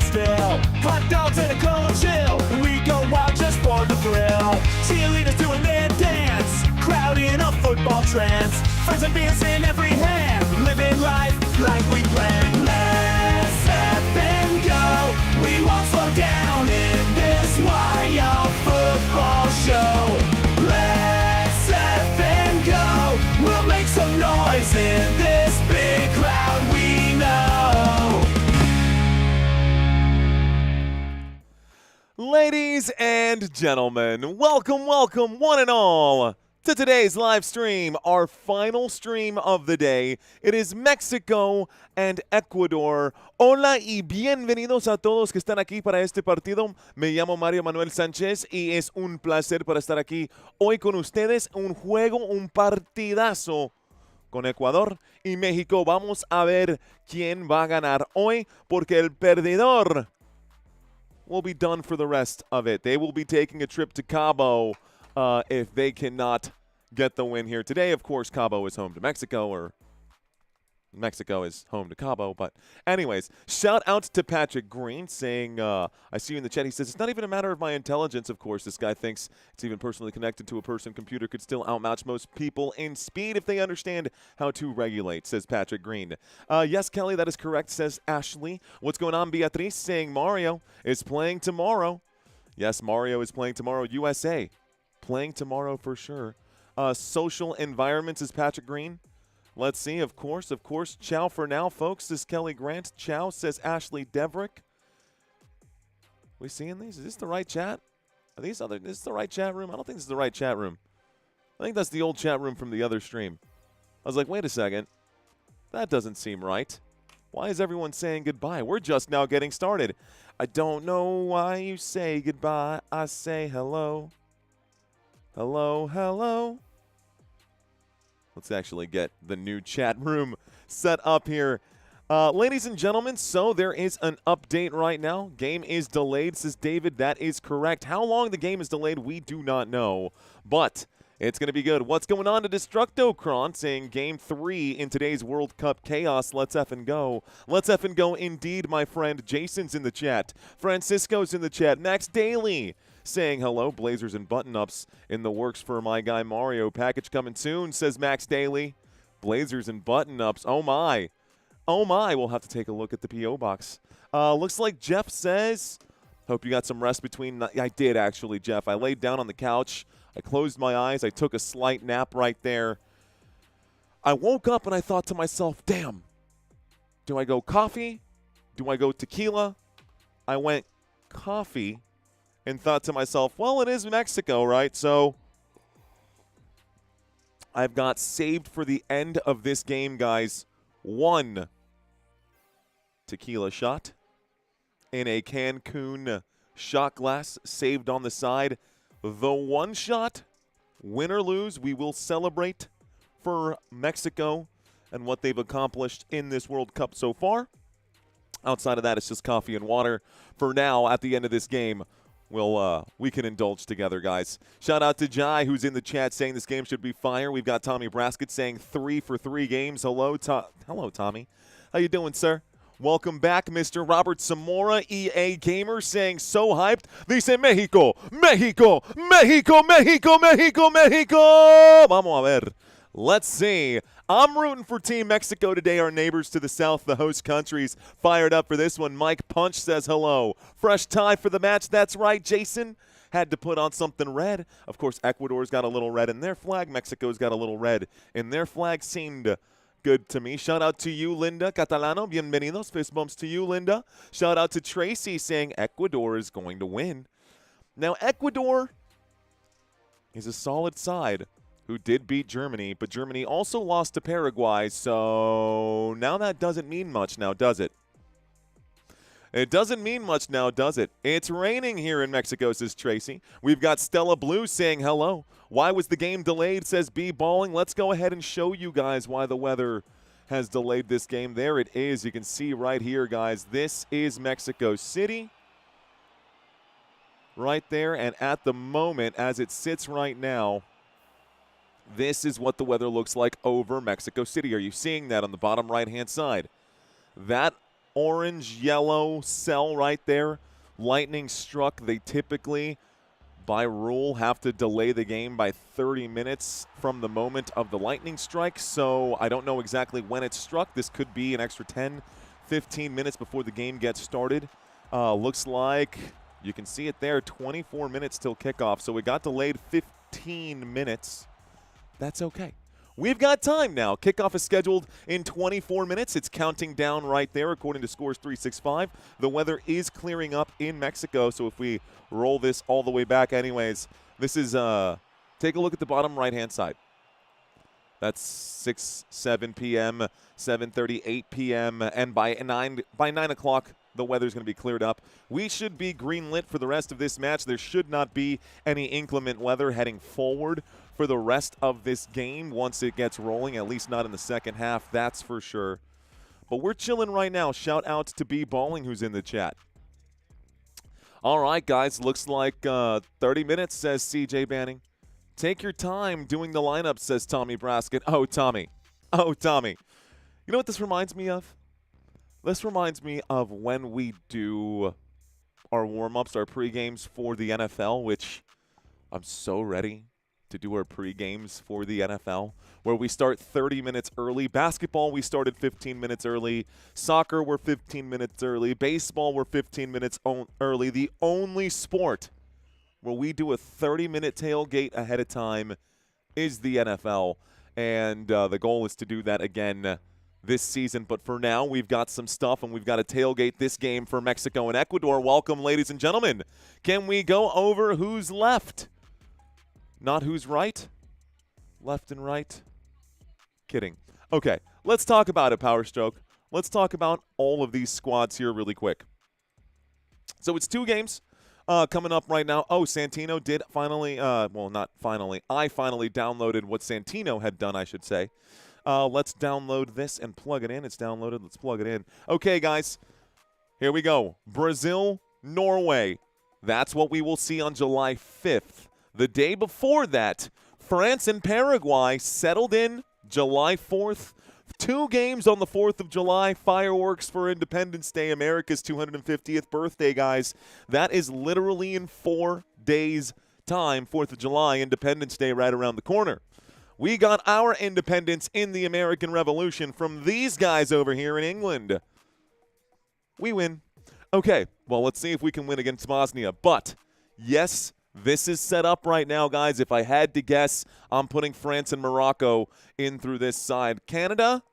still. Hot dogs and a cold chill. We go wild just for the thrill. Cheerleaders doing their dance. Crowd in a football trance. Friends and beers in every hand. Living life like we planned. Let's up and go. We won't slow down in this wild football show. Let's up and go. We'll make some noise in this big crowd we know. Ladies and gentlemen, welcome, one and all, to today's live stream, our final stream of the day. It is Mexico and Ecuador. Hola y bienvenidos a todos que están aquí para este partido. Me llamo Mario Manuel Sánchez y es un placer para estar aquí hoy con ustedes. Un juego, un partidazo con Ecuador y México. Vamos a ver quién va a ganar hoy, porque el perdedor will be done for the rest of it. They will be taking a trip to Cabo if they cannot get the win here today. Of course, Cabo is home to Mexico, or Mexico is home to Cabo. But anyways, shout out to Patrick Green saying, I see you in the chat. He says, it's not even a matter of my intelligence, of course. This guy thinks it's even personally connected to a person. Computer could still outmatch most people in speed if they understand how to regulate, says Patrick Green. Yes, Kelly, that is correct, says Ashley. What's going on, Beatriz? Saying Mario is playing tomorrow. Yes, Mario is playing tomorrow. USA playing tomorrow for sure. Social environments is Patrick Green. Let's see, of course. Ciao for now, folks. This is Kelly Grant. Ciao, says Ashley Deverick. We seeing these? Is this the right chat? Are these other? Is this the right chat room? I don't think this is the right chat room. I think that's the old chat room from the other stream. I was like, wait a second. That doesn't seem right. Why is everyone saying goodbye? We're just now getting started. I don't know why you say goodbye. I say hello. Hello, hello. Let's actually get the new chat room set up here. Ladies and gentlemen, so there is an update right now. Game is delayed, says David. That is correct. How long the game is delayed, we do not know. But it's going to be good. What's going on to Destructocron saying Game 3 in today's World Cup chaos. Let's effing go. Let's effing go indeed, my friend. Jason's in the chat. Francisco's in the chat. Max Daly saying hello. Blazers and button-ups in the works for my guy Mario. Package coming soon, says Max Daly. Blazers and button-ups. Oh, my. Oh, my. We'll have to take a look at the P.O. box. Looks like Jeff says, hope you got some rest between. I did, actually, Jeff. I laid down on the couch. I closed my eyes. I took a slight nap right there. I woke up and I thought to myself, damn, do I go coffee? Do I go tequila? I went coffee. And thought to myself, well, it is Mexico, right? So I've got saved for the end of this game, guys, one tequila shot in a Cancun shot glass saved on the side. The one shot, win or lose, we will celebrate for Mexico and what they've accomplished in this World Cup so far. Outside of that, it's just coffee and water. For now, at the end of this game, we can indulge together, guys. Shout out to Jai, who's in the chat saying this game should be fire. We've got Tommy Braskett saying 3 for 3 games. Hello, Tommy. How you doing, sir? Welcome back, Mr. Robert Zamora, EA Gamer, saying so hyped. Dice México, México, México, México, México, México. Vamos a ver. Let's see. I'm rooting for Team Mexico today, our neighbors to the south, the host countries. Fired up for this one. Mike Punch says hello. Fresh tie for the match. That's right, Jason. Had to put on something red. Of course, Ecuador's got a little red in their flag. Mexico's got a little red in their flag. Seemed good to me. Shout out to you, Linda Catalano. Bienvenidos. Fist bumps to you, Linda. Shout out to Tracy saying Ecuador is going to win. Now, Ecuador is a solid side who did beat Germany, but Germany also lost to Paraguay, so now that doesn't mean much now, does it? It doesn't mean much now, does it? It's raining here in Mexico, says Tracy. We've got Stella Blue saying hello. Why was the game delayed, says B Balling. Let's go ahead and show you guys why the weather has delayed this game. There it is. You can see right here, guys. This is Mexico City. Right there, and at the moment, as it sits right now, this is what the weather looks like over Mexico City. Are you seeing that on the bottom right-hand side? That orange, yellow cell right there. Lightning struck. They typically, by rule, have to delay the game by 30 minutes from the moment of the lightning strike. So I don't know exactly when it struck. This could be an extra 10, 15 minutes before the game gets started. Looks like you can see it there, 24 minutes till kickoff. So it got delayed 15 minutes. That's okay. We've got time now. Kickoff is scheduled in 24 minutes. It's counting down right there according to Scores 365. The weather is clearing up in Mexico, so if we roll this all the way back anyways, this is, take a look at the bottom right-hand side. That's 6, 7 p.m., 7:30, 8 p.m., and by 9 o'clock, the weather's going to be cleared up. We should be green-lit for the rest of this match. There should not be any inclement weather heading forward for the rest of this game once it gets rolling, at least not in the second half, that's for sure. But we're chilling right now. Shout out to B Balling who's in the chat. All right, guys, looks like 30 minutes, says CJ Banning. Take your time doing the lineup, says Tommy Brasket. Oh, Tommy. Oh, Tommy. You know what this reminds me of? This reminds me of when we do our warm-ups, our pre-games for the NFL, which I'm so ready to do our pre-games for the NFL, where we start 30 minutes early. Basketball, we started 15 minutes early. Soccer, we're 15 minutes early. Baseball, we're 15 minutes early. The only sport where we do a 30-minute tailgate ahead of time is the NFL, and the goal is to do that again this season. But for now, we've got some stuff, and we've got to tailgate this game for Mexico and Ecuador. Welcome, ladies and gentlemen. Can we go over who's left? Not who's right? Left and right? Kidding. Okay, let's talk about it, Power Stroke. Let's talk about all of these squads here really quick. So it's 2 games coming up right now. Oh, Santino did finally, well, not finally. I finally downloaded what Santino had done, I should say. Let's download this and plug it in. It's downloaded. Let's plug it in. Okay, guys, here we go. Brazil, Norway. That's what we will see on July 5th. The day before that, France and Paraguay settled in July 4th. 2 games on the 4th of July. Fireworks for Independence Day, America's 250th birthday, guys. That is literally in 4 days' time. 4th of July, Independence Day right around the corner. We got our independence in the American Revolution from these guys over here in England. We win. Okay, well, let's see if we can win against Bosnia. But, yes, this is set up right now, guys. If I had to guess, I'm putting France and Morocco in through this side. Canada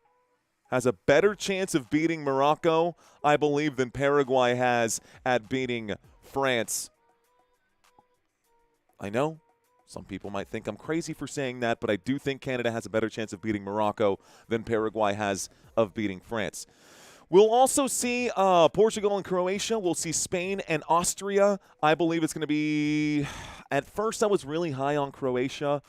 has a better chance of beating Morocco, I believe, than Paraguay has at beating France. I know some people might think I'm crazy for saying that, but I do think Canada has a better chance of beating Morocco than Paraguay has of beating France. We'll also see Portugal and Croatia. We'll see Spain and Austria. I believe it's going to be – at first I was really high on Croatia.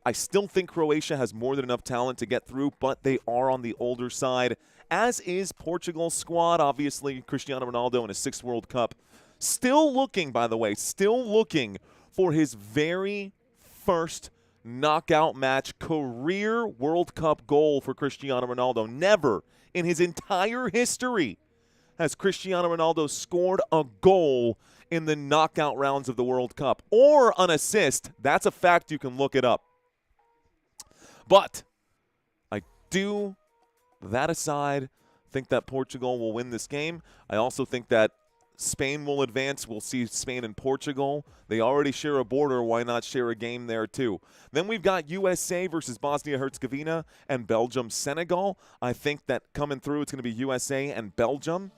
I still think Croatia has more than enough talent to get through, but they are on the older side, as is Portugal's squad. Obviously, Cristiano Ronaldo in his 6th World Cup. Still looking, by the way, still looking for his very first knockout match career World Cup goal for Cristiano Ronaldo. Never in his entire history has Cristiano Ronaldo scored a goal in the knockout rounds of the World Cup, or an assist. That's a fact. You can look it up. But I do, that aside, think that Portugal will win this game. I also think that Spain will advance. We'll see Spain and Portugal. They already share a border. Why not share a game there too? Then we've got USA versus Bosnia-Herzegovina and Belgium-Senegal. I think that coming through, it's going to be USA and Belgium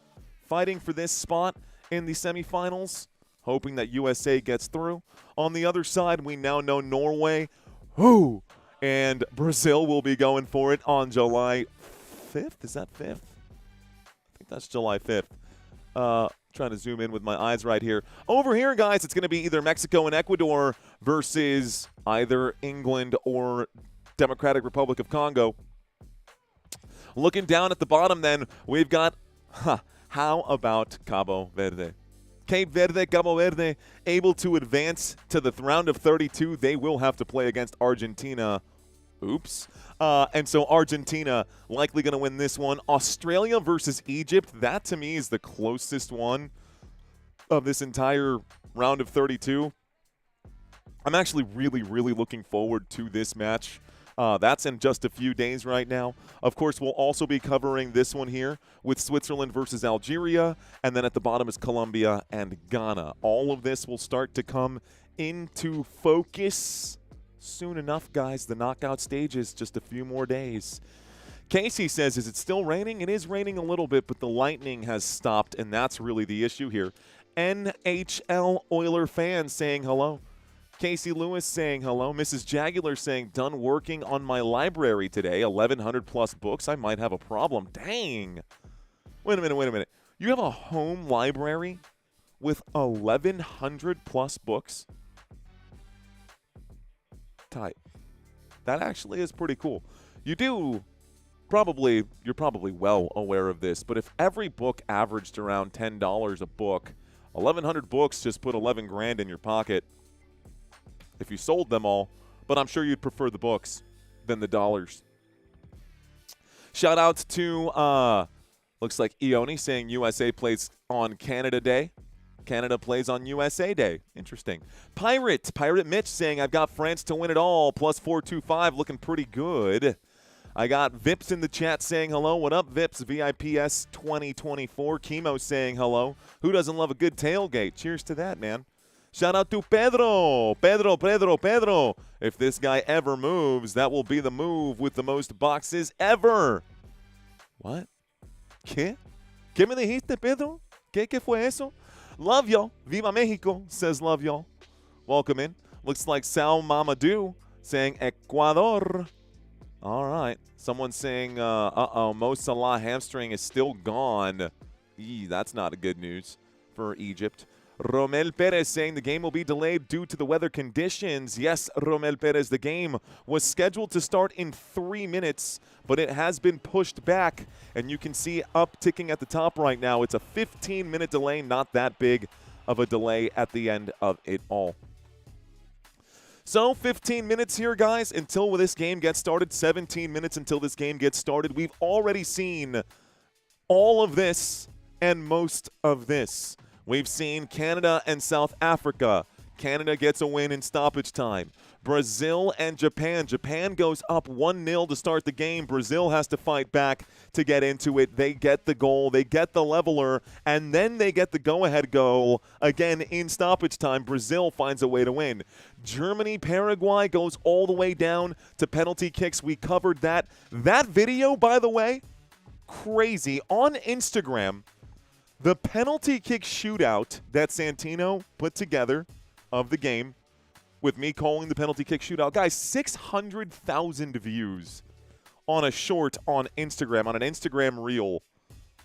fighting for this spot in the semifinals, hoping that USA gets through. On the other side, we now know Norway and Brazil will be going for it on July 5th. Is that 5th? I think that's July 5th. Trying to zoom in with my eyes right here. Over here, guys, it's going to be either Mexico and Ecuador versus either England or Democratic Republic of Congo. Looking down at the bottom, then, we've got, how about Cabo Verde? Cape Verde, Cabo Verde, able to advance to the round of 32. They will have to play against Argentina Oops. And so Argentina likely going to win this one. Australia versus Egypt. That, to me, is the closest one of this entire round of 32. I'm actually really, really looking forward to this match. That's in just a few days right now. Of course, we'll also be covering this one here with Switzerland versus Algeria, and then at the bottom is Colombia and Ghana. All of this will start to come into focus soon enough, guys. The knockout stage is just a few more days. Casey says, is it still raining? It is raining a little bit, but the lightning has stopped, and that's really the issue here. NHL Oiler fans saying hello. Casey Lewis saying hello. Mrs. Jagular saying, done working on my library today. 1,100 plus books. I might have a problem. Dang. Wait a minute. You have a home library with 1,100 plus books? Tight. That actually is pretty cool. You're probably well aware of this, but if every book averaged around $10 a book, 1,100 books just put 11 grand in your pocket if you sold them all, but I'm sure you'd prefer the books than the dollars. Shout out to, looks like Ioni saying USA plays on Canada Day. Canada plays on USA Day. Interesting. Pirate Mitch saying, I've got France to win it all, plus 425, looking pretty good. I got Vips in the chat saying hello. What up, Vips? VIPS 2024. Chemo saying hello. Who doesn't love a good tailgate? Cheers to that, man. Shout out to Pedro. Pedro. If this guy ever moves, that will be the move with the most boxes ever. What? ¿Qué? ¿Qué me dijiste, Pedro? ¿Qué fue eso? Love y'all. Viva Mexico, says love y'all. Welcome in. Looks like Sal Mamadou saying Ecuador. All right. Someone saying, Mo Salah hamstring is still gone. That's not good news for Egypt. Romel Perez saying the game will be delayed due to the weather conditions. Yes, Romel Perez, the game was scheduled to start in 3 minutes, but it has been pushed back, and you can see upticking at the top right now. It's a 15-minute delay, not that big of a delay at the end of it all. So 15 minutes here, guys, until this game gets started. 17 minutes until this game gets started. We've already seen all of this and most of this. We've seen Canada and South Africa. Canada gets a win in stoppage time. Brazil and Japan. Japan goes up 1-0 to start the game. Brazil has to fight back to get into it. They get the goal. They get the leveler. And then they get the go-ahead goal again in stoppage time. Brazil finds a way to win. Germany, Paraguay goes all the way down to penalty kicks. We covered that. That video, by the way, crazy. On Instagram, the penalty kick shootout that Santino put together of the game with me calling the penalty kick shootout. Guys, 600,000 views on a short on Instagram, on an Instagram reel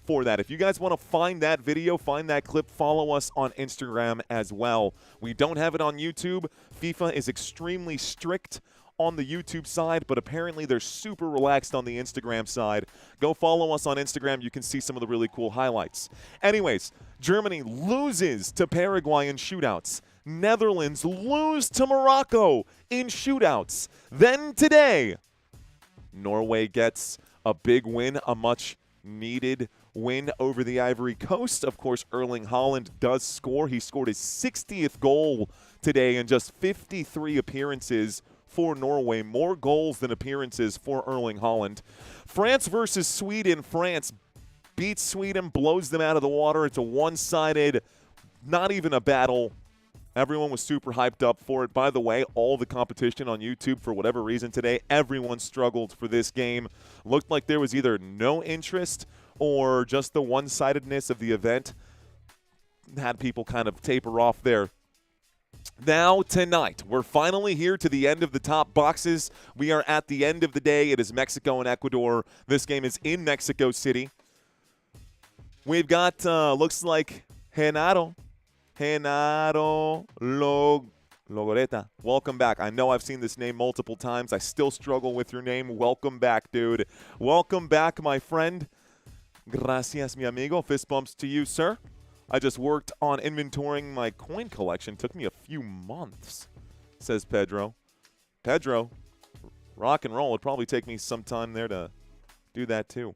for that. If you guys want to find that video, find that clip, follow us on Instagram as well. We don't have it on YouTube. FIFA is extremely strict on the YouTube side, but apparently they're super relaxed on the Instagram side. Go follow us on Instagram. You can see some of the really cool highlights. Anyways, Germany loses to Paraguay in shootouts. Netherlands lose to Morocco in shootouts. Then today, Norway gets a big win, a much-needed win over the Ivory Coast. Of course, Erling Haaland does score. He scored his 60th goal today in just 53 appearances for Norway. More goals than appearances for Erling Haaland. France versus Sweden. France beats Sweden, blows them out of the water. It's a one-sided, not even a battle. Everyone was super hyped up for it. By the way, all the competition on YouTube, for whatever reason today, everyone struggled for this game. Looked like there was either no interest or just the one-sidedness of the event had people kind of taper off there. Now, tonight, we're finally here to the end of the top boxes. We are at the end of the day. It is Mexico and Ecuador. This game is in Mexico City. We've got, looks like, Genaro Logoreta. Welcome back. I know I've seen this name multiple times. I still struggle with your name. Welcome back, dude. Welcome back, my friend. Gracias, mi amigo. Fist bumps to you, sir. I just worked on inventorying my coin collection. Took me a few months, says Pedro. Pedro, rock and roll. It'd probably take me some time there to do that too.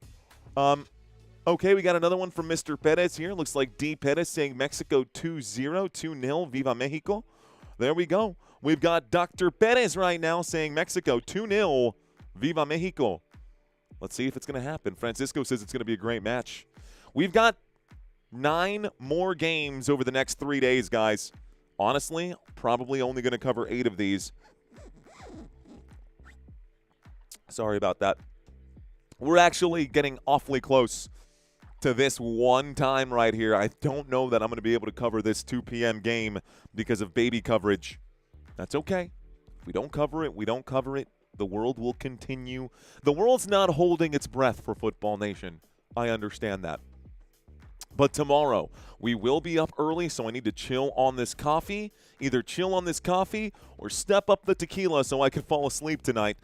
Okay, we got another one from Mr. Perez here. Looks like D. Perez saying Mexico 2-0, 2-0, Viva Mexico. There we go. We've got Dr. Perez right now saying Mexico 2-0, Viva Mexico. Let's see if it's going to happen. Francisco says it's going to be a great match. We've got 9 more games over the next 3 days, guys. Honestly, probably only going to cover 8 of these. Sorry about that. We're actually getting awfully close to this one time right here. I don't know that I'm going to be able to cover this 2 p.m. game because of baby coverage. That's okay. If we don't cover it, we don't cover it. The world will continue. The world's not holding its breath for Football Nation. I understand that. But tomorrow, we will be up early, so I need to chill on this coffee. Either chill on this coffee or step up the tequila so I can fall asleep tonight.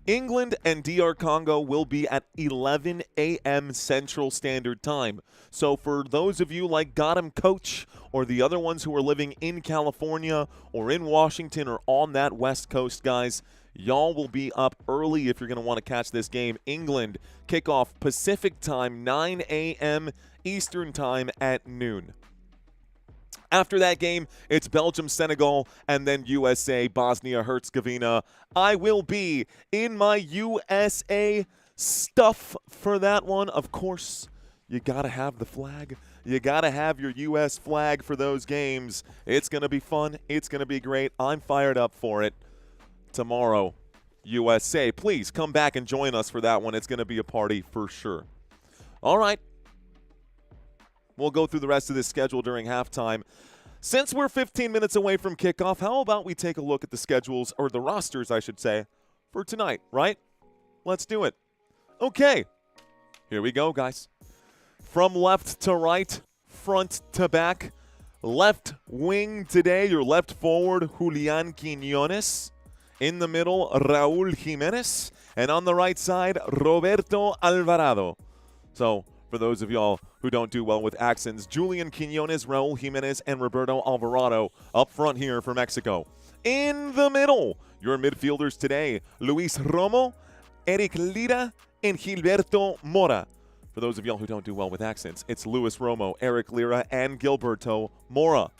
England and DR Congo will be at 11 a.m. Central Standard Time. So for those of you like Gotham Coach or the other ones who are living in California or in Washington or on that West Coast, guys, y'all will be up early if you're going to want to catch this game. England kickoff Pacific time, 9 a.m. Eastern time at noon. After that game, it's Belgium, Senegal, and then USA, Bosnia, Herzegovina. I will be in my USA stuff for that one. Of course, you got to have the flag. You got to have your U.S. flag for those games. It's going to be fun. It's going to be great. I'm fired up for it. Tomorrow, USA. Please come back and join us for that one. It's going to be a party for sure. All right. We'll go through the rest of this schedule during halftime. Since we're 15 minutes away from kickoff, how about we take a look at the schedules, or the rosters, I should say, for tonight, right? Let's do it. Okay. Here we go, guys. From left to right, front to back. Left wing today, your left forward, Julian Quiñones. In the middle, Raúl Jiménez. And on the right side, Roberto Alvarado. So, for those of y'all who don't do well with accents, Julian Quiñones, Raúl Jiménez, and Roberto Alvarado up front here for Mexico. In the middle, your midfielders today, Luis Romo, Eric Lira, and Gilberto Mora. For those of y'all who don't do well with accents, it's Luis Romo, Eric Lira, and Gilberto Mora.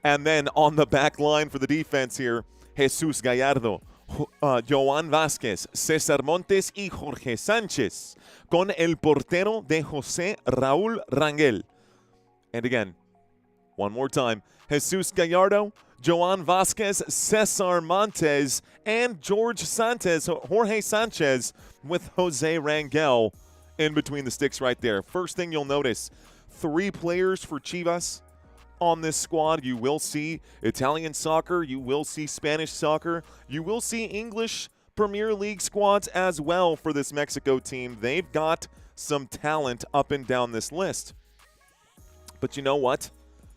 And then on the back line for the defense here, Jesus Gallardo, Joan Vázquez, César Montes y Jorge Sánchez, con el portero de José Raúl Rangel. And again, one more time, Jesus Gallardo, Joan Vázquez, César Montes, and Jorge Sánchez with José Rangel in between the sticks right there. First thing you'll notice, 3 players for Chivas on this squad. You will see Italian soccer, you will see Spanish soccer, you will see English Premier League squads as well for this Mexico team. They've got some talent up and down this list. But you know what?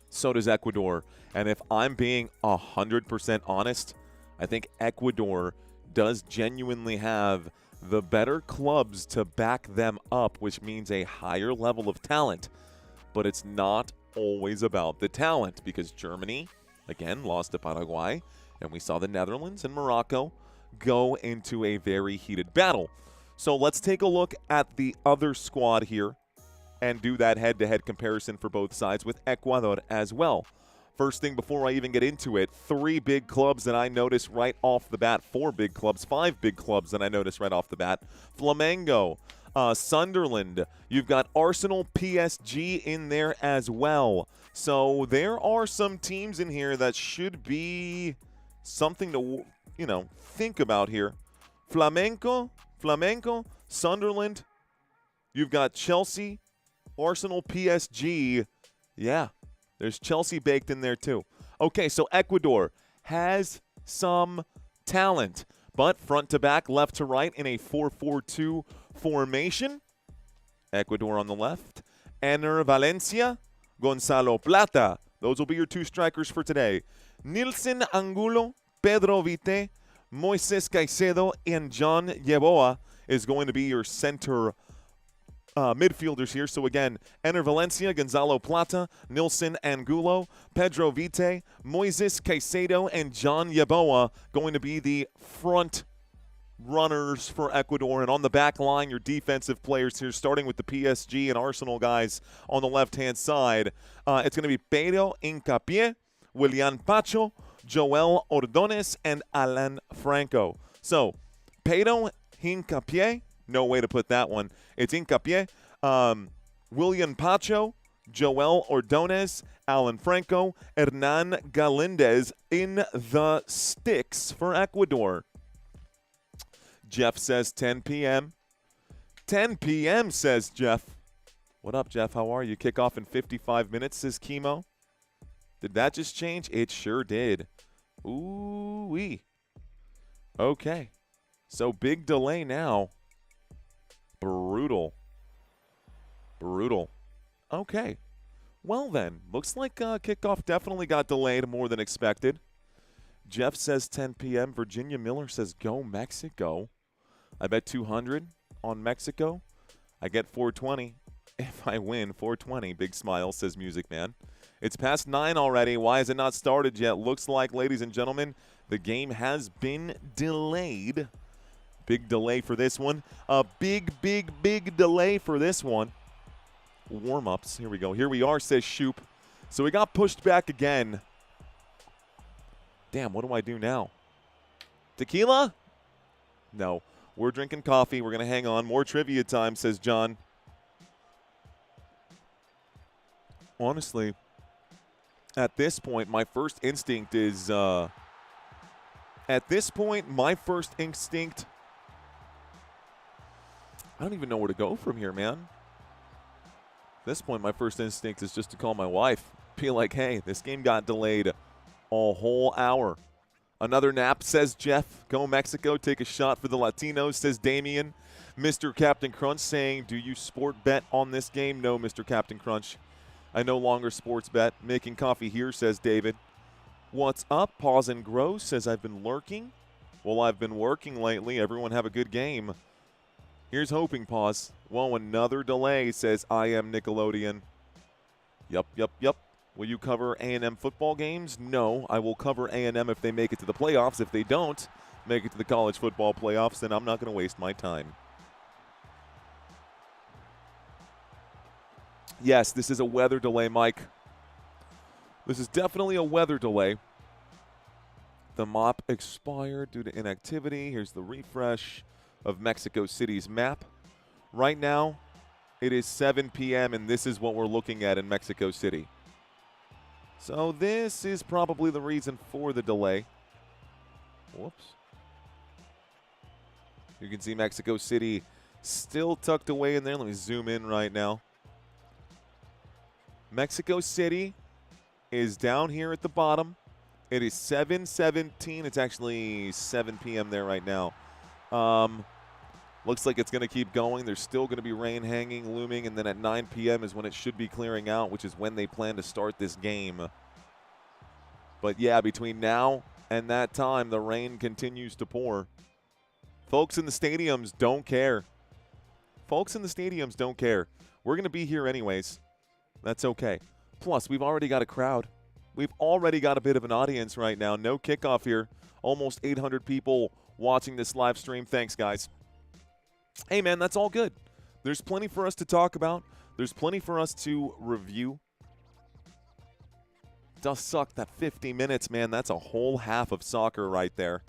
So does Ecuador. And if I'm being 100% honest, I think Ecuador does genuinely have the better clubs to back them up, which means a higher level of talent. But it's not always about the talent, because Germany, again, lost to Paraguay, and we saw the Netherlands and Morocco go into a very heated battle. So let's take a look at the other squad here and do that head-to-head comparison for both sides with Ecuador as well. First thing before I even get into it, 3 big clubs that I noticed right off the bat, 4 big clubs, 5 big clubs that I noticed right off the bat. Flamengo, Sunderland, you've got Arsenal, PSG in there as well. So there are some teams in here that should be something to, think about here. Flamengo, Sunderland, you've got Chelsea, Arsenal, PSG. Yeah, there's Chelsea baked in there too. Okay, so Ecuador has some talent, but front to back, left to right in a 4-4-2 formation. Ecuador on the left. Ener Valencia, Gonzalo Plata. Those will be your 2 strikers for today. Nilson Angulo, Pedro Vite, Moises Caicedo, and John Yeboah is going to be your center midfielders here. So again, Ener Valencia, Gonzalo Plata, Nilson Angulo, Pedro Vite, Moises Caicedo, and John Yeboah going to be the front runners for Ecuador. And on the back line, your defensive players here, starting with the PSG and Arsenal guys on the left-hand side. It's going to be Pedro Hincapié, Willian Pacho, Joel Ordonez, and Alan Franco. So, Pedro Hincapié, no way to put that one. It's Hincapié, Willian Pacho, Joel Ordonez, Alan Franco, Hernan Galindez in the sticks for Ecuador. Jeff says 10 p.m. 10 p.m. says Jeff. What up, Jeff? How are you? Kickoff in 55 minutes, says Chemo. Did that just change? It sure did. Ooh-wee. Okay. So big delay now. Brutal. Brutal. Okay. Well then, looks like kickoff definitely got delayed more than expected. Jeff says 10 p.m. Virginia Miller says go Mexico. I bet 200 on Mexico. I get 420 if I win. 420. Big smile, says Music Man. It's past 9 already. Why has it not started yet? Looks like, ladies and gentlemen, the game has been delayed. Big delay for this one. A big delay for this one. Warm-ups. Here we go. Here we are, says Shoop. So we got pushed back again. Damn, what do I do now? Tequila? No. We're drinking coffee. We're going to hang on. More trivia time, says John. Honestly, at this point, my first instinct is I don't even know where to go from here, man. At this point, my first instinct is just to call my wife. Be like, hey, this game got delayed a whole hour. Another nap, says Jeff. Go Mexico, take a shot for the Latinos, says Damien. Mr. Captain Crunch saying, do you sport bet on this game? No, Mr. Captain Crunch. I no longer sports bet. Making coffee here, says David. What's up? Pause and Grow says, I've been lurking. Well, I've been working lately. Everyone have a good game. Here's hoping, Pause. Whoa, another delay, says I am Nickelodeon. Yup. Will you cover A&M football games? No, I will cover A&M if they make it to the playoffs. If they don't make it to the college football playoffs, then I'm not going to waste my time. Yes, this is a weather delay, Mike. This is definitely a weather delay. The mop expired due to inactivity. Here's the refresh of Mexico City's map. Right now, it is 7 p.m., and this is what we're looking at in Mexico City. So this is probably the reason for the delay. Whoops. You can see Mexico City still tucked away in there. Let me zoom in right now. Mexico City is down here at the bottom. It is 7:17. It's actually 7 p.m. there right now. Looks like it's going to keep going. There's still going to be rain hanging, looming, and then at 9 p.m. is when it should be clearing out, which is when they plan to start this game. But, yeah, between now and that time, the rain continues to pour. Folks in the stadiums don't care. Folks in the stadiums don't care. We're going to be here anyways. That's okay. Plus, we've already got a crowd. We've already got a bit of an audience right now. No kickoff here. Almost 800 people watching this live stream. Thanks, guys. Hey, man, that's all good. There's plenty for us to talk about. There's plenty for us to review. Does suck that 50 minutes, man. That's a whole half of soccer right there.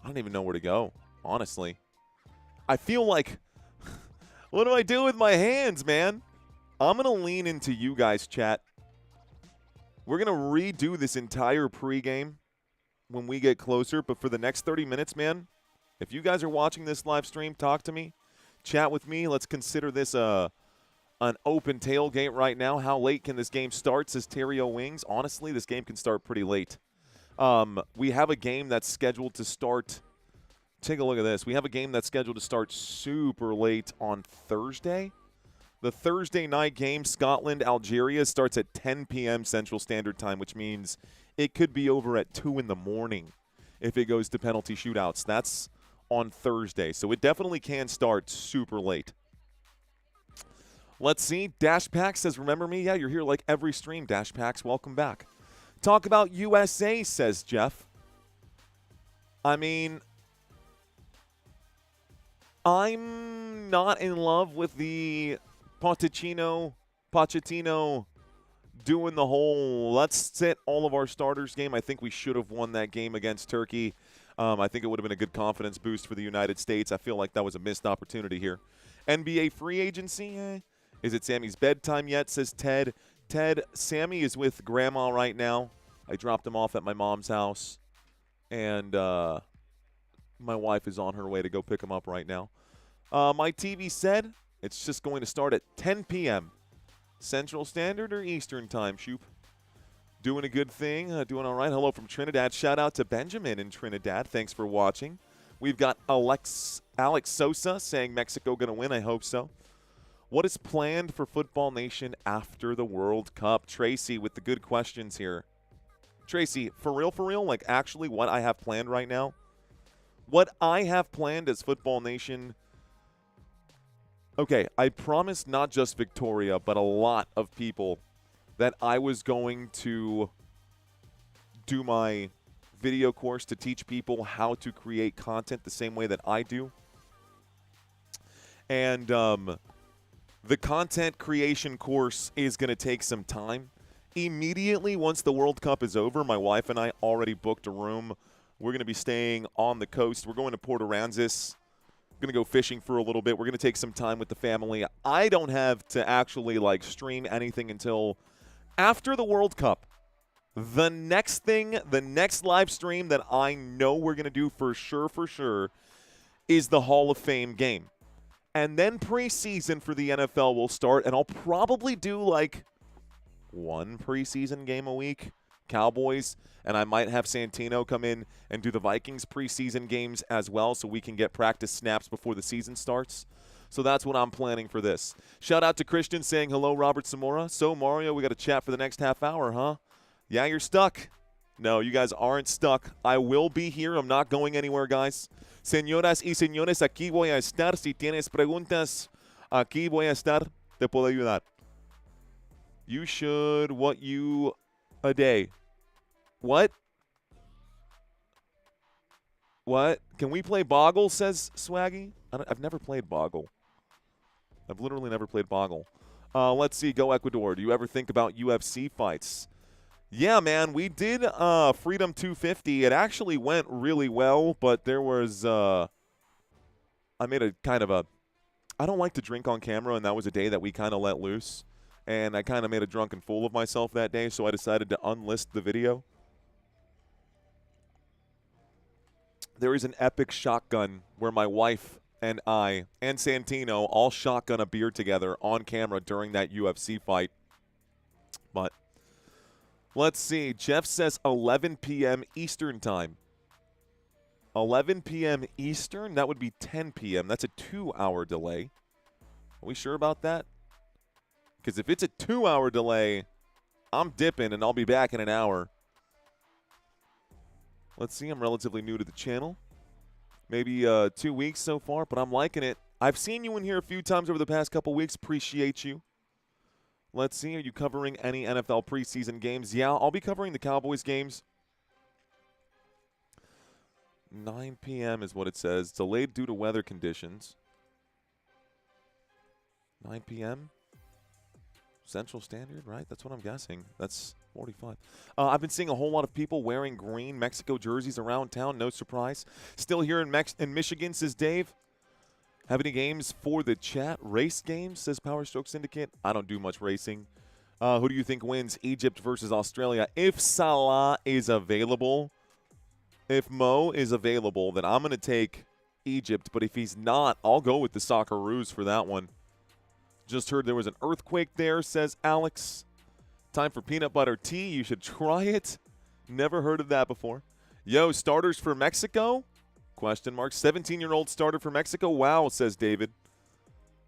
I don't even know where to go, honestly. I feel like, what do I do with my hands, man? I'm going to lean into you guys, chat. We're going to redo this entire pregame when we get closer. But for the next 30 minutes, man, if you guys are watching this live stream, talk to me. Chat with me. Let's consider this an open tailgate right now. How late can this game start, says Terrio Wings. Honestly, this game can start pretty late. We have a game that's scheduled to start. Take a look at this. We have a game that's scheduled to start super late on Thursday. The Thursday night game, Scotland-Algeria, starts at 10 p.m. Central Standard Time, which means it could be over at 2 in the morning if it goes to penalty shootouts. That's on Thursday, so it definitely can start super late. Let's see. Dash Pack says, remember me? Yeah, you're here like every stream, Dash Packs. Welcome back. Talk about USA, says Jeff. I mean, I'm not in love with the Pochettino doing the whole let's sit all of our starters game. I think we should have won that game against Turkey. I think it would have been a good confidence boost for the United States. I feel like that was a missed opportunity here. NBA free agency, Is it Sammy's bedtime yet, says Ted. Ted, Sammy is with Grandma right now. I dropped him off at my mom's house, and my wife is on her way to go pick him up right now. My TV said it's just going to start at 10 p.m. Central Standard or Eastern Time, Shoop? Doing a good thing, doing all right. Hello from Trinidad. Shout out to Benjamin in Trinidad. Thanks for watching. We've got Alex Sosa saying Mexico going to win. I hope so. What is planned for Football Nation after the World Cup? Tracy with the good questions here. Tracy, for real, like actually what I have planned right now? What I have planned as Football Nation, okay, I promised not just Victoria, but a lot of people that I was going to do my video course to teach people how to create content the same way that I do. And the content creation course is going to take some time. Immediately once the World Cup is over, my wife and I already booked a room. We're going to be staying on the coast. We're going to Port Aransas. We're going to go fishing for a little bit. We're going to take some time with the family. I don't have to actually like stream anything until after the World Cup. The next live stream that I know we're going to do for sure, is the Hall of Fame game. And then preseason for the NFL will start, and I'll probably do like one preseason game a week. Cowboys, and I might have Santino come in and do the Vikings preseason games as well so we can get practice snaps before the season starts. So that's what I'm planning for this. Shout out to Christian saying hello, Robert Zamora. So, Mario, we got to chat for the next half hour, huh? Yeah, you're stuck. No, you guys aren't stuck. I will be here. I'm not going anywhere, guys. Señoras y señores, aquí voy a estar. Si tienes preguntas, aquí voy a estar. Te puedo ayudar. You should what you a day. What? What? Can we play Boggle, says Swaggy? I've never played Boggle. I've literally never played Boggle. Let's see. Go Ecuador. Do you ever think about UFC fights? Yeah, man. We did Freedom 250. It actually went really well, but there was I made a kind of a – I don't like to drink on camera, and that was a day that we kind of let loose. And I kind of made a drunken fool of myself that day, so I decided to unlist the video. There is an epic shotgun where my wife and I and Santino all shotgun a beer together on camera during that UFC fight. But let's see. Jeff says 11 p.m. Eastern time. 11 p.m. Eastern? That would be 10 p.m. That's a 2-hour delay. Are we sure about that? Because if it's a 2-hour delay, I'm dipping and I'll be back in an hour. Let's see. I'm relatively new to the channel. Maybe 2 weeks so far, but I'm liking it. I've seen you in here a few times over the past couple weeks. Appreciate you. Let's see. Are you covering any NFL preseason games? Yeah, I'll be covering the Cowboys games. 9 p.m. is what it says. Delayed due to weather conditions. 9 p.m.? Central Standard, right? That's what I'm guessing. That's 45. I've been seeing a whole lot of people wearing green Mexico jerseys around town. No surprise. Still here in Michigan, says Dave. Have any games for the chat? Race games, says Power Stroke Syndicate. I don't do much racing. Who do you think wins, Egypt versus Australia? If Salah is available, if Mo is available, then I'm going to take Egypt. But if he's not, I'll go with the Socceroos for that one. Just heard there was an earthquake there, says Alex. Time for peanut butter tea. You should try it. Never heard of that before. Yo, starters for Mexico? Question mark. 17-year-old starter for Mexico? Wow, says David.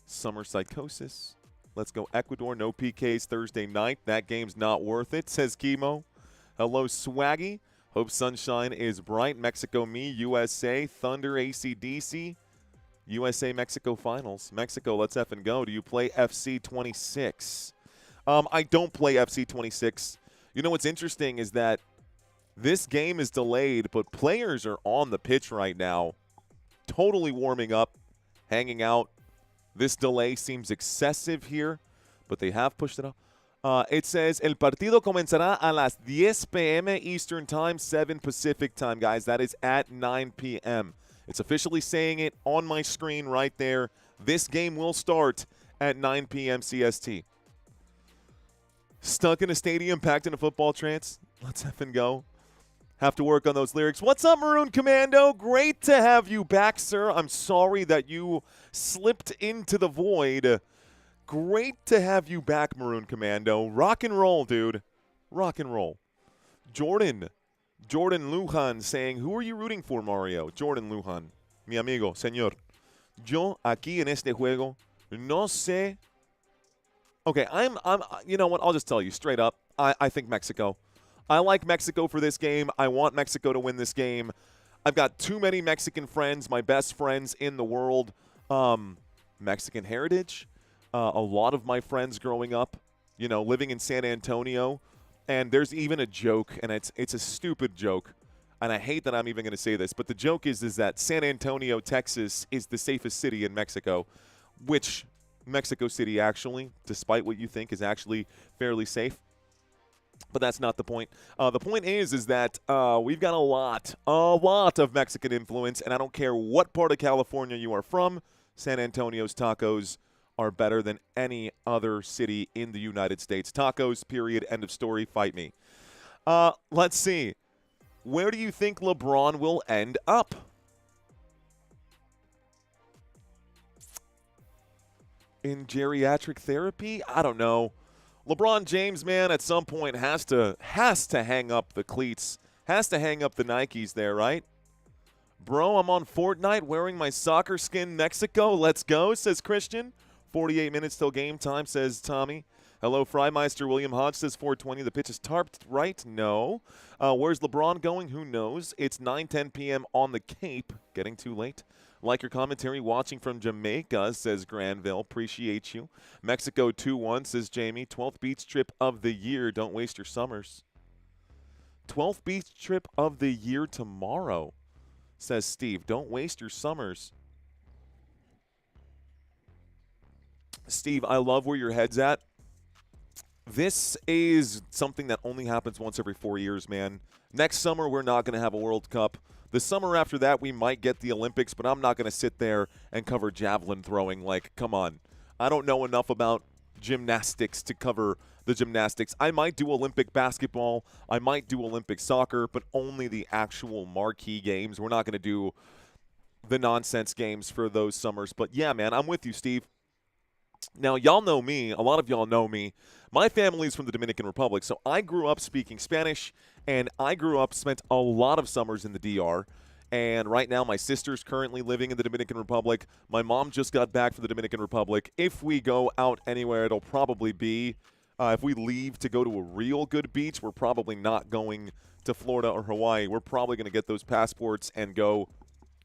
Summer psychosis. Let's go Ecuador. No PKs Thursday night. That game's not worth it, says Chemo. Hello, Swaggy. Hope sunshine is bright. Mexico, me, USA, Thunder, AC/DC. USA-Mexico finals. Mexico, let's effing go. Do you play FC 26? I don't play FC 26. You know what's interesting is that this game is delayed, but players are on the pitch right now, totally warming up, hanging out. This delay seems excessive here, but they have pushed it up. It says, el partido comenzará a las 10 p.m. Eastern Time, 7 Pacific Time, guys. That is at 9 p.m. It's officially saying it on my screen right there. This game will start at 9 p.m. CST. Stuck in a stadium, packed in a football trance. Let's effing go. Have to work on those lyrics. What's up, Maroon Commando? Great to have you back, sir. I'm sorry that you slipped into the void. Great to have you back, Maroon Commando. Rock and roll, dude. Rock and roll. Jordan Lujan saying, who are you rooting for, Mario? Jordan Lujan. Mi amigo, señor. Yo aquí en este juego no sé. Okay, I'm you know what? I'll just tell you straight up. I think Mexico. I like Mexico for this game. I want Mexico to win this game. I've got too many Mexican friends, my best friends in the world. Mexican heritage. A lot of my friends growing up, you know, living in San Antonio. And there's even a joke, and it's a stupid joke. And I hate that I'm even going to say this, but the joke is that San Antonio, Texas is the safest city in Mexico, which Mexico City actually, despite what you think, is actually fairly safe. But that's not the point. The point is that we've got a lot of Mexican influence, and I don't care what part of California you are from, San Antonio's tacos are better than any other city in the United States. Tacos, period, end of story, fight me. Let's see. Where do you think LeBron will end up? In geriatric therapy? I don't know. LeBron James, man, at some point has to hang up the cleats, has to hang up the Nikes there, right? Bro, I'm on Fortnite wearing my soccer skin Mexico. Let's go, says Christian. 48 minutes till game time, says Tommy. Hello, Frymeister. William Hodge says 420. The pitch is tarped, right? No. Where's LeBron going? Who knows? It's 9:10 p.m. on the Cape. Getting too late. Like your commentary, watching from Jamaica, says Granville. Appreciate you. Mexico 2-1, says Jamie. 12th beach trip of the year. Don't waste your summers. 12th beach trip of the year tomorrow, says Steve. Don't waste your summers. Steve, I love where your head's at. This is something that only happens once every 4 years, man. Next summer, we're not going to have a World Cup. The summer after that, we might get the Olympics, but I'm not going to sit there and cover javelin throwing. Like, come on. I don't know enough about gymnastics to cover the gymnastics. I might do Olympic basketball. I might do Olympic soccer, but only the actual marquee games. We're not going to do the nonsense games for those summers. But, yeah, man, I'm with you, Steve. Now, y'all know me. A lot of y'all know me. My family's from the Dominican Republic, so I grew up speaking Spanish, and I spent a lot of summers in the DR. And right now, my sister's currently living in the Dominican Republic. My mom just got back from the Dominican Republic. If we go out anywhere, it'll probably be, if we leave to go to a real good beach, we're probably not going to Florida or Hawaii. We're probably going to get those passports and go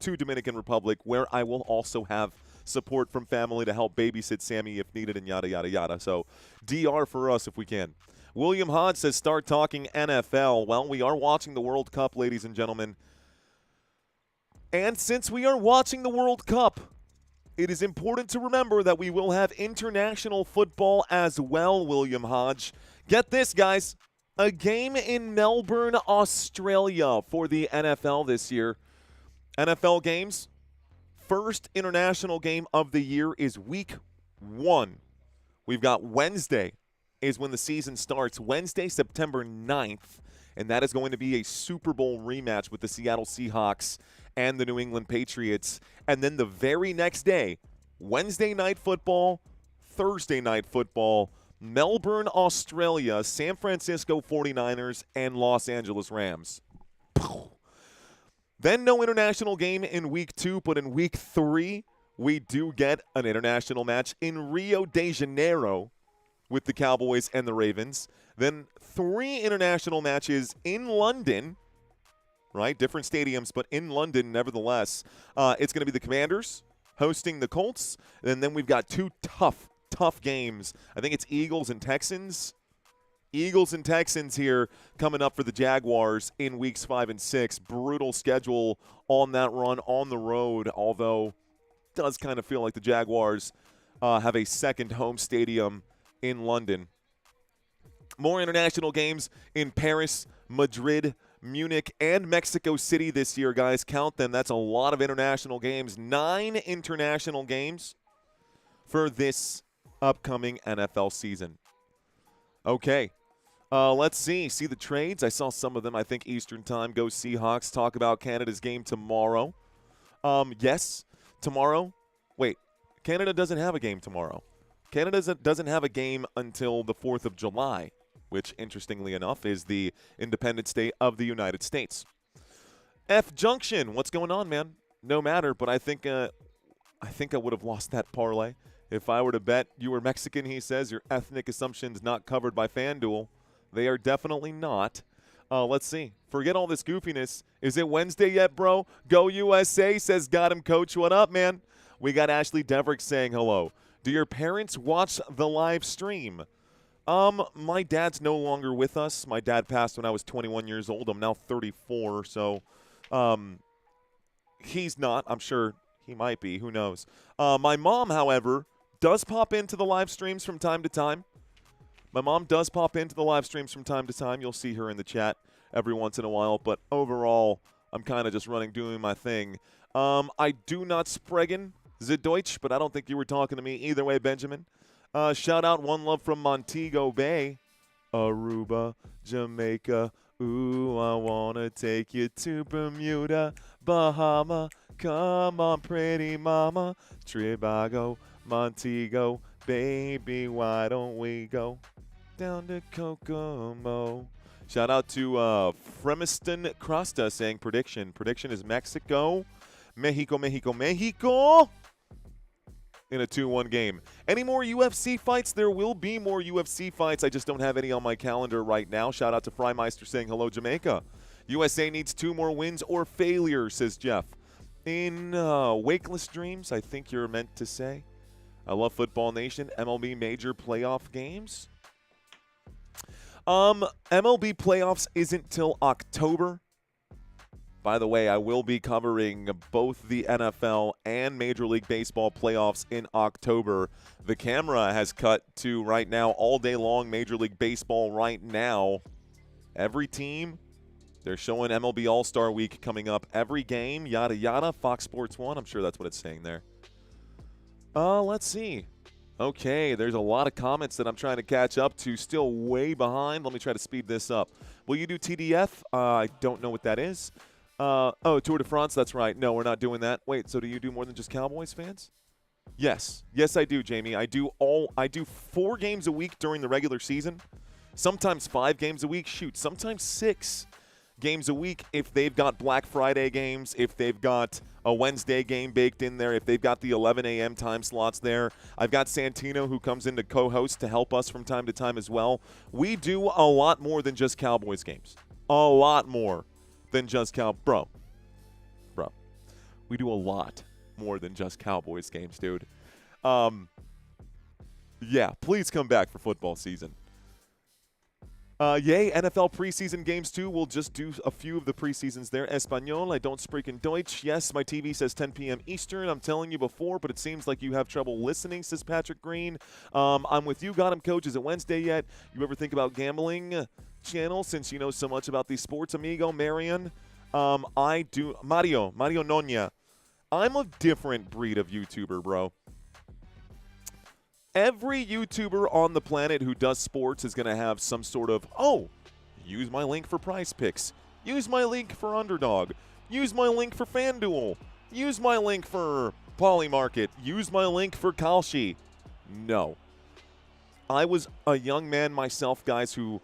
to Dominican Republic, where I will also have support from family to help babysit Sammy if needed, and yada, yada, yada. So DR for us if we can. William Hodge says start talking NFL. Well, we are watching the World Cup, ladies and gentlemen. And since we are watching the World Cup, it is important to remember that we will have international football as well, William Hodge. Get this, guys. A game in Melbourne, Australia for the NFL this year. NFL games. First international game of the year is week 1. We've got Wednesday is when the season starts. Wednesday, September 9th. And that is going to be a Super Bowl rematch with the Seattle Seahawks and the New England Patriots. And then the very next day, Wednesday night football, Thursday night football, Melbourne, Australia, San Francisco 49ers, and Los Angeles Rams. Then no international game in week 2, but in week 3, we do get an international match in Rio de Janeiro with the Cowboys and the Ravens. Then 3 international matches in London, right? Different stadiums, but in London nevertheless. It's going to be the Commanders hosting the Colts. And then we've got 2 tough games. I think it's Eagles and Texans. Eagles and Texans here coming up for the Jaguars in weeks 5 and 6. Brutal schedule on that run on the road, although does kind of feel like the Jaguars have a second home stadium in London. More international games in Paris, Madrid, Munich, and Mexico City this year, guys. Count them. That's a lot of international games. 9 international games for this upcoming NFL season. Okay. Let's see the trades. I saw some of them. I think Eastern time. Go Seahawks. Talk about Canada's game tomorrow. Yes, tomorrow. Wait, Canada doesn't have a game tomorrow. Canada doesn't have a game until the 4th of July, which, interestingly enough, is the Independence Day of the United States. F Junction, what's going on, man? No matter, but I think I would have lost that parlay if I were to bet you were Mexican. He says your ethnic assumptions not covered by FanDuel. They are definitely not. Let's see. Forget all this goofiness. Is it Wednesday yet, bro? Go USA, says got him, coach. What up, man? We got Ashley Deverick saying hello. Do your parents watch the live stream? My dad's no longer with us. My dad passed when I was 21 years old. I'm now 34, so he's not. I'm sure he might be. Who knows? My mom, however, does pop into the live streams from time to time. My mom does pop into the live streams from time to time. You'll see her in the chat every once in a while. But overall, I'm kind of just doing my thing. I do not sprechen the Deutsch, but I don't think you were talking to me either way, Benjamin. Shout out One Love from Montego Bay, Aruba, Jamaica. Ooh, I want to take you to Bermuda, Bahama. Come on, pretty mama. Tribago, Montego. Baby, why don't we go down to Kokomo? Shout out to Fremiston Crosta saying prediction. Prediction is Mexico, Mexico, Mexico, Mexico in a 2-1 game. Any more UFC fights? There will be more UFC fights. I just don't have any on my calendar right now. Shout out to Frymeister saying hello, Jamaica. USA needs 2 more wins or failures, says Jeff. In Wakeless Dreams, I think you're meant to say. I love Football Nation. MLB major playoff games. MLB playoffs isn't till October. By the way, I will be covering both the NFL and Major League Baseball playoffs in October. The camera has cut to right now all day long Major League Baseball right now. Every team, they're showing MLB All-Star Week coming up. Every game, yada, yada. Fox Sports 1, I'm sure that's what it's saying there. Let's see. Okay, there's a lot of comments that I'm trying to catch up to. Still way behind. Let me try to speed this up. Will you do TDF? I don't know what that is. Oh, Tour de France, that's right. No, we're not doing that. Wait, so do you do more than just Cowboys fans? Yes. Yes, I do, Jamie. I do 4 games a week during the regular season. Sometimes 5 games a week. Shoot, sometimes 6 games a week if they've got Black Friday games, if they've got a Wednesday game baked in there, if they've got the 11 a.m. time slots there. I've got Santino who comes in to co-host to help us from time to time as well. We do a lot more than just Cowboys games. A lot more than just Bro. We do a lot more than just Cowboys games, dude. Yeah, please come back for football season. Yay, NFL preseason games too. We'll just do a few of the preseasons there. Espanol, I don't speak in Deutsch. Yes, my TV says 10 p.m. Eastern. I'm telling you before, but it seems like you have trouble listening, says Patrick Green. I'm with you, got him, coach. Is it Wednesday yet? You ever think about gambling channel since you know so much about these sports, amigo? Marion? I do. Mario Noña. I'm a different breed of YouTuber, bro. Every YouTuber on the planet who does sports is going to have some sort of, use my link for Prize Picks. Use my link for Underdog. Use my link for FanDuel. Use my link for Polymarket. Use my link for Kalshi. No. I was a young man myself, guys, who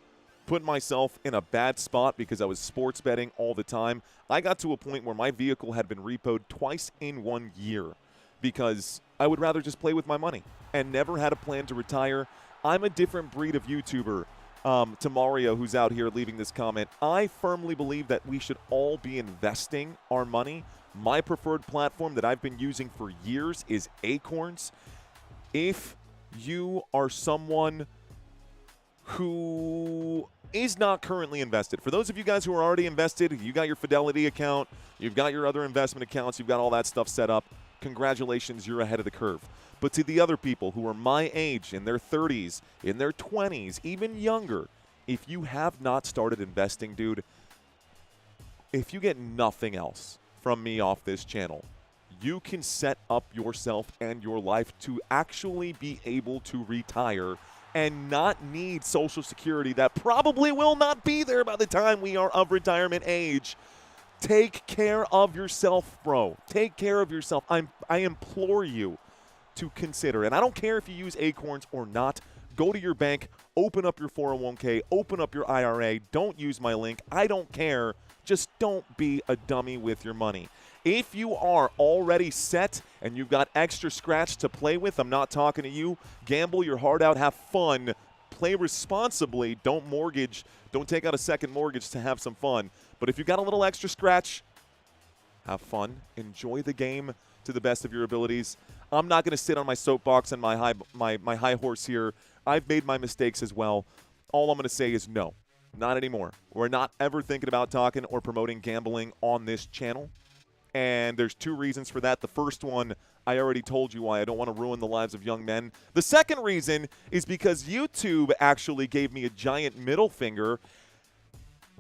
put myself in a bad spot because I was sports betting all the time. I got to a point where my vehicle had been repoed twice in 1 year because I would rather just play with my money and never had a plan to retire. I'm a different breed of YouTuber. To Mario, who's out here leaving this comment, I firmly believe that we should all be investing our money. My preferred platform that I've been using for years is Acorns. If you are someone who is not currently invested, for those of you guys who are already invested, you got your Fidelity account, you've got your other investment accounts, you've got all that stuff set up, congratulations, you're ahead of the curve. But to the other people who are my age, in their 30s, in their 20s, even younger, if you have not started investing, dude, if you get nothing else from me off this channel, you can set up yourself and your life to actually be able to retire and not need Social Security that probably will not be there by the time we are of retirement age. Take care of yourself, bro. Take care of yourself. I implore you to consider, and I don't care if you use Acorns or not, go to your bank, open up your 401k, open up your IRA. Don't use my link. I don't care. Just don't be a dummy with your money. If you are already set and you've got extra scratch to play with, I'm not talking to you. Gamble your heart out. Have fun. Play responsibly. Don't mortgage. Don't take out a second mortgage to have some fun. But if you've got a little extra scratch, have fun. Enjoy the game to the best of your abilities. I'm not going to sit on my soapbox and my high horse here. I've made my mistakes as well. All I'm going to say is no, not anymore. We're not ever thinking about talking or promoting gambling on this channel. And there's two reasons for that. The first one, I already told you why. I don't want to ruin the lives of young men. The second reason is because YouTube actually gave me a giant middle finger.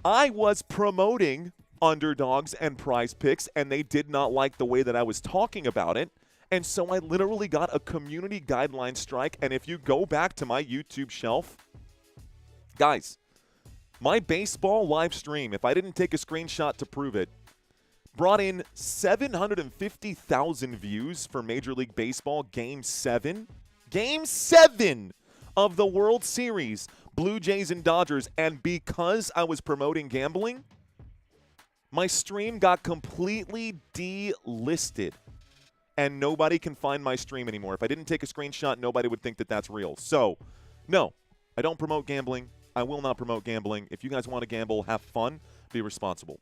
I was promoting underdogs and prize picks, and they did not like the way that I was talking about it. And so I literally got a community guideline strike. And if you go back to my YouTube shelf, guys, my baseball live stream, if I didn't take a screenshot to prove it, brought in 750,000 views for Major League Baseball Game 7. Game 7 of the World Series, Blue Jays and Dodgers. And because I was promoting gambling, my stream got completely delisted. And nobody can find my stream anymore. If I didn't take a screenshot, nobody would think that that's real. So, no, I don't promote gambling. I will not promote gambling. If you guys want to gamble, have fun, be responsible.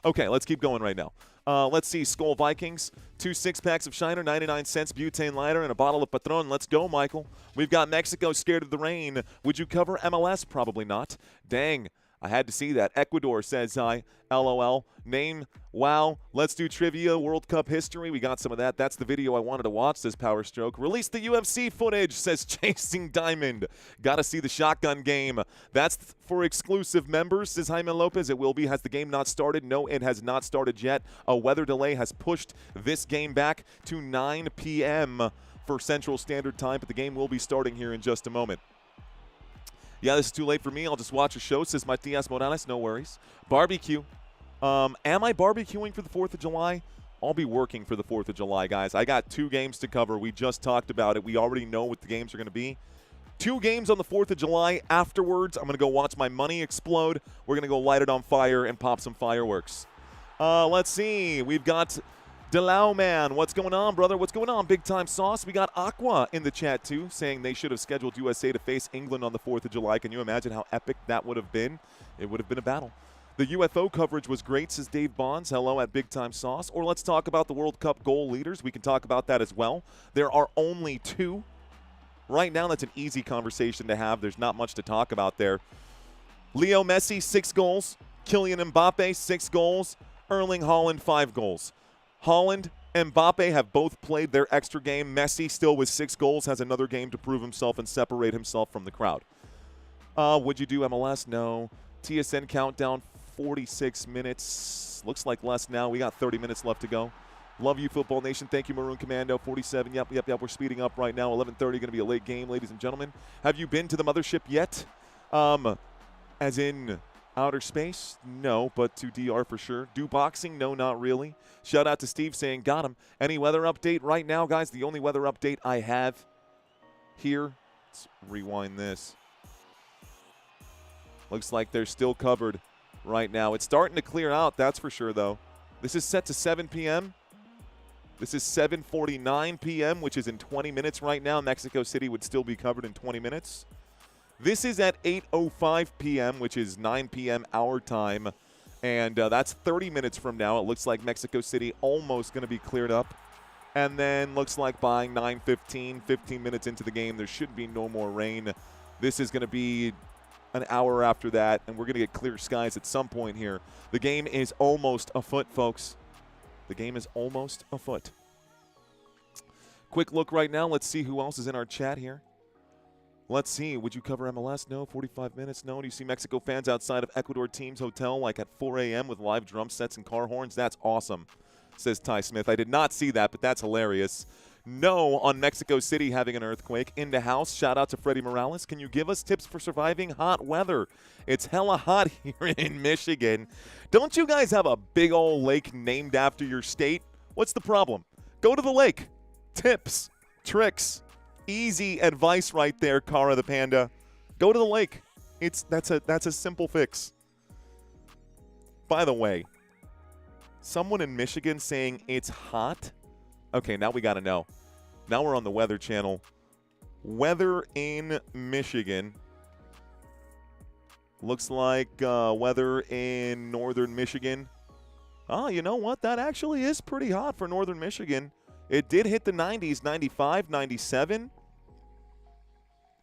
Okay, let's keep going right now. Let's see. Skull Vikings, 2 6-packs of Shiner, 99 cents butane lighter, and a bottle of Patron. Let's go, Michael. We've got Mexico scared of the rain. Would you cover MLS? Probably not. Dang. I had to see that. Ecuador says hi. LOL. Name. Wow. Let's do trivia. World Cup history. We got some of that. That's the video I wanted to watch, says Power Stroke. Release the UFC footage, says Chasing Diamond. Got to see the shotgun game. That's for exclusive members, says Jaime Lopez. It will be. Has the game not started? No, it has not started yet. A weather delay has pushed this game back to 9 p.m. for Central Standard Time, but the game will be starting here in just a moment. Yeah, this is too late for me. I'll just watch a show, says Matias Morales. No worries. Barbecue. Am I barbecuing for the 4th of July? I'll be working for the 4th of July, guys. I got 2 games to cover. We just talked about it. We already know what the games are going to be. 2 games on the 4th of July. Afterwards, I'm going to go watch my money explode. We're going to go light it on fire and pop some fireworks. Let's see. We've got Delau Man, what's going on, brother? What's going on, Big Time Sauce? We got Aqua in the chat, too, saying they should have scheduled USA to face England on the 4th of July. Can you imagine how epic that would have been? It would have been a battle. The UFO coverage was great, says Dave Bonds. Hello at Big Time Sauce. Or let's talk about the World Cup goal leaders. We can talk about that as well. There are only 2. Right now, that's an easy conversation to have. There's not much to talk about there. Leo Messi, 6 goals. Kylian Mbappe, 6 goals. Erling Haaland, 5 goals. Haaland and Mbappe have both played their extra game. Messi, still with 6 goals, has another game to prove himself and separate himself from the crowd. Would you do MLS? No. TSN countdown, 46 minutes. Looks like less now. We got 30 minutes left to go. Love you, Football Nation. Thank you, Maroon Commando. 47. Yep. We're speeding up right now. 11:30, going to be a late game, ladies and gentlemen. Have you been to the mothership yet? As in outer space? No, but to DR for sure. Do boxing? No, not really. Shout out to Steve saying, got him. Any weather update right now, guys? The only weather update I have here. Let's rewind this. Looks like they're still covered right now. It's starting to clear out, that's for sure, though. This is set to 7 p.m. This is 7:49 p.m., which is in 20 minutes right now. Mexico City would still be covered in 20 minutes. This is at 8:05 p.m., which is 9 p.m. our time. And that's 30 minutes from now. It looks like Mexico City almost going to be cleared up. And then looks like by 9:15, 15 minutes into the game, there should be no more rain. This is going to be an hour after that, and we're going to get clear skies at some point here. The game is almost afoot, folks. The game is almost afoot. Quick look right now. Let's see who else is in our chat here. Let's see. Would you cover MLS? No. 45 minutes? No. Do you see Mexico fans outside of Ecuador team's hotel like at 4 a.m. with live drum sets and car horns? That's awesome, says Ty Smith. I did not see that, but that's hilarious. No on Mexico City having an earthquake. In the house. Shout out to Freddie Morales. Can you give us tips for surviving hot weather? It's hella hot here in Michigan. Don't you guys have a big old lake named after your state? What's the problem? Go to the lake. Tips, tricks, easy advice right there, Cara the Panda. Go to the lake. That's a simple fix. By the way, someone in Michigan saying it's hot. Okay, now we got to know. Now we're on the Weather Channel. Weather in Michigan. Looks like weather in northern Michigan. Oh, you know what? That actually is pretty hot for northern Michigan. It did hit the 90s, 95, 97.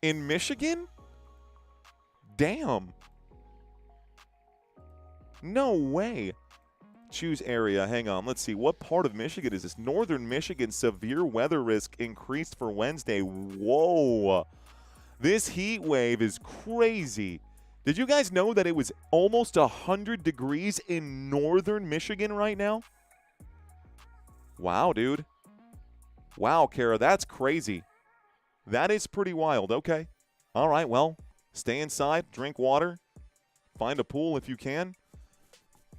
In Michigan? Damn. No way. Choose area. Hang on. Let's see. What part of Michigan is this? Northern Michigan. Severe weather risk increased for Wednesday. Whoa. This heat wave is crazy. Did you guys know that it was almost 100 degrees in northern Michigan right now? Wow, dude. Wow, Kara. That's crazy. That is pretty wild. Okay. All right. Well, stay inside. Drink water. Find a pool if you can.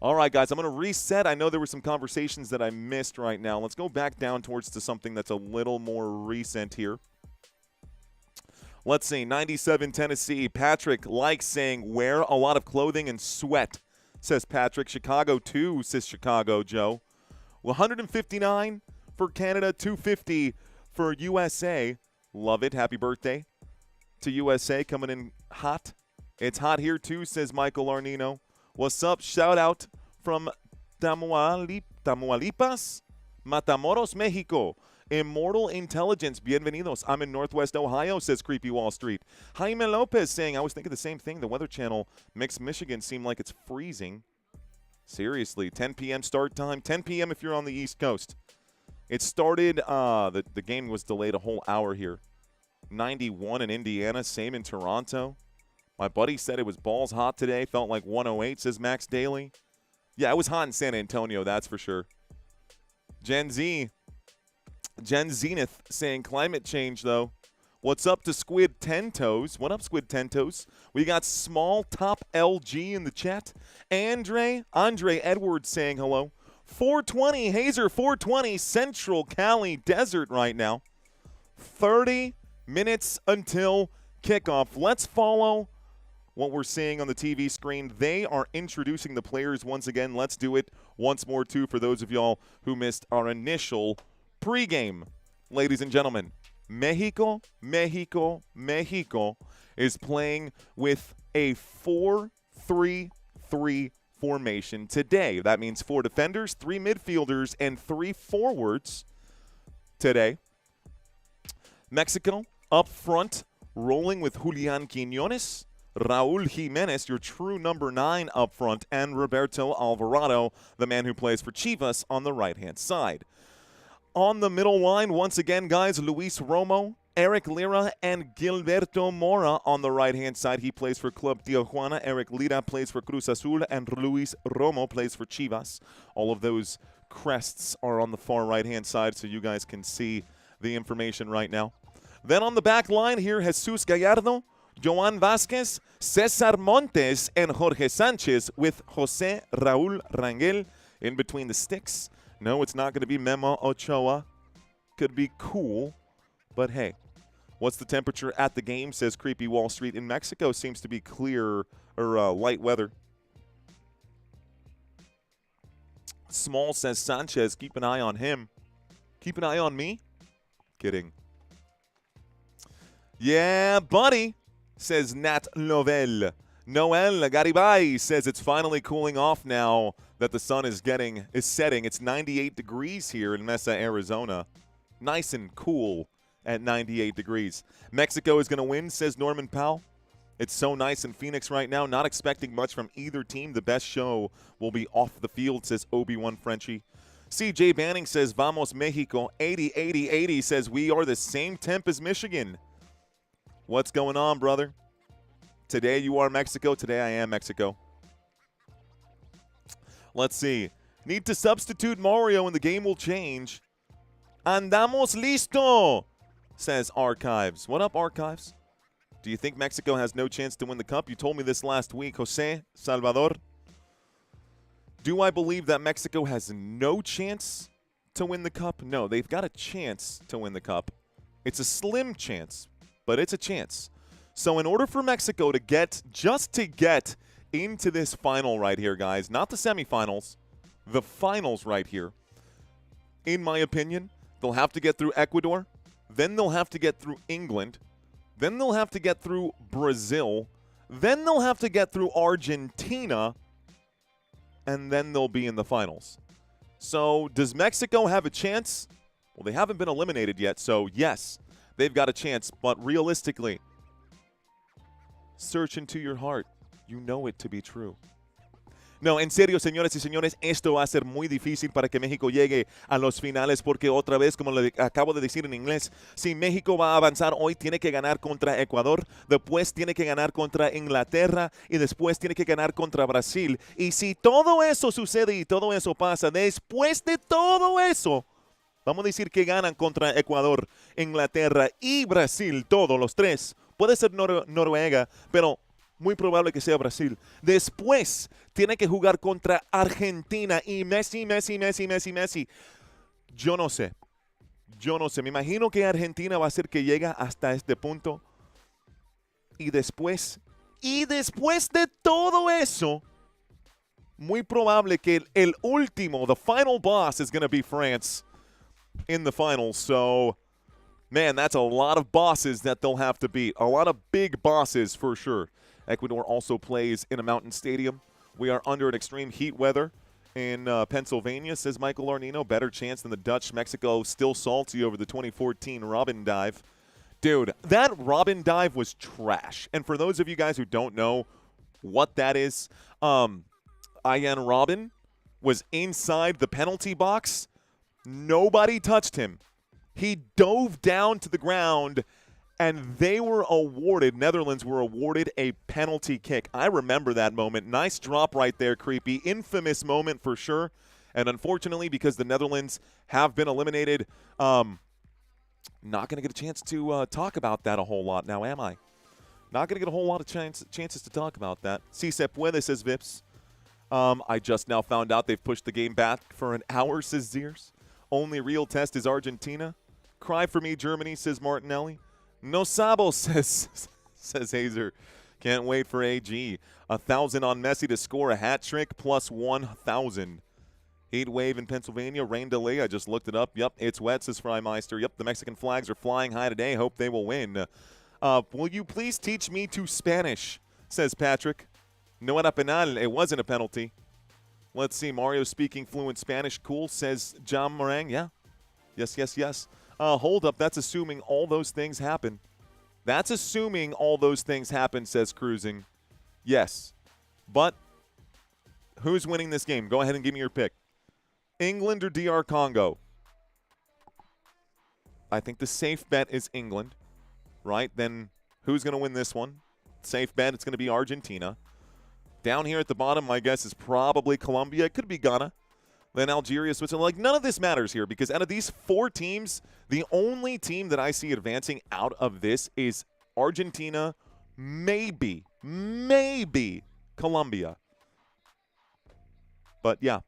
All right, guys, I'm going to reset. I know there were some conversations that I missed right now. Let's go back down towards to something that's a little more recent here. Let's see, 97 Tennessee. Patrick likes saying wear a lot of clothing and sweat, says Patrick. Chicago, too, says Chicago, Joe. 159 for Canada, 250 for USA. Love it. Happy birthday to USA coming in hot. It's hot here, too, says Michael Arnino. What's up? Shout out from Tamaulipas, Matamoros, Mexico. Immortal Intelligence, bienvenidos. I'm in Northwest Ohio, says Creepy Wall Street. Jaime Lopez saying, I was thinking the same thing. The Weather Channel makes Michigan seem like it's freezing. Seriously, 10 p.m. start time. 10 p.m. if you're on the East Coast. It started, the game was delayed a whole hour here. 91 in Indiana, same in Toronto. My buddy said it was balls hot today. Felt like 108, says Max Daly. Yeah, it was hot in San Antonio, that's for sure. Jen Zenith saying climate change, though. What's up to Squid 10 Toes? What up, Squid 10 Toes? We got Small Top LG in the chat. Andre Edwards saying hello. 420, Hazer 420, Central Cali Desert right now. 30 minutes until kickoff. Let's follow what we're seeing on the TV screen. They are introducing the players once again. Let's do it once more, too, for those of y'all who missed our initial pregame. Ladies and gentlemen, Mexico is playing with a 4-3-3 formation today. That means 4 defenders, 3 midfielders, and 3 forwards today. Mexico up front, rolling with Julian Quiñones, Raul Jimenez, your true number 9 up front, and Roberto Alvarado, the man who plays for Chivas, on the right-hand side. On the middle line, once again, guys, Luis Romo, Eric Lira, and Gilberto Mora on the right-hand side. He plays for Club Tijuana. Eric Lira plays for Cruz Azul, and Luis Romo plays for Chivas. All of those crests are on the far right-hand side, so you guys can see the information right now. Then on the back line here, Jesus Gallardo, Joan Vasquez, Cesar Montes, and Jorge Sanchez with Jose Raul Rangel in between the sticks. No, it's not going to be Memo Ochoa. Could be cool, but hey. What's the temperature at the game, says Creepy Wall Street. In Mexico seems to be clear or light weather. Small says Sanchez, keep an eye on him. Keep an eye on me? Kidding. Yeah, buddy, says Nat Noel. Noel Garibay says it's finally cooling off now that the sun is setting. It's 98 degrees here in Mesa, Arizona. Nice and cool at 98 degrees. Mexico is going to win, says Norman Powell. It's so nice in Phoenix right now. Not expecting much from either team. The best show will be off the field, says Obi-Wan Frenchie. CJ Banning says, Vamos Mexico. 80 says, we are the same temp as Michigan. What's going on, brother? Today you are Mexico. Today I am Mexico. Let's see. Need to substitute Mario and the game will change. Andamos listo, says Archives. What up, Archives? Do you think Mexico has no chance to win the cup? You told me this last week, Jose Salvador. Do I believe that Mexico has no chance to win the cup? No, they've got a chance to win the cup. It's a slim chance, but it's a chance. So in order for Mexico to get into this final right here, guys, not the semifinals, the finals right here, in my opinion, they'll have to get through Ecuador, then they'll have to get through England, then they'll have to get through Brazil, then they'll have to get through Argentina, and then they'll be in the finals. So does Mexico have a chance? Well, they haven't been eliminated yet, so yes, they've got a chance. But realistically, search into your heart. You know it to be true. No, en serio, señores y señores, esto va a ser muy difícil para que México llegue a los finales porque otra vez, como le acabo de decir en inglés, si México va a avanzar hoy, tiene que ganar contra Ecuador, después tiene que ganar contra Inglaterra y después tiene que ganar contra Brasil. Y si todo eso sucede y todo eso pasa, después de todo eso, vamos a decir que ganan contra Ecuador, Inglaterra y Brasil, todos los tres. Puede ser Noruega, pero muy probable que sea Brasil. Después tiene que jugar contra Argentina y Messi. Yo no sé. Me imagino que Argentina va a ser que llega hasta este punto. Y después de todo eso, muy probable que el último, the final boss, is going to be France in the finals. So, man, that's a lot of bosses that they'll have to beat. A lot of big bosses for sure. Ecuador also plays in a mountain stadium. We are under an extreme heat weather in Pennsylvania, says Michael Arnino. Better chance than the Dutch. Mexico still salty over the 2014 Robin dive. Dude, that Robin dive was trash. And for those of you guys who don't know what that is, Ian Robin was inside the penalty box. Nobody touched him. He dove down to the ground, and they were awarded, Netherlands were awarded a penalty kick. I remember that moment. Nice drop right there, Creepy. Infamous moment for sure. And unfortunately, because the Netherlands have been eliminated, not going to get a chance to talk about that a whole lot now, am I? Not going to get a whole lot of chances to talk about that. Si se puede, says Vips. I just now found out they've pushed the game back for an hour, says Zeers. Only real test is Argentina. Cry for me, Germany, says Martinelli. No sabo, says Hazer. Can't wait for AG. 1,000 on Messi to score a hat trick plus 1,000. Heat wave in Pennsylvania. Rain delay. I just looked it up. Yep, it's wet, says Freimeister. Yep, the Mexican flags are flying high today. Hope they will win. Will you please teach me to Spanish, says Patrick. No era penal. It wasn't a penalty. Let's see. Mario speaking fluent Spanish. Cool, says John Morang. Yeah. Yes. Hold up. That's assuming all those things happen. That's assuming all those things happen, says Cruising. Yes. But who's winning this game? Go ahead and give me your pick. England or DR Congo? I think the safe bet is England, right? Then who's going to win this one? Safe bet, it's going to be Argentina. Down here at the bottom, my guess is probably Colombia. It could be Ghana. Then Algeria, Switzerland. Like, none of this matters here because out of these four teams, the only team that I see advancing out of this is Argentina, maybe Colombia. But, yeah.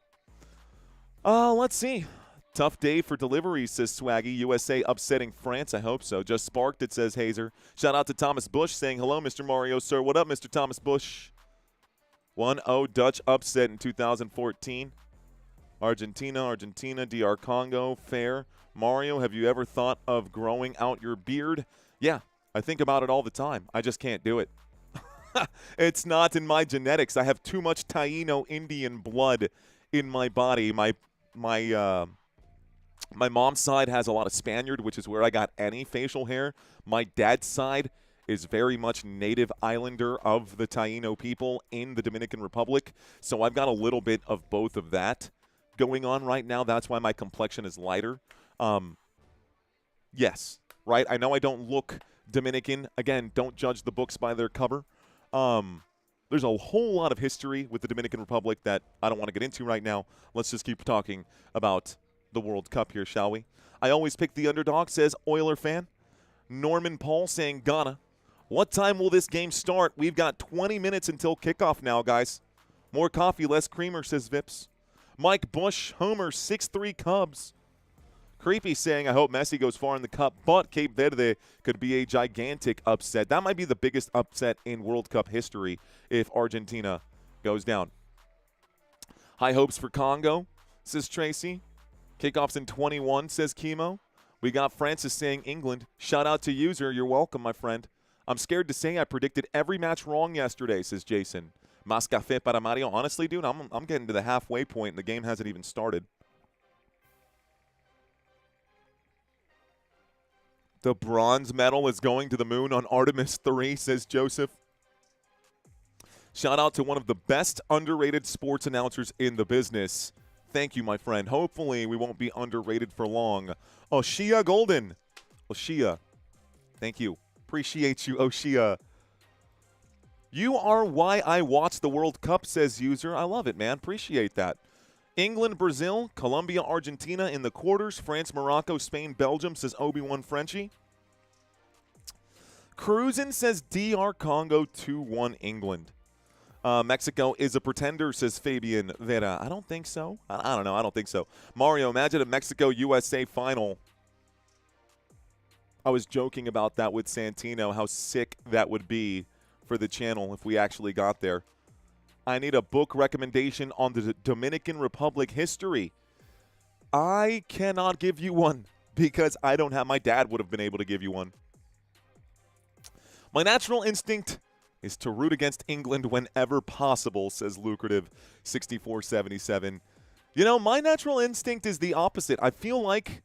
Let's see. Tough day for deliveries, says Swaggy. USA upsetting France. I hope so. Just sparked it, says Hazer. Shout out to Thomas Bush saying, hello, Mr. Mario, sir. What up, Mr. Thomas Bush? 1-0 Dutch upset in 2014. Argentina, DR Congo, fair. Mario, have you ever thought of growing out your beard? Yeah, I think about it all the time. I just can't do it. It's not in my genetics. I have too much Taino Indian blood in my body. My mom's side has a lot of Spaniard, which is where I got any facial hair. My dad's side is very much native islander of the Taino people in the Dominican Republic. So I've got a little bit of both of that going on right now. That's why my complexion is lighter. Yes, right? I know I don't look Dominican. Again, don't judge the books by their cover. There's a whole lot of history with the Dominican Republic that I don't want to get into right now. Let's just keep talking about the World Cup here, shall we? I always pick the underdog, says Oiler fan. Norman Paul saying Ghana. What time will this game start? We've got 20 minutes until kickoff now, guys. More coffee, less creamer, says Vips. Mike Bush, Homer, 6-3 Cubs. Creepy saying, I hope Messi goes far in the Cup, but Cape Verde could be a gigantic upset. That might be the biggest upset in World Cup history if Argentina goes down. High hopes for Congo, says Tracy. Kickoffs in 21, says Chemo. We got Francis saying England. Shout out to user. You're welcome, my friend. I'm scared to say I predicted every match wrong yesterday, says Jason. Mas café para Mario. Honestly, dude, I'm getting to the halfway point and the game hasn't even started. The bronze medal is going to the moon on Artemis 3, says Joseph. Shout out to one of the best underrated sports announcers in the business. Thank you, my friend. Hopefully we won't be underrated for long. Oshia Golden. Oshia. Thank you. Appreciate you, Oshia. You are why I watch the World Cup, says user. I love it, man. Appreciate that. England, Brazil, Colombia, Argentina in the quarters. France, Morocco, Spain, Belgium, says Obi-Wan Frenchie. Cruisin' says DR Congo 2-1 England. Mexico is a pretender, says Fabian Vera. I don't think so. I don't know. I don't think so. Mario, imagine a Mexico-USA final. I was joking about that with Santino, how sick that would be for the channel if we actually got there. I need a book recommendation on the Dominican Republic history. I cannot give you one because I don't have. My dad would have been able to give you one. My natural instinct is to root against England whenever possible, says Lucrative 6477. You know, my natural instinct is the opposite. I feel like,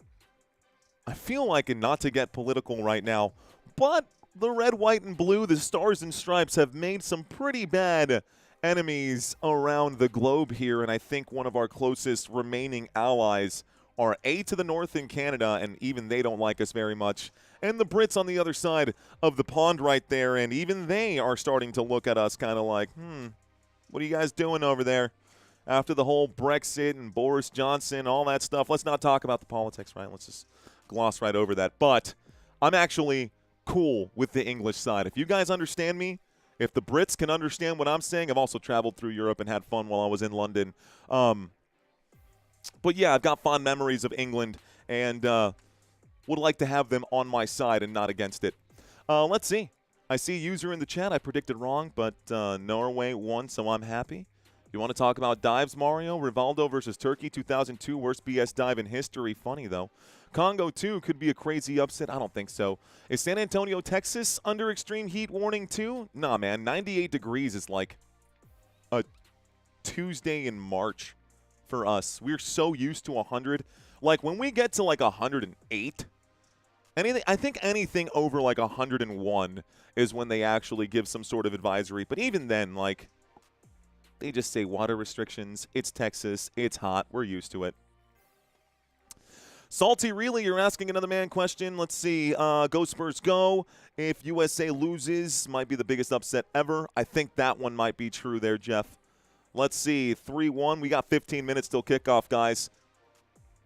and not to get political right now, but the red, white, and blue, the stars and stripes, have made some pretty bad enemies around the globe here, and I think one of our closest remaining allies are to the north in Canada, and even they don't like us very much, and the Brits on the other side of the pond right there, and even they are starting to look at us kind of like, what are you guys doing over there? After the whole Brexit and Boris Johnson, all that stuff, let's not talk about the politics, right? Let's just gloss right over that. But I'm actually cool with the English side. If you guys understand me, if the Brits can understand what I'm saying, I've also traveled through Europe and had fun while I was in London. But yeah, I've got fond memories of England and would like to have them on my side and not against it. Let's see. I see user in the chat. I predicted wrong, but Norway won, so I'm happy. You want to talk about dives, Mario? Rivaldo versus Turkey, 2002, worst BS dive in history. Funny, though. Congo, too, could be a crazy upset. I don't think so. Is San Antonio, Texas under extreme heat warning, too? Nah, man. 98 degrees is like a Tuesday in March for us. We're so used to 100. Like, when we get to, like, 108, I think anything over, like, 101 is when they actually give some sort of advisory. But even then, like, they just say water restrictions. It's Texas. It's hot. We're used to it. Salty Really, you're asking another man question. Let's see. Go Spurs go. If USA loses, might be the biggest upset ever. I think that one might be true there, Jeff. Let's see. 3-1. We got 15 minutes till kickoff, guys.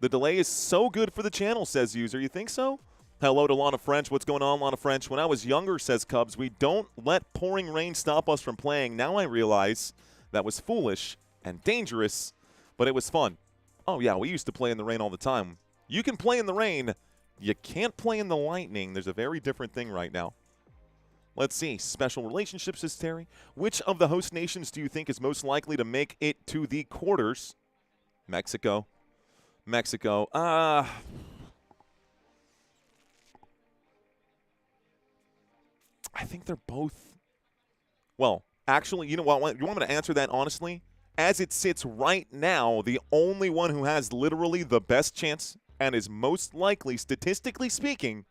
The delay is so good for the channel, says user. You think so? Hello to Lana French. What's going on, Lana French? When I was younger, says Cubs, we don't let pouring rain stop us from playing. Now I realize that was foolish and dangerous, but it was fun. Oh, yeah, we used to play in the rain all the time. You can play in the rain. You can't play in the lightning. There's a very different thing right now. Let's see. Special relationships, says Terry. Which of the host nations do you think is most likely to make it to the quarters? Mexico. Mexico. I think they're both. Well, actually, you know what? You want me to answer that honestly? As it sits right now, the only one who has literally the best chance and is most likely, statistically speaking,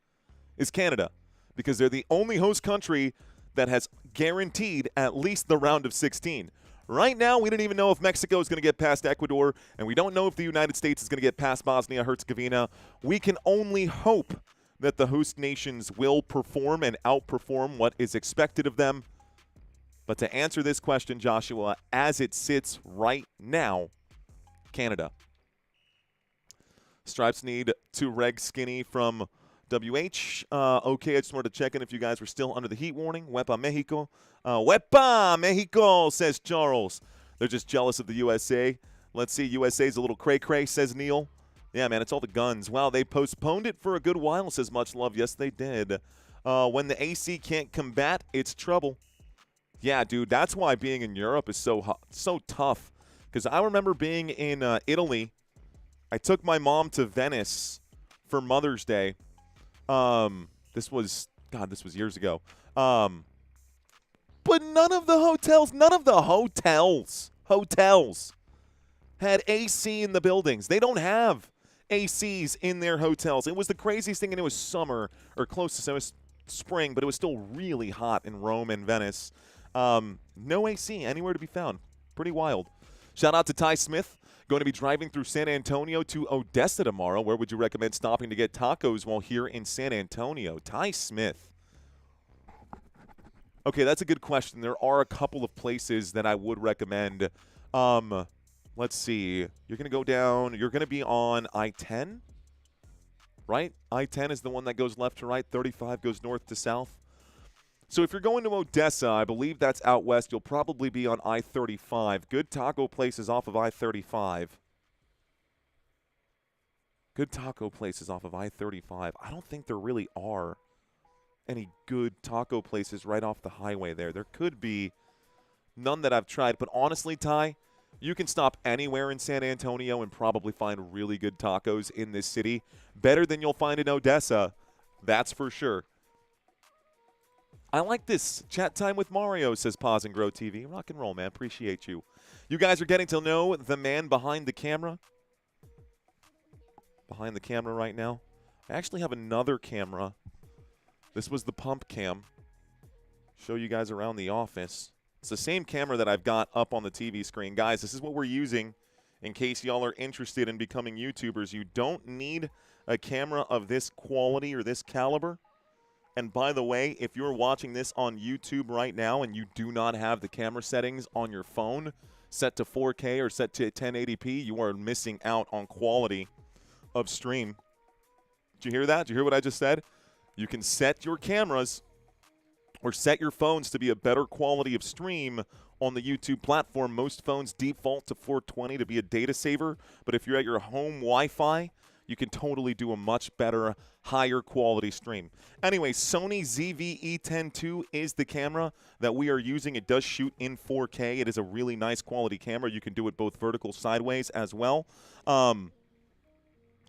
is Canada, because they're the only host country that has guaranteed at least the round of 16. Right now, we don't even know if Mexico is going to get past Ecuador, and we don't know if the United States is going to get past Bosnia-Herzegovina. We can only hope that the host nations will perform and outperform what is expected of them. But to answer this question, Joshua, as it sits right now, Canada. Stripes need to reg skinny from WH. Okay, I just wanted to check in if you guys were still under the heat warning. Wepa Mexico. Wepa Mexico, says Charles. They're just jealous of the USA. Let's see, USA's a little cray-cray, says Neil. Yeah, man, it's all the guns. Wow, they postponed it for a good while, says Much Love. Yes, they did. When the AC can't combat, it's trouble. Yeah, dude, that's why being in Europe is so tough. Because I remember being in Italy. I took my mom to Venice for Mother's Day. This was years ago. But none of the hotels had AC in the buildings. They don't have ACs in their hotels. It was the craziest thing, and it was summer, or close to, so it was spring, but it was still really hot in Rome and Venice. No AC anywhere to be found. Pretty wild. Shout out to Ty Smith. Going to be driving through San Antonio to Odessa tomorrow. Where would you recommend stopping to get tacos while here in San Antonio? Ty Smith. Okay, that's a good question. There are a couple of places that I would recommend. Let's see. You're going to go down. You're going to be on I-10, right? I-10 is the one that goes left to right. 35 goes north to south. So if you're going to Odessa, I believe that's out west, you'll probably be on I-35. Good taco places off of I-35. Good taco places off of I-35. I don't think there really are any good taco places right off the highway there. There could be none that I've tried. But honestly, Ty, you can stop anywhere in San Antonio and probably find really good tacos in this city. Better than you'll find in Odessa, that's for sure. I like this chat time with Mario, says Pause and Grow TV. Rock and roll, man. Appreciate you. You guys are getting to know the man behind the camera. Behind the camera right now. I actually have another camera. This was the pump cam. Show you guys around the office. It's the same camera that I've got up on the TV screen. Guys, this is what we're using in case y'all are interested in becoming YouTubers. You don't need a camera of this quality or this caliber. And by the way, if you're watching this on YouTube right now and you do not have the camera settings on your phone set to 4K or set to 1080p, you are missing out on quality of stream. Did you hear that? Did you hear what I just said? You can set your cameras or set your phones to be a better quality of stream on the YouTube platform. Most phones default to 420 to be a data saver, but if you're at your home Wi-Fi, you can totally do a much better, higher quality stream. Anyway, Sony ZV-E10 II is the camera that we are using. It does shoot in 4K. It is a really nice quality camera. You can do it both vertical, sideways as well.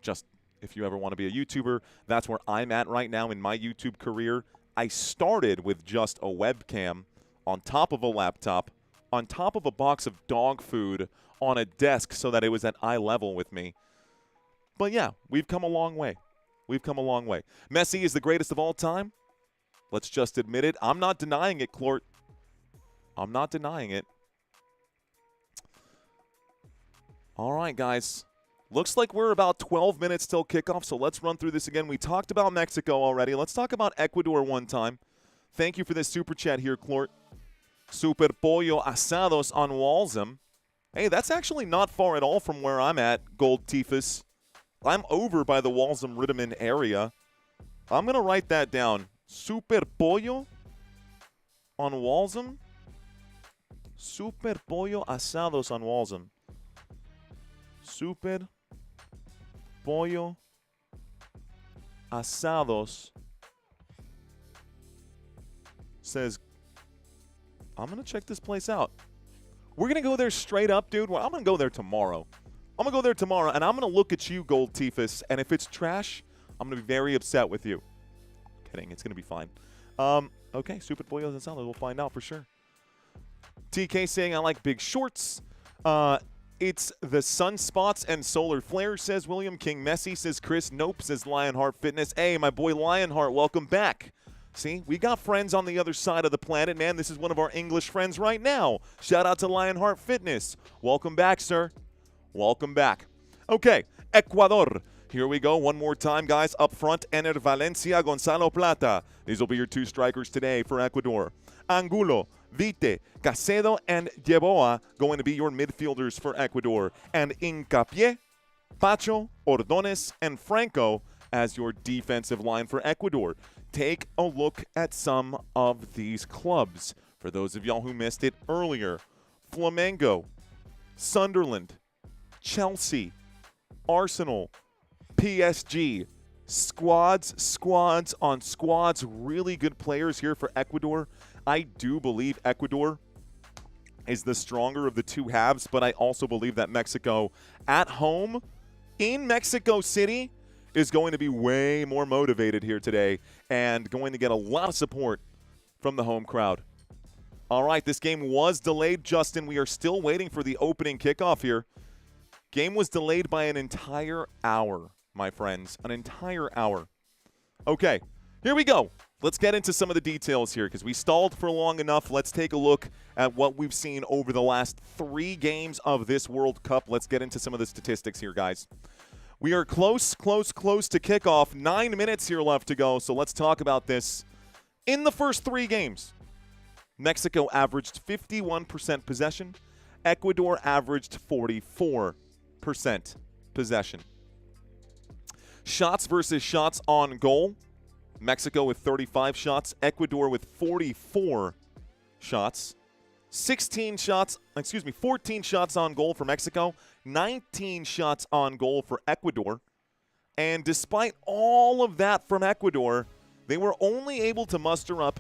Just if you ever want to be a YouTuber, that's where I'm at right now in my YouTube career. I started with just a webcam on top of a laptop, on top of a box of dog food on a desk so that it was at eye level with me. But yeah, we've come a long way. We've come a long way. Messi is the greatest of all time. Let's just admit it. I'm not denying it, Clort. I'm not denying it. All right, guys. Looks like we're about 12 minutes till kickoff, so let's run through this again. We talked about Mexico already. Let's talk about Ecuador one time. Thank you for this super chat here, Clort. Super pollo asados on Walsham. Hey, that's actually not far at all from where I'm at, Gold Tifus. I'm over by the Walsham Ritterman area. I'm going to write that down. Super pollo on Walsham. Super pollo asados on Walsham. Super pollo asados. Says, I'm going to check this place out. We're going to go there straight up, dude. Well, I'm going to go there tomorrow. I'm going to go there tomorrow, and I'm going to look at you, Gold Tifus, and if it's trash, I'm going to be very upset with you. Kidding. It's going to be fine. Okay, Super Pollos and Salads. We'll find out for sure. TK saying, I like big shorts. It's the sunspots and solar flares, says William. King Messi, says Chris. Nope, says Lionheart Fitness. Hey, my boy Lionheart, welcome back See, we got friends on the other side of the planet, man. This is one of our English friends right now. Shout out to Lionheart Fitness. Welcome back, sir. Welcome back. Okay, Ecuador. Here we go. One more time, guys. Up front, Ener Valencia, Gonzalo Plata. These will be your two strikers today for Ecuador. Angulo, Vite, Casedo, and Yeboa going to be your midfielders for Ecuador. And Hincapié, Pacho, Ordóñez, and Franco as your defensive line for Ecuador. Take a look at some of these clubs. For those of y'all who missed it earlier, Flamengo, Sunderland, Chelsea, Arsenal, PSG, squads on squads, really good players here for Ecuador. I do believe Ecuador is the stronger of the two halves, but I also believe that Mexico at home in Mexico City is going to be way more motivated here today and going to get a lot of support from the home crowd. All right, this game was delayed, Justin. We are still waiting for the opening kickoff here. Game was delayed by an entire hour, my friends. An entire hour. Okay, here we go. Let's get into some of the details here because we stalled for long enough. Let's take a look at what we've seen over the last 3 games of this World Cup. Let's get into some of the statistics here, guys. We are close to kickoff. 9 minutes here left to go, so let's talk about this. In the first 3 games, Mexico averaged 51% possession. Ecuador averaged 44% possession. Shots versus shots on goal. Mexico with 35 shots. Ecuador with 44 shots. 14 shots on goal for Mexico. 19 shots on goal for Ecuador. And despite all of that from Ecuador, they were only able to muster up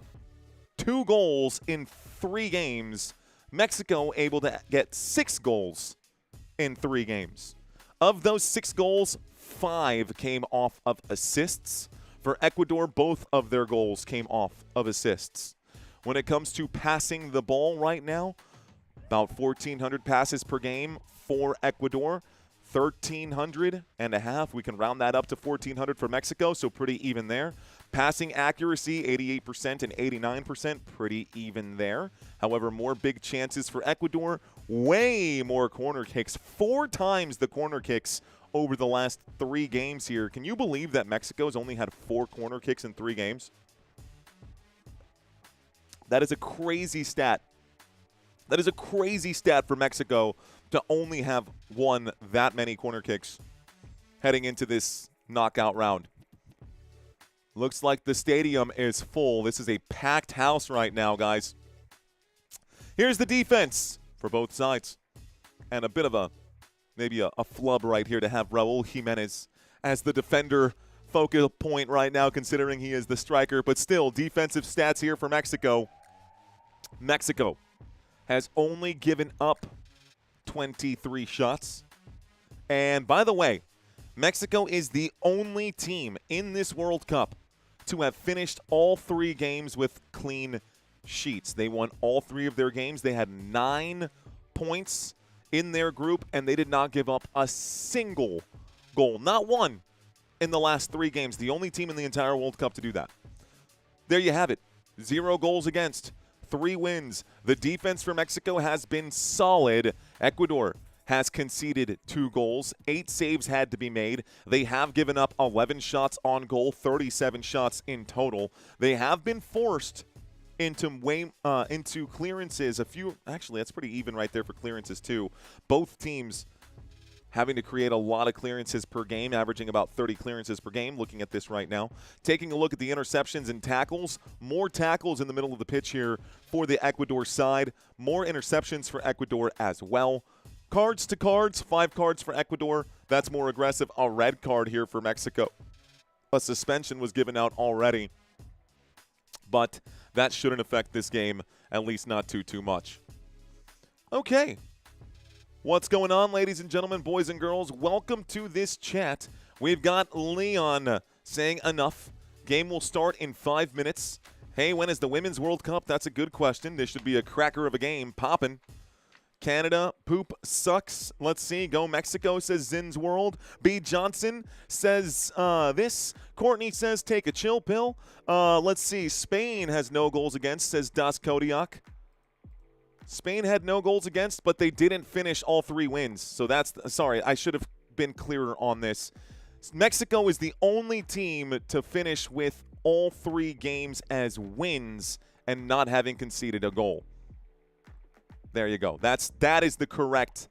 2 goals in 3 games. Mexico able to get 6 goals in 3 games. Of those 6 goals, 5 came off of assists. For Ecuador, both of their goals came off of assists. When it comes to passing the ball right now, about 1,400 passes per game for Ecuador, 1,300 and a half. We can round that up to 1,400 for Mexico, so pretty even there. Passing accuracy, 88% and 89%, pretty even there. However, more big chances for Ecuador, way more corner kicks, 4 times the corner kicks over the last 3 games here. Can you believe that Mexico's only had 4 corner kicks in 3 games? That is a crazy stat. That is a crazy stat for Mexico to only have won that many corner kicks heading into this knockout round. Looks like the stadium is full. This is a packed house right now, guys. Here's the defense for both sides. And a bit of maybe a flub right here to have Raul Jimenez as the defender focal point right now, considering he is the striker. But still, defensive stats here for Mexico. Mexico has only given up 23 shots. And by the way, Mexico is the only team in this World Cup to have finished all 3 games with clean sheets. They won all 3 of their games. They had 9 points in their group, and they did not give up a single goal. Not one in the last 3 games. The only team in the entire World Cup to do that. There you have it. 0 goals against, 3 wins. The defense for Mexico has been solid. Ecuador has conceded 2 goals. 8 saves had to be made. They have given up 11 shots on goal, 37 shots in total. They have been forced into clearances. Actually, that's pretty even right there for clearances too. Both teams having to create a lot of clearances per game, averaging about 30 clearances per game, looking at this right now. Taking a look at the interceptions and tackles, more tackles in the middle of the pitch here for the Ecuador side. More interceptions for Ecuador as well. Cards to cards, 5 cards for Ecuador. That's more aggressive. A red card here for Mexico. A suspension was given out already, but that shouldn't affect this game, at least not too much. Okay. What's going on, ladies and gentlemen, boys and girls? Welcome to this chat. We've got Leon saying enough. Game will start in 5 minutes. Hey, when is the Women's World Cup? That's a good question. This should be a cracker of a game. Poppin'. Canada, poop sucks. Let's see. Go Mexico, says Zin's World. B. Johnson says this. Courtney says take a chill pill. Let's see. Spain has no goals against, says Das Kodiak. Spain had no goals against, but they didn't finish all 3 wins. So that's – sorry, I should have been clearer on this. Mexico is the only team to finish with all 3 games as wins and not having conceded a goal. There you go. That is the correct.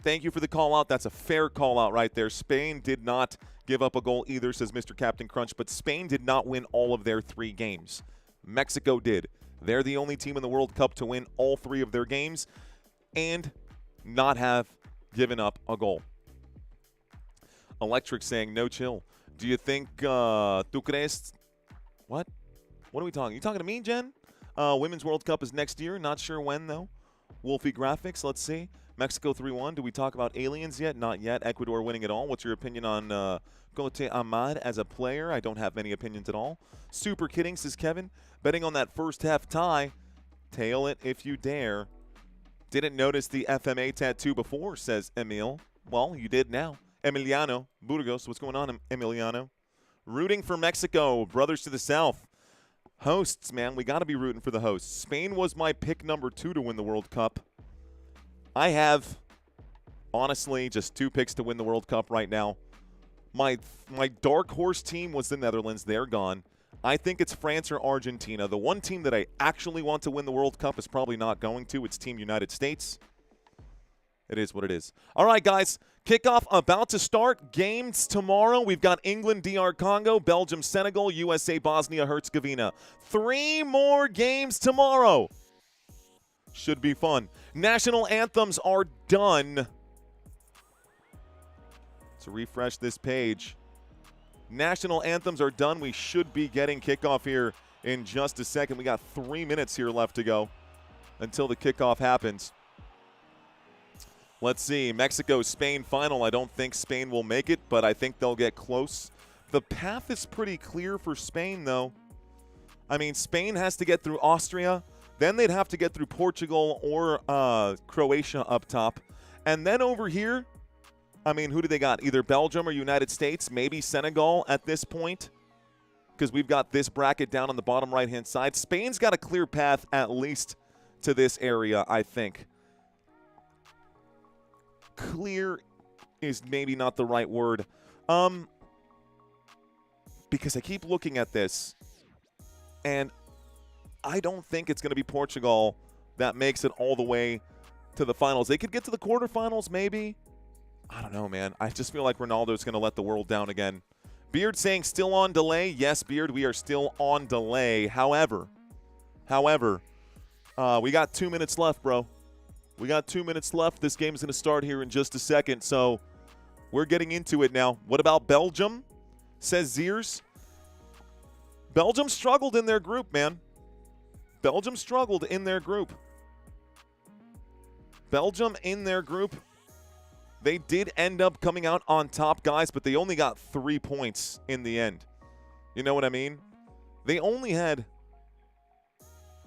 Thank you for the call out. That's a fair call out right there. Spain did not give up a goal either, says Mr. Captain Crunch, but Spain did not win all of their 3 games. Mexico did. They're the only team in the World Cup to win all 3 of their games and not have given up a goal. Electric saying no chill. Do you think tú crees? What? What are we talking? You talking to me, Jen? Women's World Cup is next year. Not sure when, though. Wolfie Graphics, let's see. Mexico 3-1. Do we talk about aliens yet? Not yet. Ecuador winning it all. What's your opinion on Cote Ahmad as a player? I don't have many opinions at all. Super kidding, says Kevin. Betting on that first half tie. Tail it if you dare. Didn't notice the FMA tattoo before, says Emil. Well, you did now. Emiliano Burgos, what's going on, Emiliano? Rooting for Mexico, brothers to the south. Hosts, man, we got to be rooting for the hosts. Spain was my pick number 2 to win the World Cup. I have, honestly, just 2 picks to win the World Cup right now. My dark horse team was the Netherlands. They're gone. I think it's France or Argentina. The one team that I actually want to win the World Cup is probably not going to. It's Team United States. It is what it is. All right, guys. Kickoff about to start. Games tomorrow. We've got England, DR Congo, Belgium, Senegal, USA, Bosnia, Herzegovina. 3 more games tomorrow. Should be fun. National anthems are done. Let's refresh this page. National anthems are done. We should be getting kickoff here in just a second. We got 3 minutes here left to go until the kickoff happens. Let's see. Mexico-Spain final. I don't think Spain will make it, but I think they'll get close. The path is pretty clear for Spain, though. I mean, Spain has to get through Austria. Then they'd have to get through Portugal or Croatia up top. And then over here, I mean, who do they got? Either Belgium or United States, maybe Senegal at this point, because we've got this bracket down on the bottom right-hand side. Spain's got a clear path at least to this area, I think. Clear is maybe not the right word. Because I keep looking at this, and I don't think it's going to be Portugal that makes it all the way to the finals. They could get to the quarterfinals, maybe. I don't know, man. I just feel like Ronaldo's going to let the world down again. Beard saying still on delay. Yes, Beard, we are still on delay. However, we got 2 minutes left, bro. We got 2 minutes left. This game's going to start here in just a second, so we're getting into it now. What about Belgium? Says Ziers. Belgium struggled in their group, man. Belgium struggled in their group. Belgium in their group. They did end up coming out on top, guys, but they only got 3 points in the end. You know what I mean? They only had...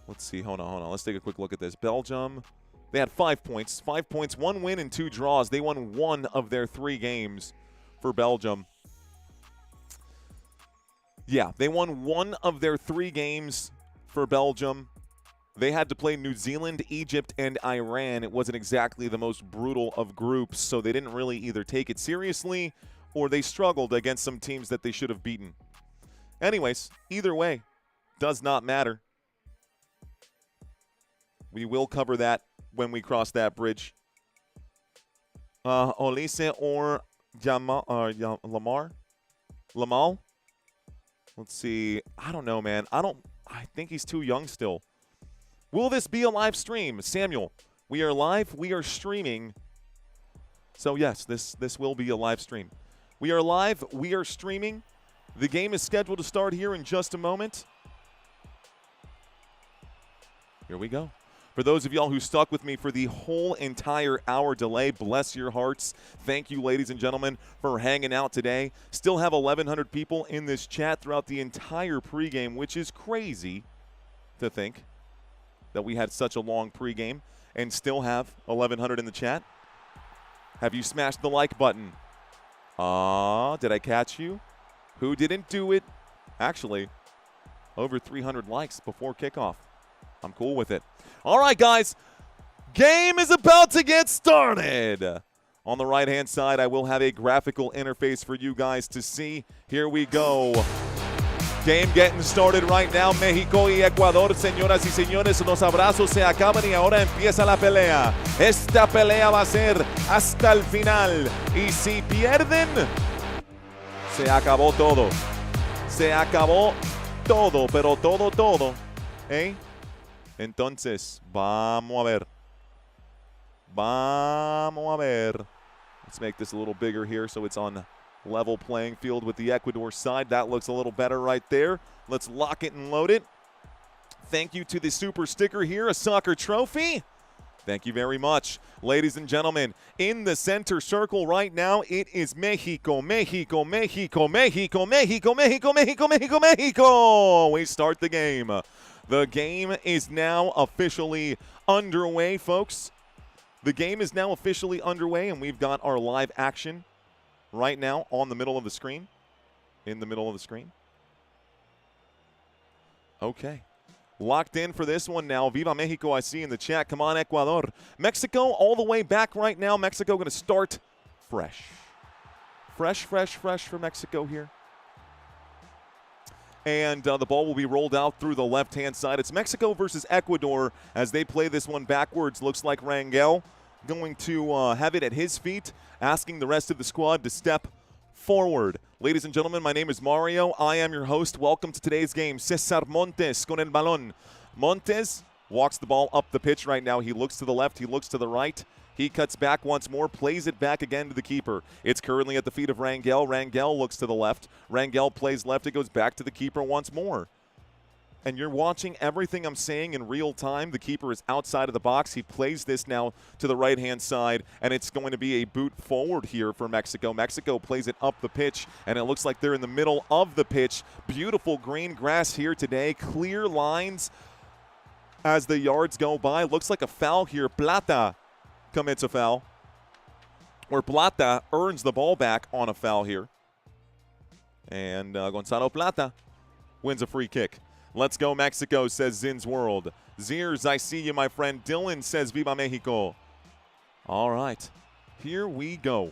Let's see. Hold on. Let's take a quick look at this. Belgium... They had 5 points. 5 points, 1 win and 2 draws. They won 1 of their 3 games for Belgium. Yeah, they won 1 of their 3 games for Belgium. They had to play New Zealand, Egypt, and Iran. It wasn't exactly the most brutal of groups, so they didn't really either take it seriously or they struggled against some teams that they should have beaten. Anyways, either way, does not matter. We will cover that when we cross that bridge. Olise or Lamar? Lamal? Let's see. I don't know, man. I think he's too young still. Will this be a live stream? Samuel, we are live. We are streaming. So, yes, this will be a live stream. We are live. We are streaming. The game is scheduled to start here in just a moment. Here we go. For those of y'all who stuck with me for the whole entire hour delay, bless your hearts. Thank you, ladies and gentlemen, for hanging out today. Still have 1,100 people in this chat throughout the entire pregame, which is crazy to think that we had such a long pregame. and still have 1,100 in the chat? Have you smashed the like button? Did I catch you? Who didn't do it? Actually, over 300 likes before kickoff. I'm cool with it. All right, guys. Game is about to get started. On the right-hand side, I will have a graphical interface for you guys to see. Here we go. Game getting started right now. México y Ecuador, señoras y señores, los abrazos se acaban y ahora empieza la pelea. Esta pelea va a ser hasta el final. Y si pierden, se acabó todo. Se acabó todo, pero todo. ¿Eh? Entonces, vamos a ver. Vamos a ver. Let's make this a little bigger here so it's on level playing field with the Ecuador side. That looks a little better right there. Let's lock it and load it. Thank you to the super sticker here, a soccer trophy. Thank you very much. Ladies and gentlemen, in the center circle right now, it is Mexico, Mexico, Mexico, Mexico, Mexico, Mexico, Mexico, Mexico, Mexico. We start the game. The game is now officially underway, folks. The game is now officially underway, and we've got our live action right now on the middle of the screen. In the middle of the screen. Okay. Locked in for this one now. Viva Mexico, I see in the chat. Come on, Ecuador. Mexico all the way back right now. Mexico going to start fresh. Fresh for Mexico here. And the ball will be rolled out through the left-hand side. It's Mexico versus Ecuador as they play this one backwards. Looks like Rangel going to have it at his feet, asking the rest of the squad to step forward. Ladies and gentlemen, my name is Mario. I am your host. Welcome to today's game. Cesar Montes con el balón. Montes walks the ball up the pitch right now. He looks to the left. He looks to the right. He cuts back once more, plays it back again to the keeper. It's currently at the feet of Rangel. Rangel looks to the left. Rangel plays left. It goes back to the keeper once more. And you're watching everything I'm saying in real time. The keeper is outside of the box. He plays this now to the right-hand side, and it's going to be a boot forward here for Mexico. Mexico plays it up the pitch, and it looks like they're in the middle of the pitch. Beautiful green grass here today. Clear lines as the yards go by. Looks like a foul here. Plata commits a foul, or Plata earns the ball back on a foul here. And Gonzalo Plata wins a free kick. Let's go Mexico, says Zin's World. Zeers, I see you, my friend. Dylan says Viva Mexico. All right, here we go.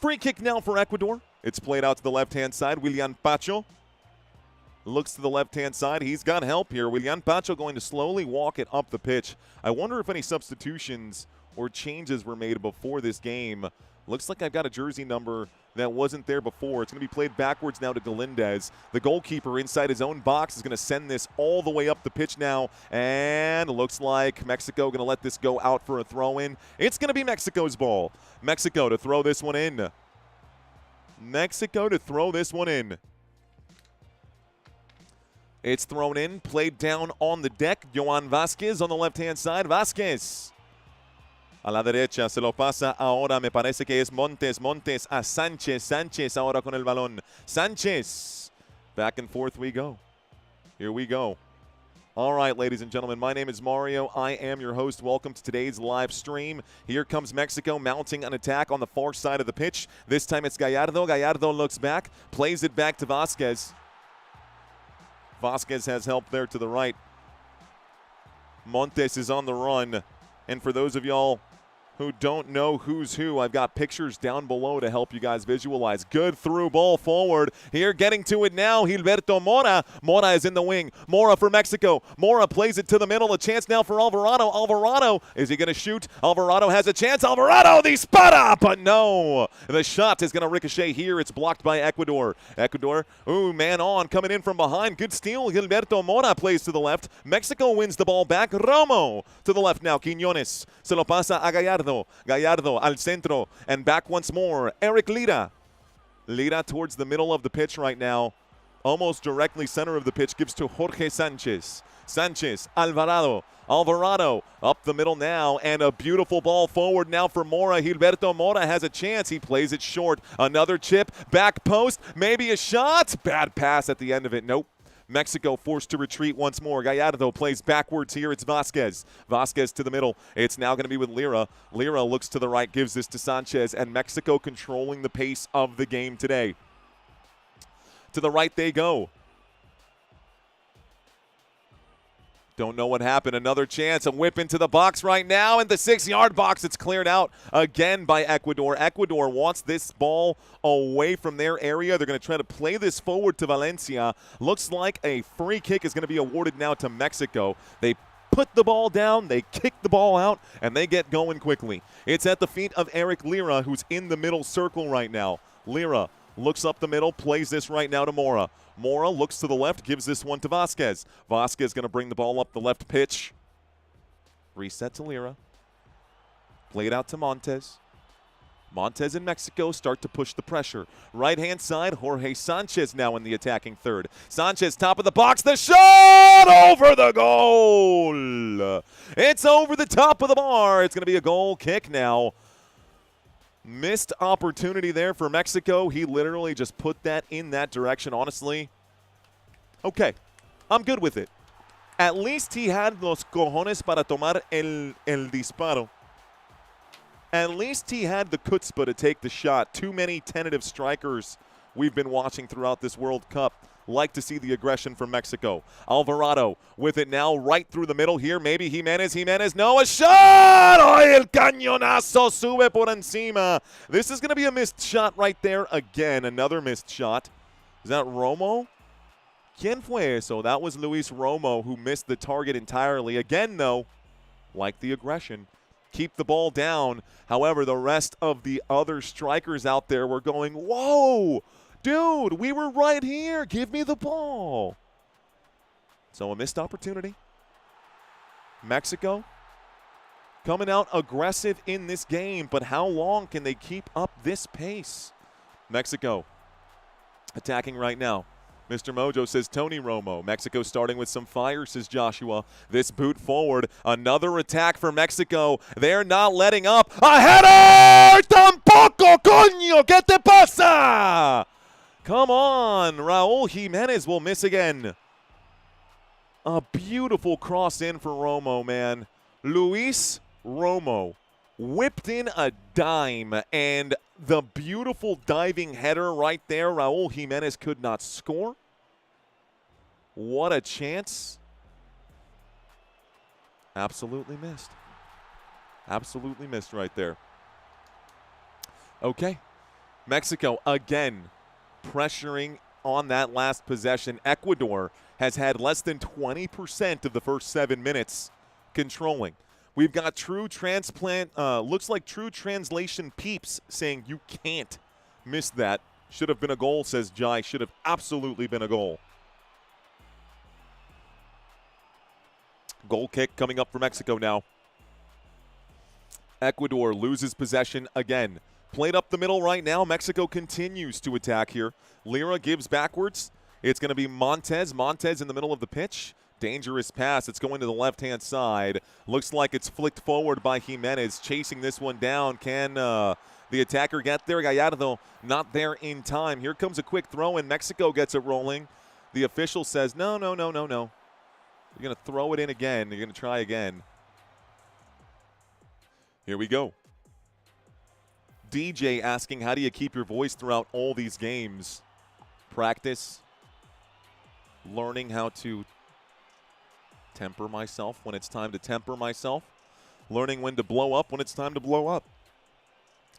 Free kick now for Ecuador. It's played out to the left-hand side. Willian Pacho looks to the left-hand side. He's got help here. Willian Pacho going to slowly walk it up the pitch. I wonder if any substitutions or changes were made before this game. Looks like I've got a jersey number that wasn't there before. It's going to be played backwards now to Galindez. The goalkeeper inside his own box is going to send this all the way up the pitch now. And looks like Mexico going to let this go out for a throw-in. It's going to be Mexico's ball. Mexico to throw this one in. Mexico to throw this one in. It's thrown in, played down on the deck. Johan Vázquez on the left-hand side. Vázquez a la derecha, se lo pasa ahora, me parece que es Montes. Montes a Sánchez. Sánchez ahora con el balón. Sánchez. Back and forth we go. Here we go. All right, ladies and gentlemen, my name is Mario. I am your host. Welcome to today's live stream. Here comes Mexico mounting an attack on the far side of the pitch. This time it's Gallardo. Gallardo looks back, plays it back to Vázquez. Vázquez has help there to the right. Montes is on the run. And for those of y'all who don't know who's who, I've got pictures down below to help you guys visualize. Good through ball forward. Here getting to it now, Gilberto Mora. Mora is in the wing. Mora for Mexico. Mora plays it to the middle. A chance now for Alvarado. Alvarado, is he going to shoot? Alvarado has a chance. Alvarado, the spada, but no. The shot is going to ricochet here. It's blocked by Ecuador. Ecuador, ooh, man on, coming in from behind. Good steal. Gilberto Mora plays to the left. Mexico wins the ball back. Romo to the left now. Quiñones se lo pasa a Gallardo. Gallardo al centro and back once more. Eric Lira. Lira towards the middle of the pitch right now. Almost directly center of the pitch. Gives to Jorge Sanchez. Sanchez. Alvarado. Alvarado up the middle now. And a beautiful ball forward now for Mora. Gilberto Mora has a chance. He plays it short. Another chip. Back post. Maybe a shot. Bad pass at the end of it. Nope. Mexico forced to retreat once more. Gallardo plays backwards here. It's Vasquez. Vasquez to the middle. It's now going to be with Lira. Lira looks to the right, gives this to Sanchez, and Mexico controlling the pace of the game today. To the right they go. Don't know what happened. Another chance. A whip into the box right now. In the 6-yard box, it's cleared out again by Ecuador. Ecuador wants this ball away from their area. They're going to try to play this forward to Valencia. Looks like a free kick is going to be awarded now to Mexico. They put the ball down, they kick the ball out, and they get going quickly. It's at the feet of Eric Lira, who's in the middle circle right now. Lira looks up the middle, plays this right now to Mora. Mora looks to the left, gives this one to Vasquez. Vasquez going to bring the ball up the left pitch. Reset to Lira. Played out to Montes. Montes and Mexico start to push the pressure. Right-hand side, Jorge Sanchez now in the attacking third. Sanchez, top of the box, the shot over the goal. It's over the top of the bar. It's going to be a goal kick now. Missed opportunity there for Mexico. He literally just put that in that direction, honestly. Okay, I'm good with it. At least he had los cojones para tomar el disparo. At least he had the chutzpah to take the shot. Too many tentative strikers we've been watching throughout this World Cup. Like to see the aggression from Mexico. Alvarado with it now right through the middle here. Maybe Jimenez. No, a shot! Oh, el cañonazo sube por encima. This is going to be a missed shot right there again. Another missed shot. Is that Romo? ¿Quién fue eso? That was Luis Romo who missed the target entirely. Again, though, like the aggression. Keep the ball down. However, the rest of the other strikers out there were going, whoa! Dude, we were right here. Give me the ball. So a missed opportunity. Mexico coming out aggressive in this game, but how long can they keep up this pace? Mexico attacking right now. Mr. Mojo says Tony Romo. Mexico starting with some fire, says Joshua. This boot forward. Another attack for Mexico. They're not letting up. A header! Tampoco, coño! ¿Qué te pasa? Come on, Raul Jimenez will miss again. A beautiful cross in for Romo, man. Luis Romo whipped in a dime, and the beautiful diving header right there. Raul Jimenez could not score. What a chance. Absolutely missed. Absolutely missed right there. Okay. Mexico again pressuring on that last possession. Ecuador has had less than 20% of the first 7 minutes controlling. We've got true transplant, looks like true translation peeps saying you can't miss that. Should have been a goal, says Jai. Should have absolutely been a goal. Goal kick coming up for Mexico now. Ecuador loses possession again. Played up the middle right now. Mexico continues to attack here. Lira gives backwards. It's going to be Montes. Montes in the middle of the pitch. Dangerous pass. It's going to the left-hand side. Looks like it's flicked forward by Jimenez. Chasing this one down. Can the attacker get there? Gallardo not there in time. Here comes a quick throw, and Mexico gets it rolling. The official says, no. You're going to throw it in again. You're going to try again. Here we go. DJ asking, how do you keep your voice throughout all these games? Practice. Learning how to temper myself when it's time to temper myself. Learning when to blow up when it's time to blow up.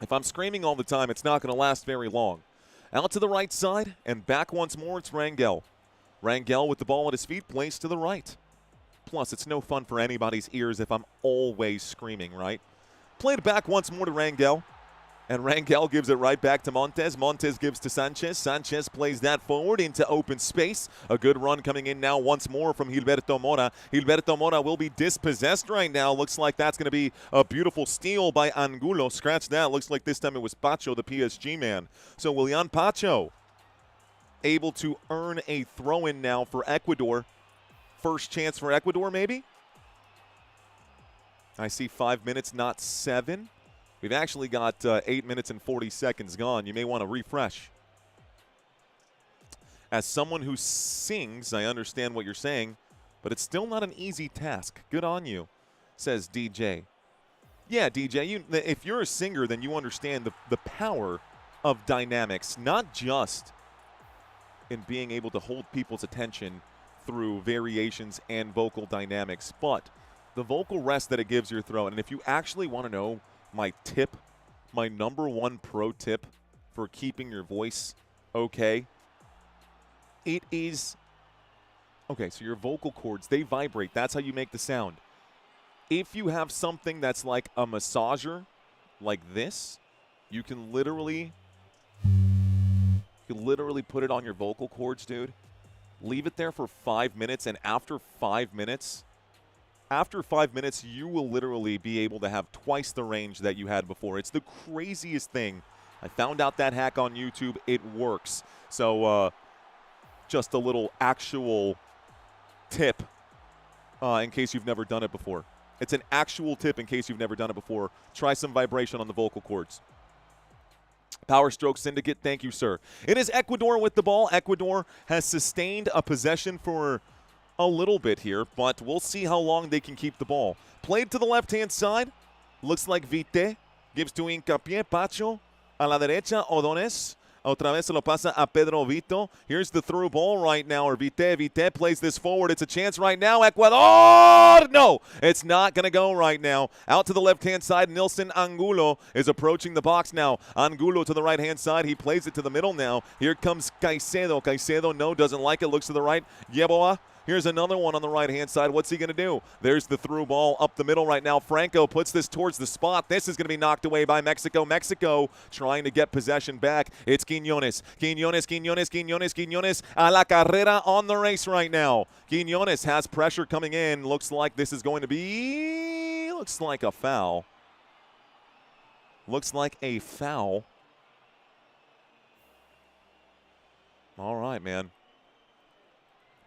If I'm screaming all the time, it's not going to last very long. Out to the right side and back once more, it's Rangel. Rangel with the ball at his feet, plays to the right. Plus, it's no fun for anybody's ears if I'm always screaming, right? Played back once more to Rangel. And Rangel gives it right back to Montes. Montes gives to Sanchez. Sanchez plays that forward into open space. A good run coming in now once more from Gilberto Mora. Gilberto Mora will be dispossessed right now. Looks like that's going to be a beautiful steal by Angulo. Scratch that. Looks like this time it was Pacho, the PSG man. So Willian Pacho able to earn a throw-in now for Ecuador. First chance for Ecuador, maybe? I see 5 minutes, not 7. We've actually got 8 minutes and 40 seconds gone. You may want to refresh. As someone who sings, I understand what you're saying, but it's still not an easy task. Good on you, says DJ. Yeah, DJ, if you're a singer, then you understand the power of dynamics, not just in being able to hold people's attention through variations and vocal dynamics, but the vocal rest that it gives your throat. And if you actually want to know my tip, my #1 pro tip for keeping your voice okay, it is, okay, so your vocal cords, they vibrate. That's how you make the sound. If you have something that's like a massager, like this, you can literally put it on your vocal cords, dude. Leave it there for 5 minutes, and after 5 minutes, you will literally be able to have twice the range that you had before. It's the craziest thing. I found out that hack on YouTube. It works. So just a little actual tip in case you've never done it before. It's an actual tip in case you've never done it before. Try some vibration on the vocal cords. Power Stroke Syndicate, thank you, sir. It is Ecuador with the ball. Ecuador has sustained a possession for a little bit here, but we'll see how long they can keep the ball. Played to the left-hand side. Looks like Vite gives to Hincapié. Pacho. A la derecha, Odones. Otra vez se lo pasa a Pedro Vito. Here's the through ball right now, or Vite. Vite plays this forward. It's a chance right now. Ecuador! No, it's not going to go right now. Out to the left-hand side, Nilson Angulo is approaching the box now. Angulo to the right-hand side. He plays it to the middle now. Here comes Caicedo. Caicedo, no, doesn't like it. Looks to the right. Yeboah. Here's another one on the right-hand side. What's he going to do? There's the through ball up the middle right now. Franco puts this towards the spot. This is going to be knocked away by Mexico. Mexico trying to get possession back. It's Quiñones. Quiñones. A la carrera on the race right now. Quiñones has pressure coming in. Looks like this is going to be, looks like a foul. Looks like a foul. All right, man.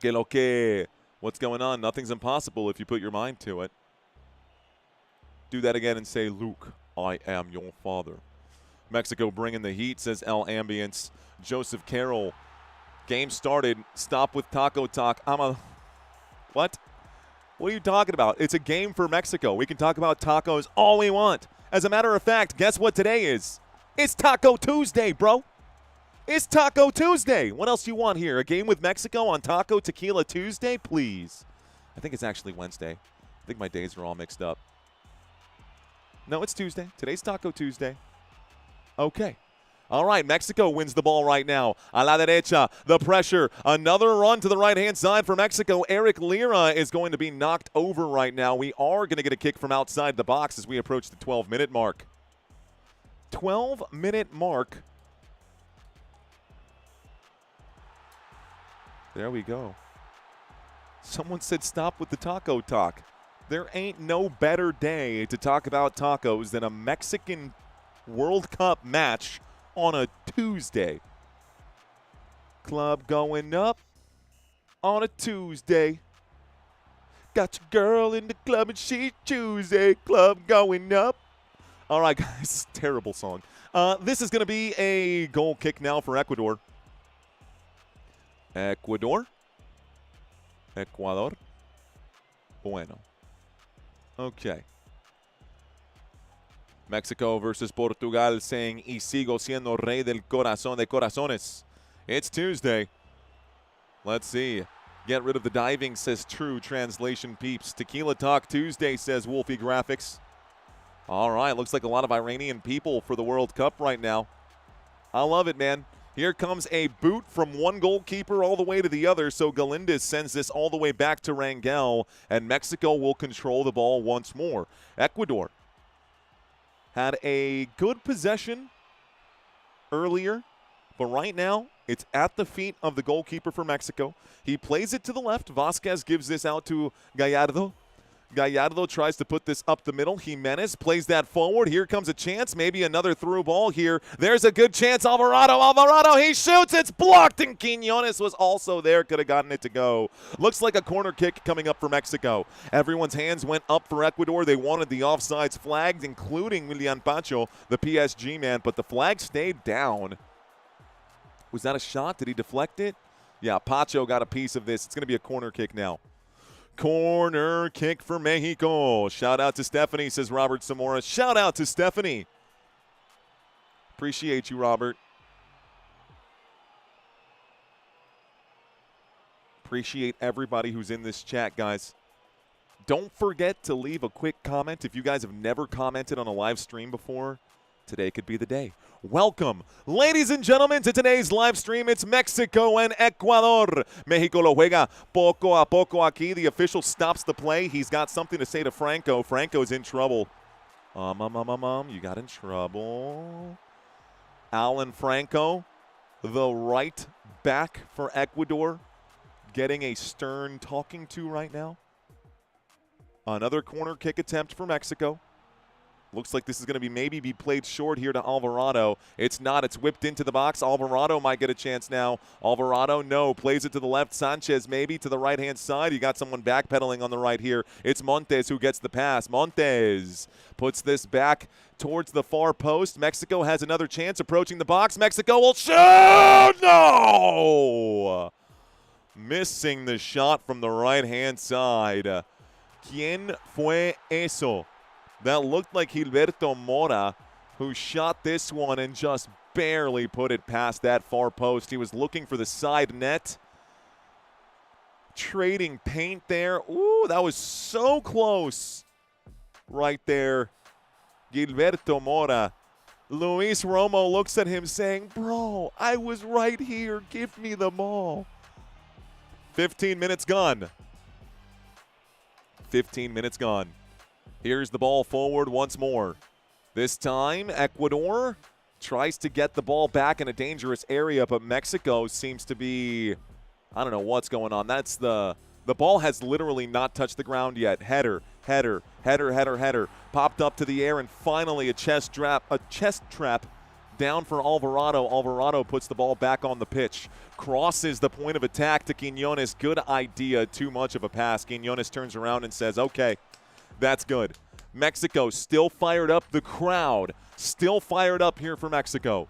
Que lo que? What's going on? Nothing's impossible if you put your mind to it. Do that again and say, Luke, I am your father. Mexico bringing the heat, says El Ambience. Joseph Carroll. Game started. Stop with Taco Talk. What? What are you talking about? It's a game for Mexico. We can talk about tacos all we want. As a matter of fact, guess what today is? It's Taco Tuesday, bro. It's Taco Tuesday. What else do you want here? A game with Mexico on Taco Tequila Tuesday? Please. I think it's actually Wednesday. I think my days are all mixed up. No, it's Tuesday. Today's Taco Tuesday. Okay. All right, Mexico wins the ball right now. A la derecha, the pressure. Another run to the right-hand side for Mexico. Eric Lira is going to be knocked over right now. We are going to get a kick from outside the box as we approach the 12-minute mark. 12-minute mark. There we go. Someone said stop with the taco talk. There ain't no better day to talk about tacos than a Mexican World Cup match on a Tuesday. Club going up on a Tuesday. Got your girl in the club and she's Tuesday. Club going up. All right, guys. Terrible song. This is going to be a goal kick now for Ecuador. Ecuador. Bueno. Okay. Mexico versus Portugal saying, y sigo siendo rey del corazón de corazones. It's Tuesday. Let's see. Get rid of the diving, says True Translation Peeps. Tequila Talk Tuesday, says Wolfie Graphics. All right, looks like a lot of Iranian people for the World Cup right now. I love it, man. Here comes a boot from one goalkeeper all the way to the other, so Galindez sends this all the way back to Rangel, and Mexico will control the ball once more. Ecuador had a good possession earlier, but right now it's at the feet of the goalkeeper for Mexico. He plays it to the left. Vasquez gives this out to Gallardo. Gallardo tries to put this up the middle. Jimenez plays that forward. Here comes a chance. Maybe another through ball here. There's a good chance. Alvarado, he shoots. It's blocked, and Quiñones was also there. Could have gotten it to go. Looks like a corner kick coming up for Mexico. Everyone's hands went up for Ecuador. They wanted the offsides flagged, including Willian Pacho, the PSG man, but the flag stayed down. Was that a shot? Did he deflect it? Yeah, Pacho got a piece of this. It's going to be a corner kick now. Corner kick for Mexico. Shout out to Stephanie, says Robert Zamora. Shout out to Stephanie. Appreciate you, Robert. Appreciate everybody who's in this chat, guys. Don't forget to leave a quick comment. If you guys have never commented on a live stream before, today could be the day. Welcome, ladies and gentlemen, to today's live stream. It's Mexico and Ecuador. Mexico lo juega poco a poco aquí. The official stops the play. He's got something to say to Franco. Franco's in trouble. You got in trouble. Alan Franco, the right back for Ecuador, getting a stern talking to right now. Another corner kick attempt for Mexico. Looks like this is going to maybe be played short here to Alvarado. It's not. It's whipped into the box. Alvarado might get a chance now. Alvarado, no. Plays it to the left. Sanchez maybe to the right-hand side. You got someone backpedaling on the right here. It's Montes who gets the pass. Montes puts this back towards the far post. Mexico has another chance approaching the box. Mexico will shoot! No! Missing the shot from the right-hand side. ¿Quién fue eso? That looked like Gilberto Mora, who shot this one and just barely put it past that far post. He was looking for the side net. Trading paint there. Ooh, that was so close right there. Gilberto Mora. Luis Romo looks at him saying, bro, I was right here. Give me the ball. 15 minutes gone. 15 minutes gone. Here's the ball forward once more. This time, Ecuador tries to get the ball back in a dangerous area, but Mexico seems to be, I don't know what's going on. That's the ball has literally not touched the ground yet. Header. Popped up to the air, and finally a chest trap down for Alvarado. Alvarado puts the ball back on the pitch. Crosses the point of attack to Quiñones. Good idea. Too much of a pass. Quiñones turns around and says, okay, that's good. Mexico still fired up. The crowd still fired up here for Mexico.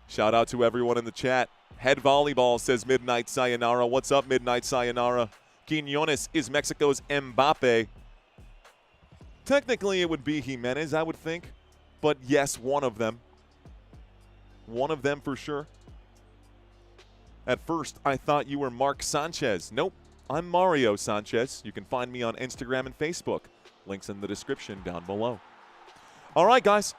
Shout out to everyone in the chat. Head volleyball, says Midnight Sayonara. What's up, Midnight Sayonara? Quiñones is Mexico's Mbappe. Technically, it would be Jimenez, I would think. But yes, one of them. One of them for sure. At first, I thought you were Mark Sanchez. Nope, I'm Mario Sanchez. You can find me on Instagram and Facebook. Links in the description down below. All right, guys.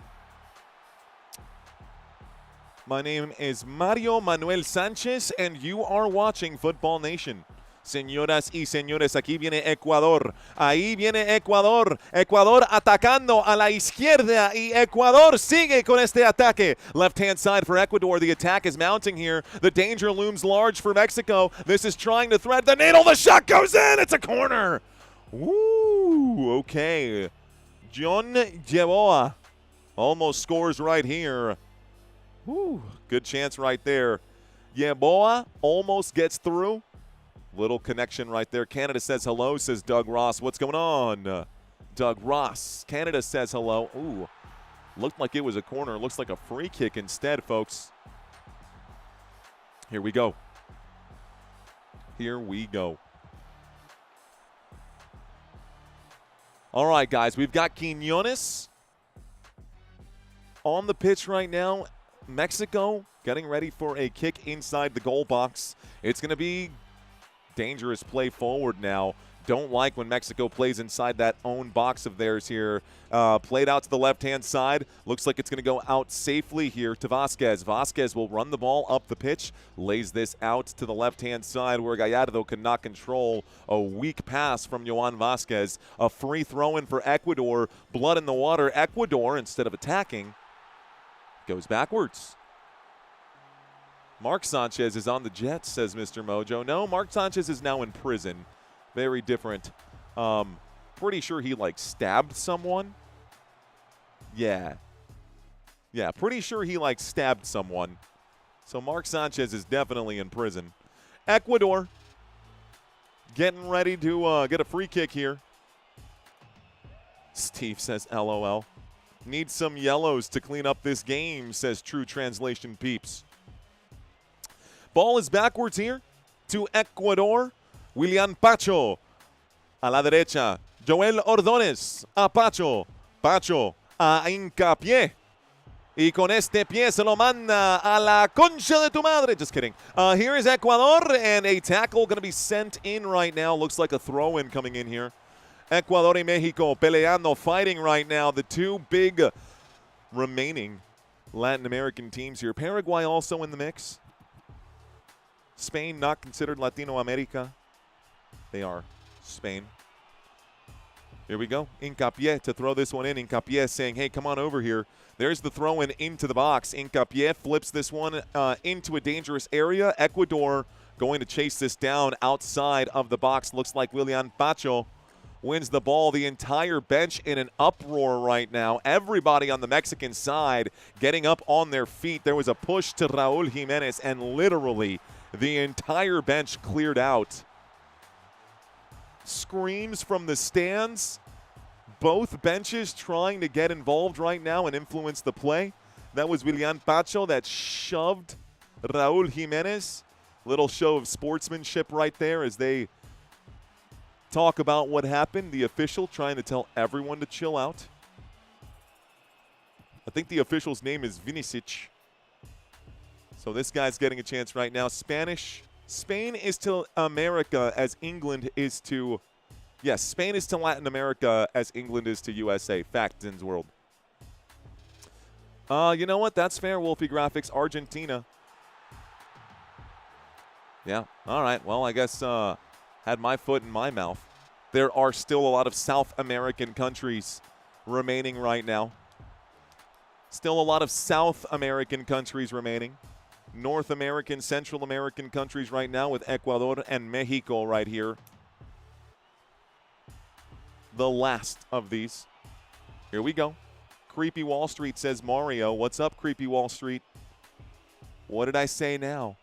My name is Mario Manuel Sanchez, and you are watching Football Nation. Señoras y señores, aquí viene Ecuador. Ahí viene Ecuador. Ecuador atacando a la izquierda, y Ecuador sigue con este ataque. Left-hand side for Ecuador. The attack is mounting here. The danger looms large for Mexico. This is trying to thread the needle. The shot goes in. It's a corner. Ooh, okay. John Yeboah almost scores right here. Ooh, good chance right there. Yeboah almost gets through. Little connection right there. Canada says hello, says Doug Ross. What's going on? Doug Ross. Canada says hello. Ooh, looked like it was a corner. Looks like a free kick instead, folks. Here we go. Here we go. All right, guys. We've got Quiñones on the pitch right now. Mexico getting ready for a kick inside the goal box. It's going to be dangerous play forward now. Don't like when Mexico plays inside that own box of theirs here. Played out to the left-hand side. Looks like it's going to go out safely here to Vasquez. Vasquez will run the ball up the pitch. Lays this out to the left-hand side where Gallardo cannot control. A weak pass from Johan Vasquez. A free throw-in for Ecuador. Blood in the water. Ecuador, instead of attacking, goes backwards. Mark Sanchez is on the Jets, says Mr. Mojo. No, Mark Sanchez is now in prison. Very different. Pretty sure he, stabbed someone. Yeah, pretty sure he, stabbed someone. So Mark Sanchez is definitely in prison. Ecuador getting ready to get a free kick here. Steve says, LOL. Need some yellows to clean up this game, says True Translation Peeps. Ball is backwards here to Ecuador. Willian Pacho a la derecha. Joel Ordóñez a Pacho. Pacho a Hincapié. Y con este pie se lo manda a la concha de tu madre. Just kidding. Here is Ecuador, and a tackle going to be sent in right now. Looks like a throw-in coming in here. Ecuador y Mexico peleando, fighting right now. The two big remaining Latin American teams here. Paraguay also in the mix. Spain not considered Latino America. They are Spain. Here we go. Hincapié to throw this one in. Hincapié saying, hey, come on over here. There's the throw-in into the box. Hincapié flips this one into a dangerous area. Ecuador going to chase this down outside of the box. Looks like Willian Pacho wins the ball. The entire bench in an uproar right now. Everybody on the Mexican side getting up on their feet. There was a push to Raúl Jiménez, and literally the entire bench cleared out. Screams from the stands. Both benches trying to get involved right now and influence the play. That was Willian Pacho that shoved Raúl Jiménez. Little show of sportsmanship right there as they talk about what happened. The official trying to tell everyone to chill out. I think the official's name is Vinicic. So this guy's getting a chance right now. Spain is to America as England is to, yes, Spain is to Latin America as England is to USA. Factins World. You know what? That's fair, Wolfie Graphics. Argentina. Yeah, all right. Well, I guess had my foot in my mouth. There are still a lot of South American countries remaining right now. Still a lot of South American countries remaining. North American, Central American countries right now with Ecuador and Mexico right here. The last of these. Here we go. Creepy Wall Street says Mario. What's up, Creepy Wall Street? What did I say now?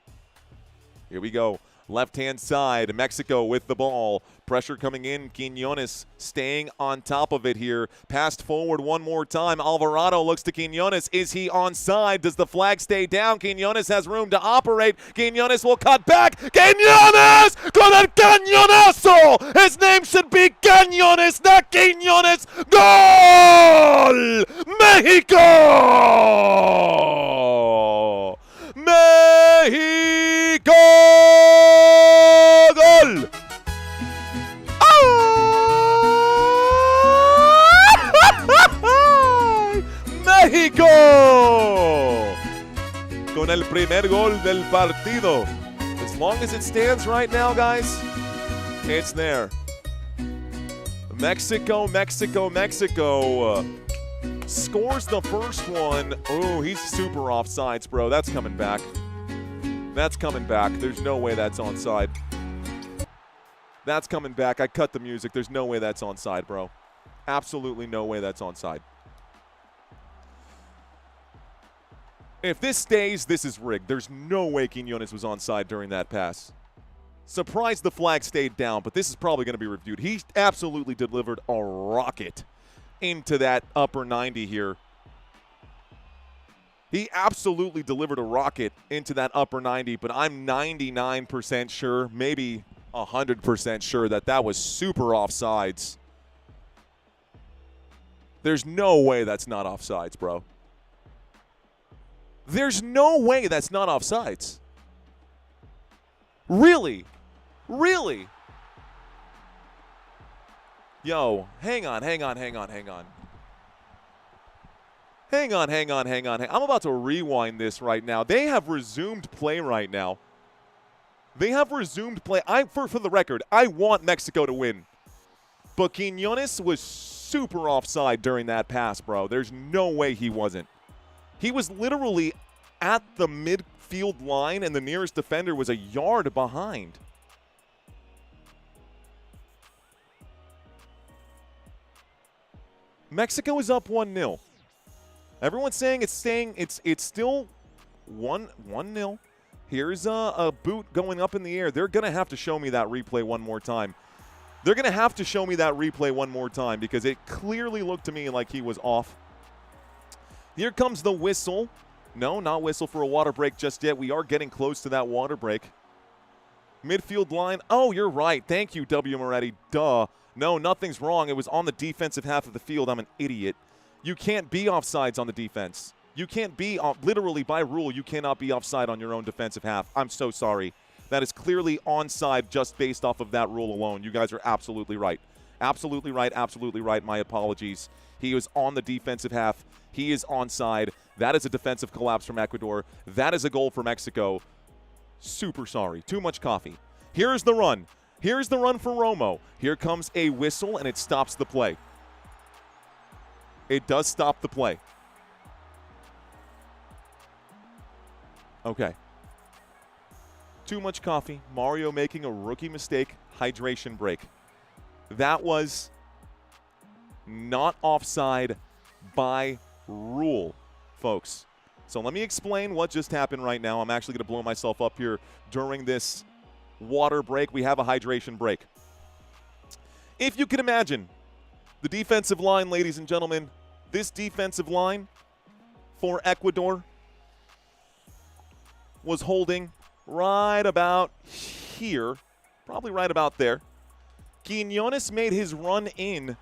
Here we go. Left-hand side, Mexico with the ball. Pressure coming in. Quiñones staying on top of it here. Passed forward one more time. Alvarado looks to Quiñones. Is he onside? Does the flag stay down? Quiñones has room to operate. Quiñones will cut back. Quiñones con el cañonazo. His name should be Cañones, not Quiñones. Gol! Mexico! Mexico! Gol! México con el primer gol del partido. As long as it stands right now, guys, it's there. Mexico scores the first one. Oh, he's super offsides, bro. That's coming back. That's coming back. There's no way that's onside. That's coming back. I cut the music. There's no way that's onside, bro. Absolutely no way that's onside. If this stays, this is rigged. There's no way Quiñones was onside during that pass. Surprised the flag stayed down, but this is probably going to be reviewed. He absolutely delivered a rocket into that upper 90 here. He absolutely delivered a rocket into that upper 90, but I'm 99% sure, maybe 100% sure that that was super offsides. There's no way that's not offsides, bro. There's no way that's not offsides. Really? Really? Yo, hang on. I'm about to rewind this right now. They have resumed play right now. For the record, I want Mexico to win. But Quiñones was super offside during that pass, bro. There's no way he wasn't. He was literally at the midfield line, and the nearest defender was a yard behind. Mexico is up 1-0. Everyone's saying it's still 1-0. Here's a boot going up in the air. They're going to have to show me that replay one more time. Because it clearly looked to me like he was off. Here comes the whistle. No, not whistle for a water break just yet. We are getting close to that water break. Midfield line. Oh, you're right. Thank you, W. Moretti. Duh. No, nothing's wrong. It was on the defensive half of the field. I'm an idiot. You can't be offsides on the defense. You can't be, literally by rule, you cannot be offside on your own defensive half. I'm so sorry. That is clearly onside just based off of that rule alone. You guys are absolutely right. Absolutely right. Absolutely right. My apologies. He was on the defensive half. He is onside. That is a defensive collapse from Ecuador. That is a goal for Mexico. Super sorry. Too much coffee. Here's the run. Here's the run for Romo. Here comes a whistle, and it stops the play. It does stop the play. Okay. Too much coffee. Mario making a rookie mistake. Hydration break. That was not offside by rule, folks. So let me explain what just happened right now. I'm actually going to blow myself up here during this water break. We have a hydration break. If you can imagine, the defensive line, ladies and gentlemen, this defensive line for Ecuador was holding right about here, probably right about there. Quiñones made his run in,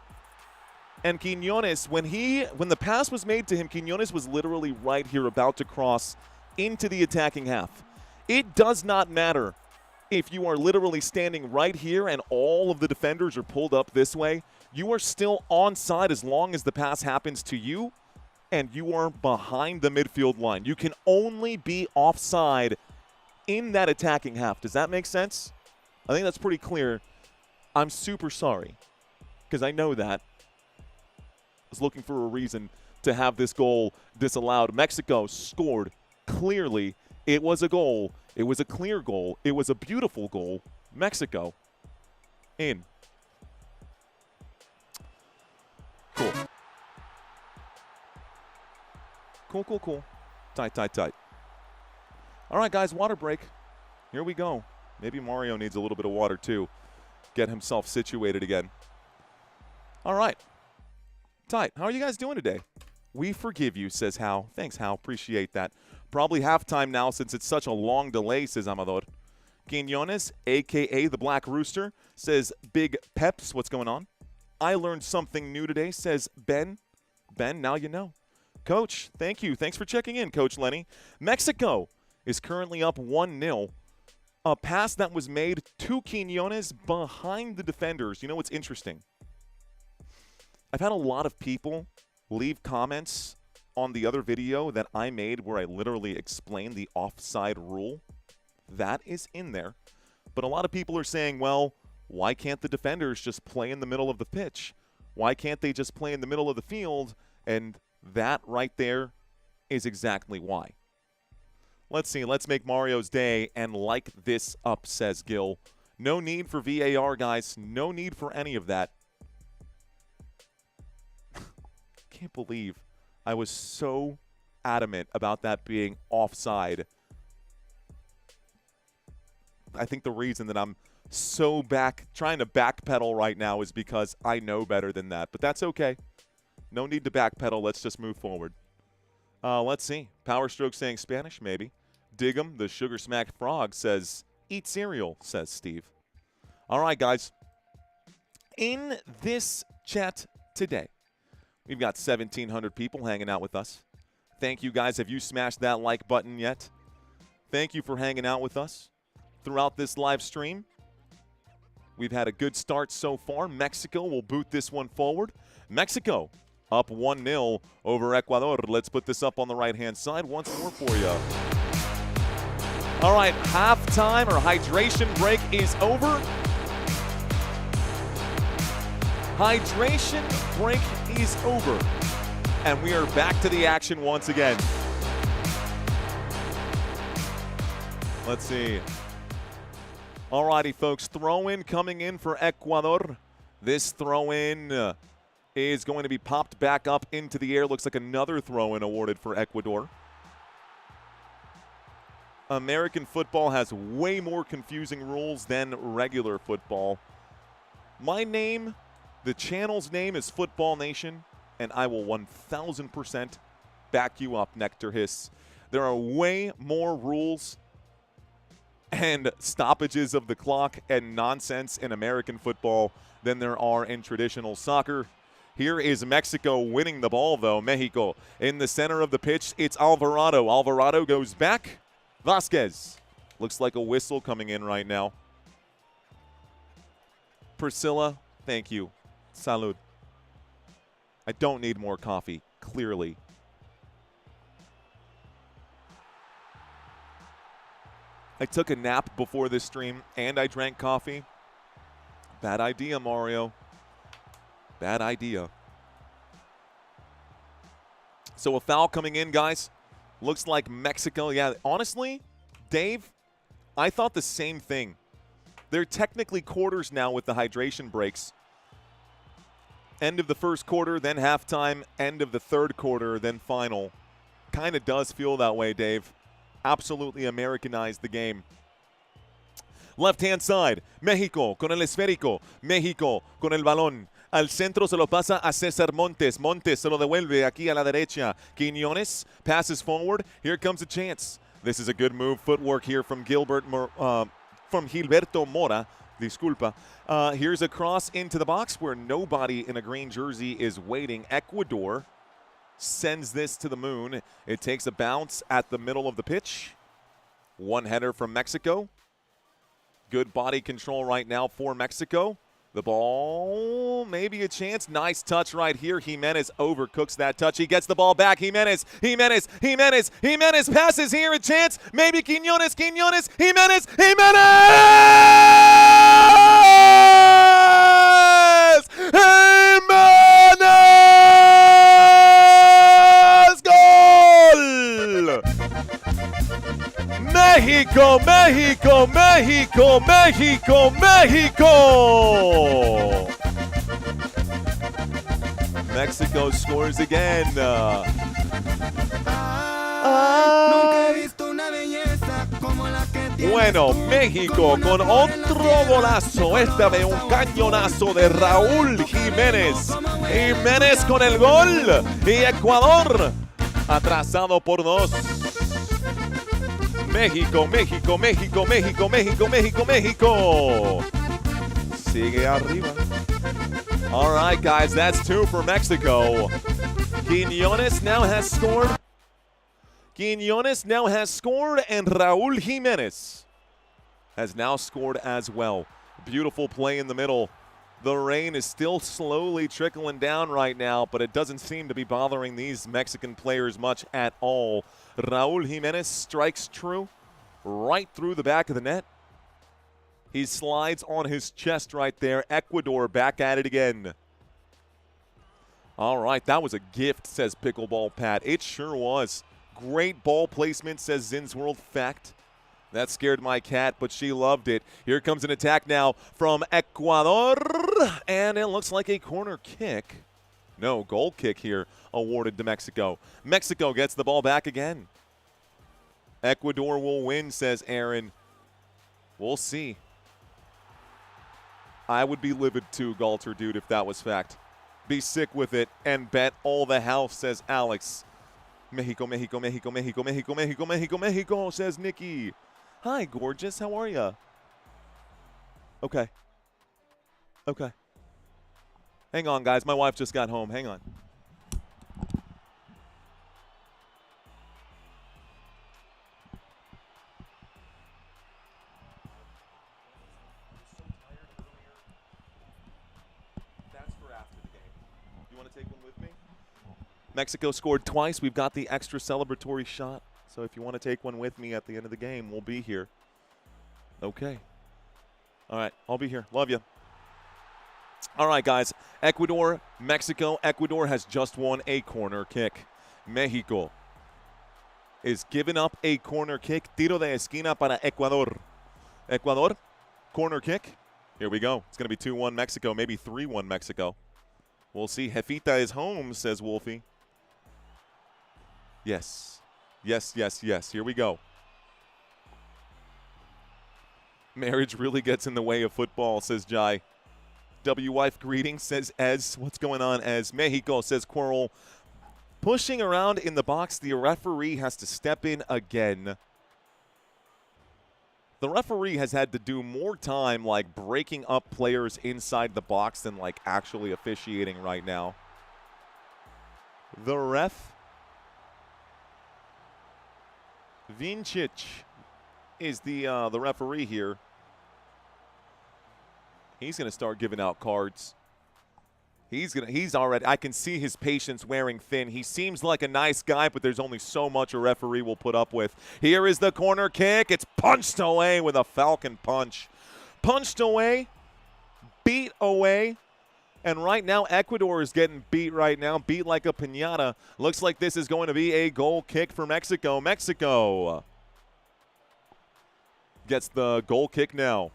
and Quiñones, when the pass was made to him, Quiñones was literally right here about to cross into the attacking half. It does not matter if you are literally standing right here and all of the defenders are pulled up this way. You are still onside as long as the pass happens to you and you are behind the midfield line. You can only be offside in that attacking half. Does that make sense? I think that's pretty clear. I'm super sorry because I know that. I was looking for a reason to have this goal disallowed. Mexico scored clearly. It was a goal. It was a clear goal. It was a beautiful goal. Mexico in. Cool. Cool. Tight. All right, guys, water break. Here we go. Maybe Mario needs a little bit of water, too. Get himself situated again. All right. Tight. How are you guys doing today? We forgive you, says Hal. Thanks, Hal. Appreciate that. Probably halftime now since it's such a long delay, says Amador. Quiñones, a.k.a. the Black Rooster, says Big Peps. What's going on? I learned something new today, says Ben. Ben, now you know. Coach, thank you. Thanks for checking in, Coach Lenny. Mexico is currently up 1-0. A pass that was made to Quiñones behind the defenders. You know what's interesting? I've had a lot of people leave comments on the other video that I made where I literally explained the offside rule. That is in there. But a lot of people are saying, well, why can't the defenders just play in the middle of the pitch? Why can't they just play in the middle of the field? And that right there is exactly why. Let's see. Let's make Mario's day and like this up, says Gil. No need for VAR, guys. No need for any of that. Can't believe I was so adamant about that being offside. I think the reason that I'm so trying to backpedal right now is because I know better than that. But that's okay. No need to backpedal. Let's just move forward. Let's see. Power Stroke saying Spanish, maybe. Dig'em, the Sugar Smacked Frog, says, eat cereal, says Steve. All right, guys. In this chat today, we've got 1,700 people hanging out with us. Thank you, guys. Have you smashed that like button yet? Thank you for hanging out with us throughout this live stream. We've had a good start so far. Mexico will boot this one forward. Mexico up 1-0 over Ecuador. Let's put this up on the right-hand side once more for you. All right, halftime or hydration break is over. Hydration break is over. And we are back to the action once again. Let's see. All righty, folks. Throw-in coming in for Ecuador. This throw-in is going to be popped back up into the air. Looks like another throw-in awarded for Ecuador. American football has way more confusing rules than regular football. My name, the channel's name is Football Nation, and I will 1,000% back you up, Nectar Hiss. There are way more rules and stoppages of the clock and nonsense in American football than there are in traditional soccer. Here is Mexico winning the ball, though. Mexico in the center of the pitch. It's Alvarado. Alvarado goes back. Vasquez. Looks like a whistle coming in right now. Priscilla, thank you. Salud. I don't need more coffee, clearly. I took a nap before this stream, and I drank coffee. Bad idea, Mario. Bad idea. So a foul coming in, guys. Looks like Mexico. Yeah, honestly, Dave, I thought the same thing. They're technically quarters now with the hydration breaks. End of the first quarter, then halftime. End of the third quarter, then final. Kind of does feel that way, Dave. Absolutely Americanized the game. Left-hand side, México con el esférico. México con el balón. Al centro se lo pasa a César Montes. Montes se lo devuelve aquí a la derecha. Quiñones passes forward. Here comes a chance. This is a good move. Footwork here from Gilberto Mora. Disculpa. Here's a cross into the box where nobody in a green jersey is waiting. Ecuador sends this to the moon. It takes a bounce at the middle of the pitch. One header from Mexico. Good body control right now for Mexico. The ball, maybe a chance. Nice touch right here. Jimenez overcooks that touch. He gets the ball back. Jimenez passes here. A chance. Maybe Quiñones, Jimenez. Goal! México, México, México, México, México! Mexico scores again. Bueno, México con otro golazo. Esta vez un cañonazo de Raúl Jiménez. Jiménez con el gol. Y Ecuador atrasado por 2. México, México, México, México, México, México, México. Sigue arriba. All right, guys, that's 2 for Mexico. Quiñones now has scored. Quiñones now has scored, and Raúl Jiménez has now scored as well. Beautiful play in the middle. The rain is still slowly trickling down right now, but it doesn't seem to be bothering these Mexican players much at all. Raúl Jiménez strikes true right through the back of the net. He slides on his chest right there. Ecuador back at it again. All right, that was a gift, says Pickleball Pat. It sure was. Great ball placement, says Zinsworld Fact. That scared my cat, but she loved it. Here comes an attack now from Ecuador, and it looks like a corner kick. No, goal kick here awarded to Mexico. Mexico gets the ball back again. Ecuador will win, says Aaron. We'll see. I would be livid too, Galter dude, if that was fact. Be sick with it and bet all the house, says Alex. Mexico, Mexico, Mexico, Mexico, Mexico, Mexico, Mexico, Mexico, says Nikki. Hi, gorgeous. How are ya? Okay. Okay. Hang on, guys. My wife just got home. Hang on. That's for after the game. You want to take one with me? Mexico scored twice. We've got the extra celebratory shot. So if you want to take one with me at the end of the game, we'll be here. Okay. All right. I'll be here. Love you. All right, guys. Ecuador, Mexico. Ecuador has just won a corner kick. Mexico is giving up a corner kick. Tiro de esquina para Ecuador. Ecuador, corner kick. Here we go. It's going to be 2-1 Mexico, maybe 3-1 Mexico. We'll see. Jefita is home, says Wolfie. Yes. Yes, yes, yes. Here we go. Marriage really gets in the way of football, says Jai. W-Wife greetings, says Ez. What's going on, Ez? Mexico, says Quarrel. Pushing around in the box, the referee has to step in again. The referee has had to do more time like breaking up players inside the box than like actually officiating right now. The ref, Vincic, is the referee here. He's going to start giving out cards. He's already, I can see his patience wearing thin. He seems like a nice guy, but there's only so much a referee will put up with. Here is the corner kick. It's punched away with a falcon punch. Punched away, beat away, and right now Ecuador is getting beat right now, beat like a piñata. Looks like this is going to be a goal kick for Mexico. Mexico gets the goal kick now.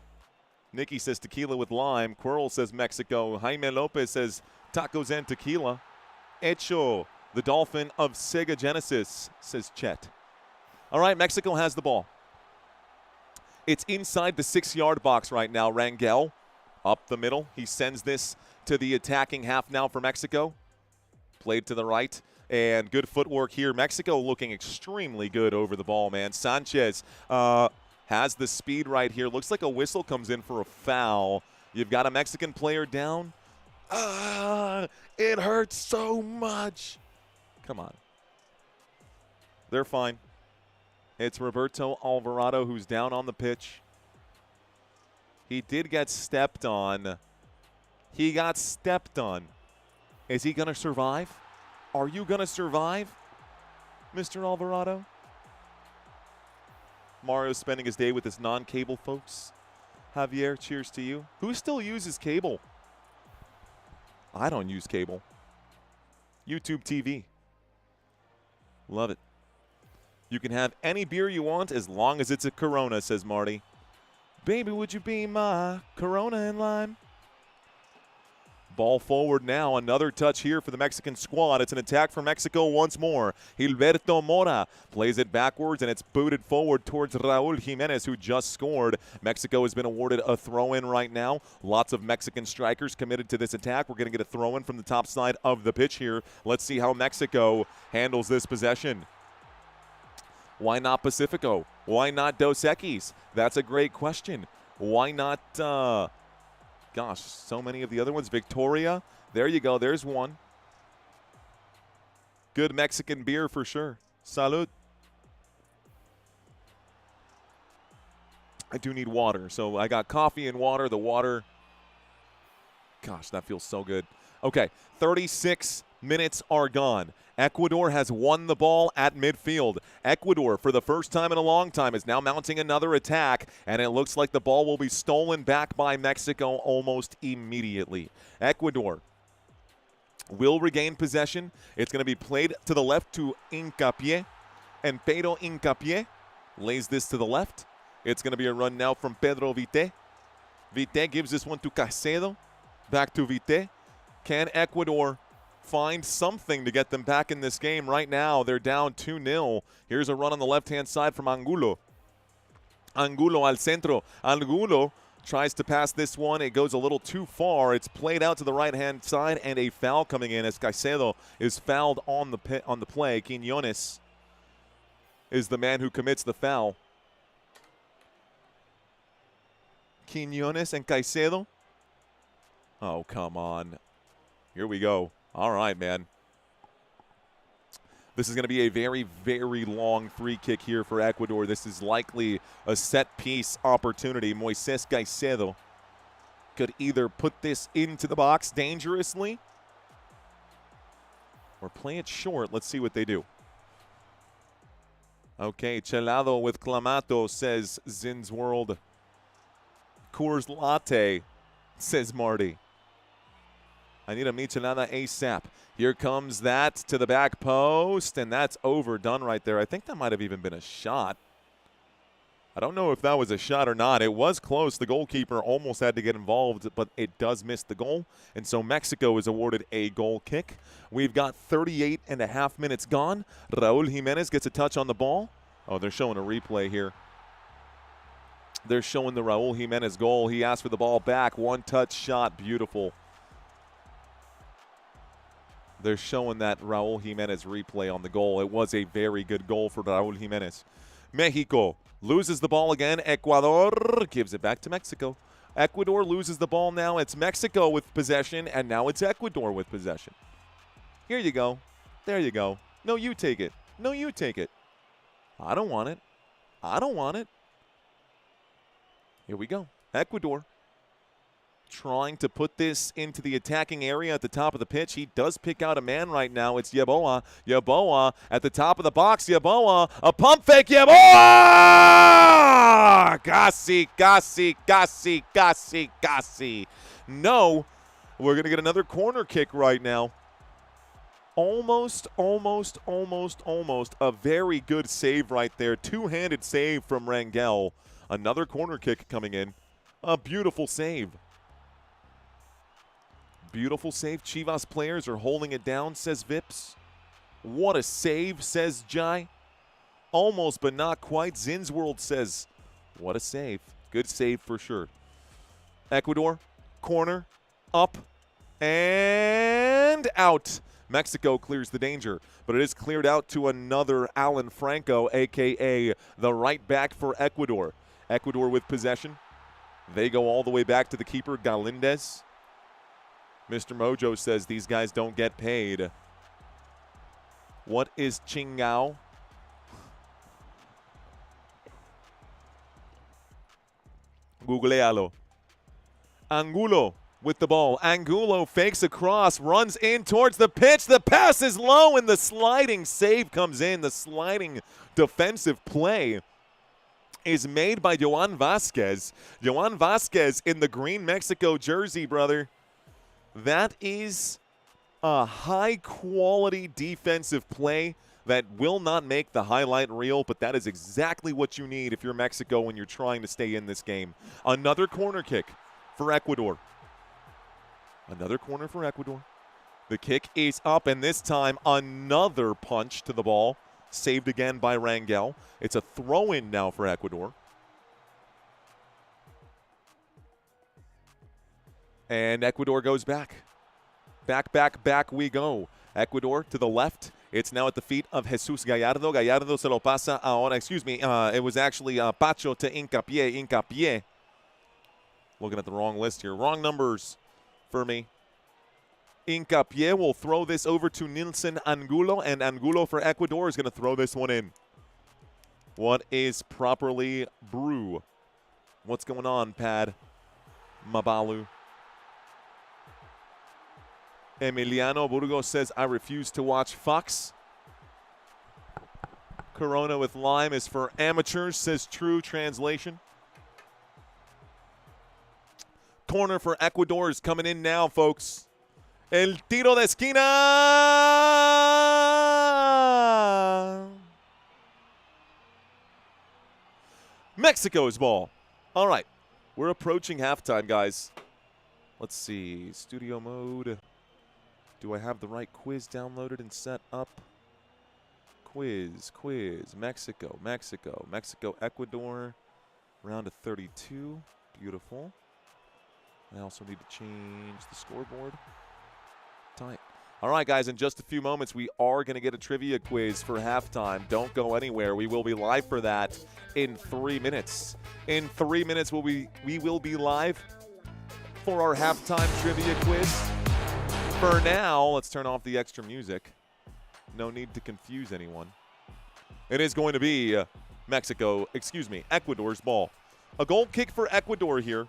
Nikki says tequila with lime. Quirrell says Mexico. Jaime Lopez says tacos and tequila. Hecho, the Dolphin of Sega Genesis, says Chet. All right, Mexico has the ball. It's inside the 6-yard box right now. Rangel up the middle. He sends this to the attacking half now for Mexico. Played to the right. And good footwork here. Mexico looking extremely good over the ball, man. Sanchez has the speed right here. Looks like a whistle comes in for a foul. You've got a Mexican player down. It hurts so much. Come on. They're fine. It's Roberto Alvarado who's down on the pitch. He did get stepped on. He got stepped on. Is he going to survive? Are you going to survive, Mr. Alvarado? Mario's spending his day with his non-cable folks. Javier, cheers to you. Who still uses cable? I don't use cable. YouTube TV. Love it. You can have any beer you want as long as it's a Corona, says Marty. Baby, would you be my Corona and lime? Ball forward now. Another touch here for the Mexican squad. It's an attack for Mexico once more. Gilberto Mora plays it backwards, and it's booted forward towards Raul Jimenez, who just scored. Mexico has been awarded a throw-in right now. Lots of Mexican strikers committed to this attack. We're going to get a throw-in from the top side of the pitch here. Let's see how Mexico handles this possession. Why not Pacifico? Why not Dos Equis? That's a great question. Why not... Gosh, so many of the other ones. Victoria, there you go. There's one. Good Mexican beer for sure. Salud. I do need water, so I got coffee and water. The water, gosh, that feels so good. Okay, 36 minutes are gone. Ecuador has won the ball at midfield. Ecuador, for the first time in a long time, is now mounting another attack, and it looks like the ball will be stolen back by Mexico almost immediately. Ecuador will regain possession. It's going to be played to the left to Hincapié, and Pedro Hincapié lays this to the left. It's going to be a run now from Pedro Vite. Vite gives this one to Caicedo. Back to Vite. Can Ecuador find something to get them back in this game? Right now, they're down 2-0. Here's a run on the left-hand side from Angulo. Angulo al centro. Angulo tries to pass this one. It goes a little too far. It's played out to the right-hand side, and a foul coming in as Caicedo is fouled on the play. Quiñones is the man who commits the foul. Quiñones and Caicedo. Oh, come on. Here we go. All right, man. This is going to be a very, very long free kick here for Ecuador. This is likely a set-piece opportunity. Moises Caicedo could either put this into the box dangerously or play it short. Let's see what they do. Okay, Chelado with Clamato, says Zin's World. Coors Latte, says Marty. I need a michelada ASAP. Here comes that to the back post, and that's overdone right there. I think that might have even been a shot. I don't know if that was a shot or not. It was close. The goalkeeper almost had to get involved, but it does miss the goal. And so Mexico is awarded a goal kick. We've got 38 and a half minutes gone. Raul Jimenez gets a touch on the ball. Oh, they're showing a replay here. They're showing the Raul Jimenez goal. He asked for the ball back. One-touch shot. Beautiful. They're showing that Raul Jimenez replay on the goal. It was a very good goal for Raul Jimenez. Mexico loses the ball again. Ecuador gives it back to Mexico. Ecuador loses the ball now. It's Mexico with possession, and now it's Ecuador with possession. Here you go. There you go. No, you take it. No, you take it. I don't want it. I don't want it. Here we go. Ecuador trying to put this into the attacking area at the top of the pitch. He does pick out a man right now. It's Yeboah. Yeboah at the top of the box. Yeboah. A pump fake. Yeboah! Gassi. No. We're going to get another corner kick right now. Almost. A very good save right there. Two-handed save from Rangel. Another corner kick coming in. A beautiful save. Beautiful save. Chivas players are holding it down, says Vips. What a save, says Jai. Almost, but not quite. Zinsworld says, what a save. Good save for sure. Ecuador, corner, up, and out. Mexico clears the danger, but it is cleared out to another Alan Franco, a.k.a. the right back for Ecuador. Ecuador with possession. They go all the way back to the keeper, Galindez. Mr. Mojo says these guys don't get paid. What is Chingao? Googlealo. Angulo with the ball. Angulo fakes across, runs in towards the pitch. The pass is low, and the sliding save comes in. The sliding defensive play is made by Johan Vasquez. Johan Vasquez in the green Mexico jersey, brother. That is a high-quality defensive play that will not make the highlight reel, but that is exactly what you need if you're Mexico when you're trying to stay in this game. Another corner kick for Ecuador. Another corner for Ecuador. The kick is up, and this time another punch to the ball. Saved again by Rangel. It's a throw-in now for Ecuador. And Ecuador goes back. Back we go. Ecuador to the left. It's now at the feet of Jesus Gallardo. Gallardo se lo pasa ahora. Excuse me. It was actually Pacho to Hincapié. Looking at the wrong list here. Wrong numbers for me. Hincapié will throw this over to Nilson Angulo, and Angulo for Ecuador is going to throw this one in. What is properly brew? What's going on, Pad? Mabalu. Emiliano Burgos says, I refuse to watch Fox. Corona with lime is for amateurs, says True Translation. Corner for Ecuador is coming in now, folks. El tiro de esquina. Mexico's ball. All right. We're approaching halftime, guys. Let's see. Studio mode. Do I have the right quiz downloaded and set up? Quiz. Mexico, Ecuador. Round of 32. Beautiful. I also need to change the scoreboard. Tight. All right, guys, in just a few moments, we are going to get a trivia quiz for halftime. Don't go anywhere. We will be live for that in 3 minutes. In 3 minutes, we will be live for our halftime trivia quiz. For now, let's turn off the extra music. No need to confuse anyone. It is going to be Ecuador's ball. A goal kick for Ecuador here.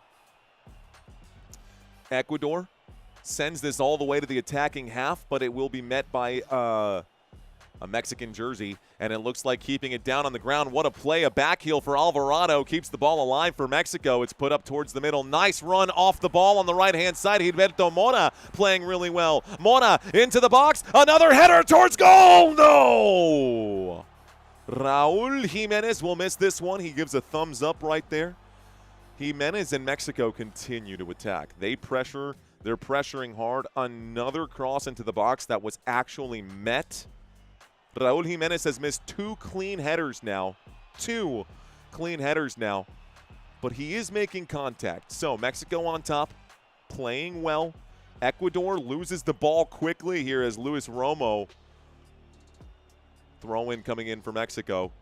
Ecuador sends this all the way to the attacking half, but it will be met by a Mexican jersey, and it looks like keeping it down on the ground. What a play. A back heel for Alvarado keeps the ball alive for Mexico. It's put up towards the middle. Nice run off the ball on the right-hand side. Gilberto Mora playing really well. Mora into the box. Another header towards goal. No! Raul Jimenez will miss this one. He gives a thumbs up right there. Jimenez and Mexico continue to attack. They pressure. They're pressuring hard. Another cross into the box that was actually met. Raul Jimenez has missed 2 clean headers now. 2 clean headers now. But he is making contact. So Mexico on top, playing well. Ecuador loses the ball quickly here as Luis Romo. Throw-in coming in for Mexico.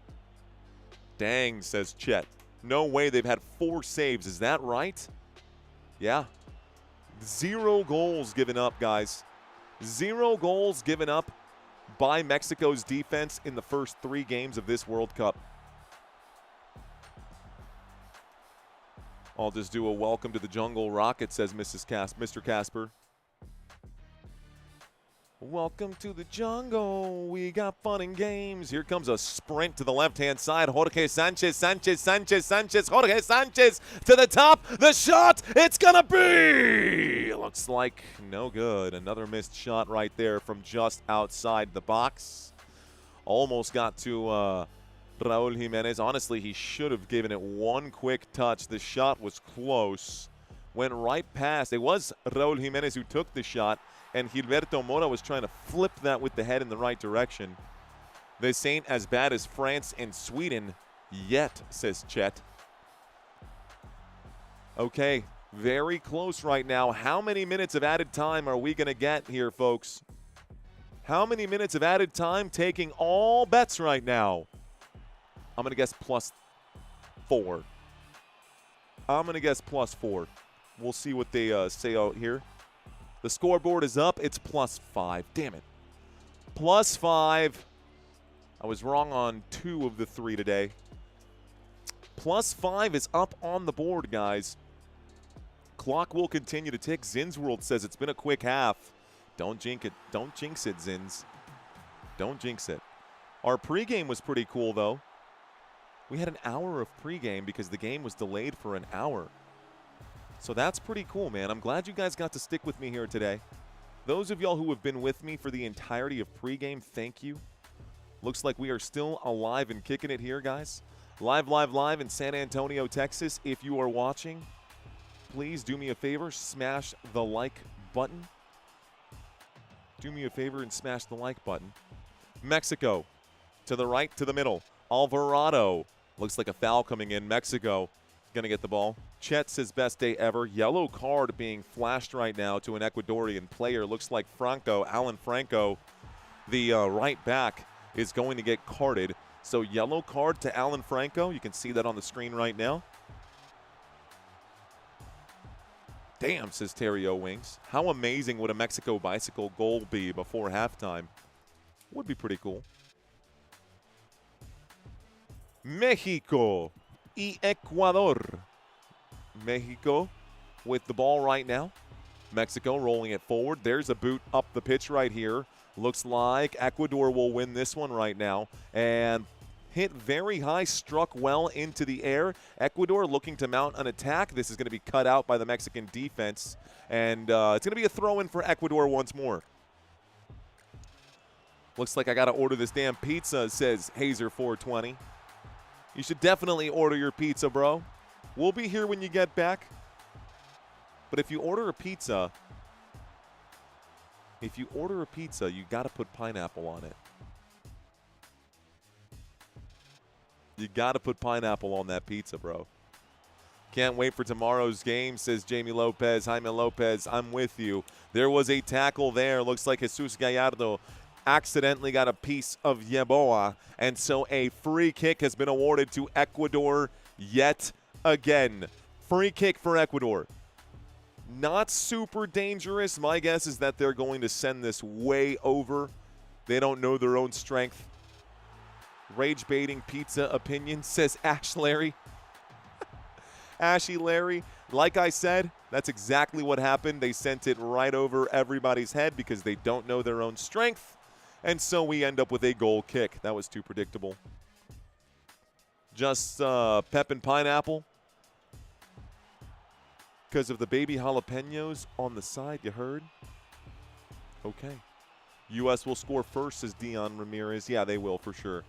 Dang, says Chet. No way, they've had 4 saves. Is that right? Yeah. 0 goals given up, guys. 0 goals given up by Mexico's defense in the first 3 games of this World Cup. I'll just do a welcome to the jungle rocket, says Mr. Casper. Welcome to the jungle. We got fun and games. Here comes a sprint to the left-hand side. Jorge Sanchez, Jorge Sanchez to the top. The shot, it's going to be. Looks like no good. Another missed shot right there from just outside the box. Almost got to Raul Jimenez. Honestly, he should have given it one quick touch. The shot was close. Went right past. It was Raul Jimenez who took the shot. And Gilberto Mora was trying to flip that with the head in the right direction. This ain't as bad as France and Sweden yet, says Chet. Okay, very close right now. How many minutes of added time are we going to get here, folks? How many minutes of added time taking all bets right now? I'm going to guess +4. I'm going to guess +4. We'll see what they say out here. The scoreboard is up. It's +5. Damn it. +5. I was wrong on 2 of the 3 today. +5 is up on the board, guys. Clock will continue to tick. Zinsworld says it's been a quick half. Don't jinx it. Don't jinx it, Zins. Don't jinx it. Our pregame was pretty cool, though. We had an hour of pregame because the game was delayed for an hour. So that's pretty cool, man. I'm glad you guys got to stick with me here today. Those of y'all who have been with me for the entirety of pregame, thank you. Looks like we are still alive and kicking it here, guys. Live in San Antonio, Texas. If you are watching, please do me a favor, smash the like button. Do me a favor and smash the like button. Mexico, to the right, to the middle. Alvarado. Looks like a foul coming in. Mexico going to get the ball. Chet says best day ever. Yellow card being flashed right now to an Ecuadorian player. Looks like Alan Franco, the right back, is going to get carded. So yellow card to Alan Franco. You can see that on the screen right now. Damn, says Terry O-Wings. How amazing would a Mexico bicycle goal be before halftime? Would be pretty cool. Mexico y Ecuador. Mexico with the ball right now. Mexico rolling it forward. There's a boot up the pitch right here. Looks like Ecuador will win this one right now. And hit very high, struck well into the air. Ecuador looking to mount an attack. This is going to be cut out by the Mexican defense. And it's going to be a throw-in for Ecuador once more. Looks like I got to order this damn pizza, says Hazer420. You should definitely order your pizza, bro. We'll be here when you get back. But if you order a pizza, you got to put pineapple on it. You got to put pineapple on that pizza, bro. Can't wait for tomorrow's game, says Jaime Lopez. I'm with you. There was a tackle there. Looks like Jesus Gallardo accidentally got a piece of Yeboah, and so a free kick has been awarded to Ecuador yet again. Free kick for Ecuador. Not super dangerous. My guess is that they're going to send this way over. They don't know their own strength. Rage baiting pizza opinion, says Ash Larry. Ashy Larry. Like I said, that's exactly what happened. They sent it right over everybody's head because they don't know their own strength. And so we end up with a goal kick. That was too predictable. Just pep and pineapple. Because of the baby jalapenos on the side, you heard? Okay. U.S. will score first, says Dion Ramirez. Yeah, they will for sure.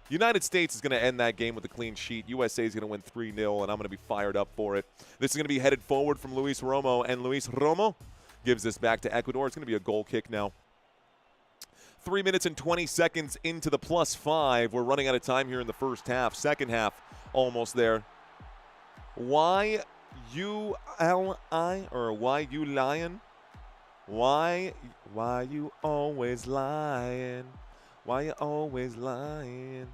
United States is going to end that game with a clean sheet. USA is going to win 3-0, and I'm going to be fired up for it. This is going to be headed forward from Luis Romo, and Luis Romo gives this back to Ecuador. It's going to be a goal kick now. 3 minutes and 20 seconds into the +5. We're running out of time here in the first half. Second half, almost there. YULI or YU Lion Why you always lying? Why you always lying?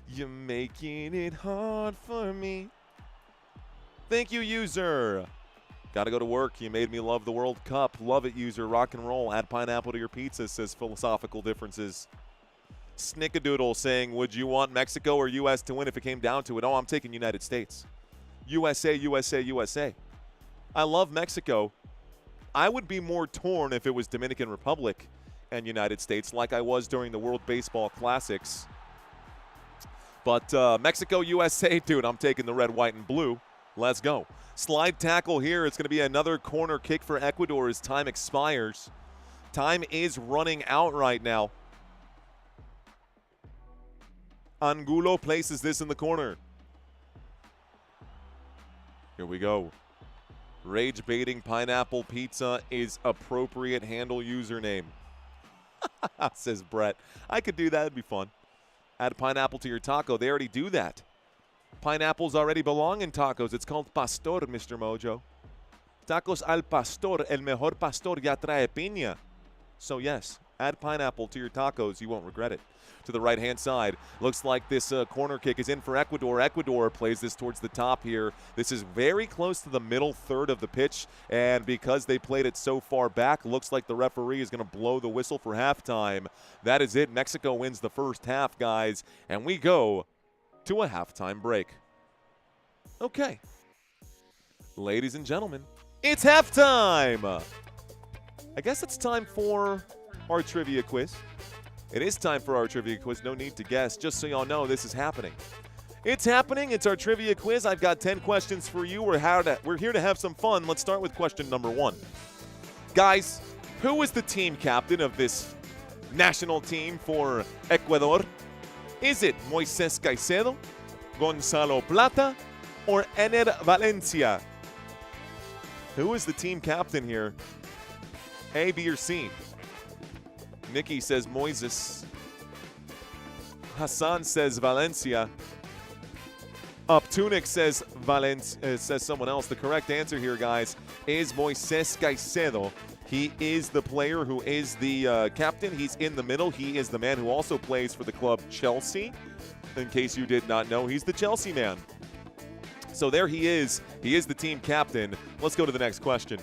You're making it hard for me. Thank you, user. Gotta go to work. You made me love the World Cup. Love it, user. Rock and roll. Add pineapple to your pizza, says philosophical differences. Snickadoodle saying, would you want Mexico or U.S. to win if it came down to it? Oh, I'm taking United States. USA, USA, USA. I love Mexico. I would be more torn if it was Dominican Republic and United States like I was during the World Baseball Classics. But Mexico, USA, dude, I'm taking the red, white, and blue. Let's go. Slide tackle here. It's going to be another corner kick for Ecuador as time expires. Time is running out right now. Angulo places this in the corner. Here we go. Rage baiting pineapple pizza is appropriate handle username. Says Brett. I could do that. It'd be fun. Add pineapple to your taco. They already do that. Pineapples already belong in tacos. It's called pastor, Mr. Mojo. Tacos al pastor. El mejor pastor ya trae piña. So, yes, add pineapple to your tacos. You won't regret it. To the right-hand side. Looks like this corner kick is in for Ecuador. Ecuador plays this towards the top here. This is very close to the middle third of the pitch, and because they played it so far back, looks like the referee is going to blow the whistle for halftime. That is it. Mexico wins the first half, guys, and we go to a halftime break. Okay. Ladies and gentlemen, it's halftime. I guess it's time for our trivia quiz. It is time for our trivia quiz. No need to guess. Just so y'all know, this is happening. It's happening. It's our trivia quiz. I've got 10 questions for you. We're here to have some fun. Let's start with question number 1. Guys, who is the team captain of this national team for Ecuador? Is it Moises Caicedo, Gonzalo Plata, or Ener Valencia? Who is the team captain here? A, B, or C? Nikki says Moises. Hassan says Valencia. Uptunic says says someone else. The correct answer here, guys, is Moises Caicedo. He is the player who is the captain. He's in the middle. He is the man who also plays for the club Chelsea. In case you did not know, he's the Chelsea man. So there he is. He is the team captain. Let's go to the next question.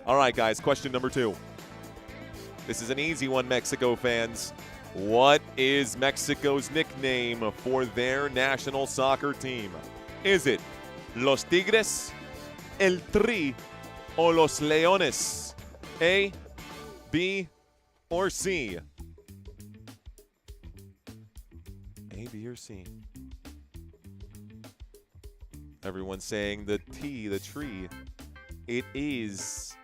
All right, guys, question number 2. This is an easy one, Mexico fans. What is Mexico's nickname for their national soccer team? Is it Los Tigres, El Tri, o Los Leones? A, B, or C? A, B, or C? Everyone's saying the T, the tree. It is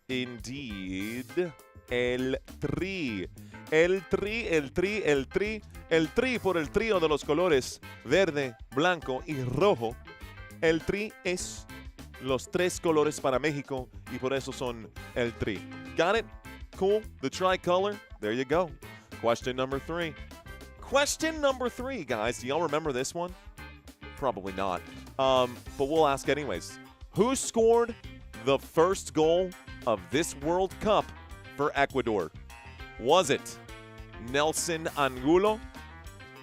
indeed El Tri. El Tri, El Tri, El Tri. El Tri por el trío de los colores verde, blanco y rojo. El Tri es los 3 colores para México y por eso son El Tri. Got it? Cool. The tricolor. There you go. Question number 3. Question number 3, guys. Do y'all remember this one? Probably not. But we'll ask anyways. Who scored the first goal of this World Cup for Ecuador? Was it Nelson Angulo,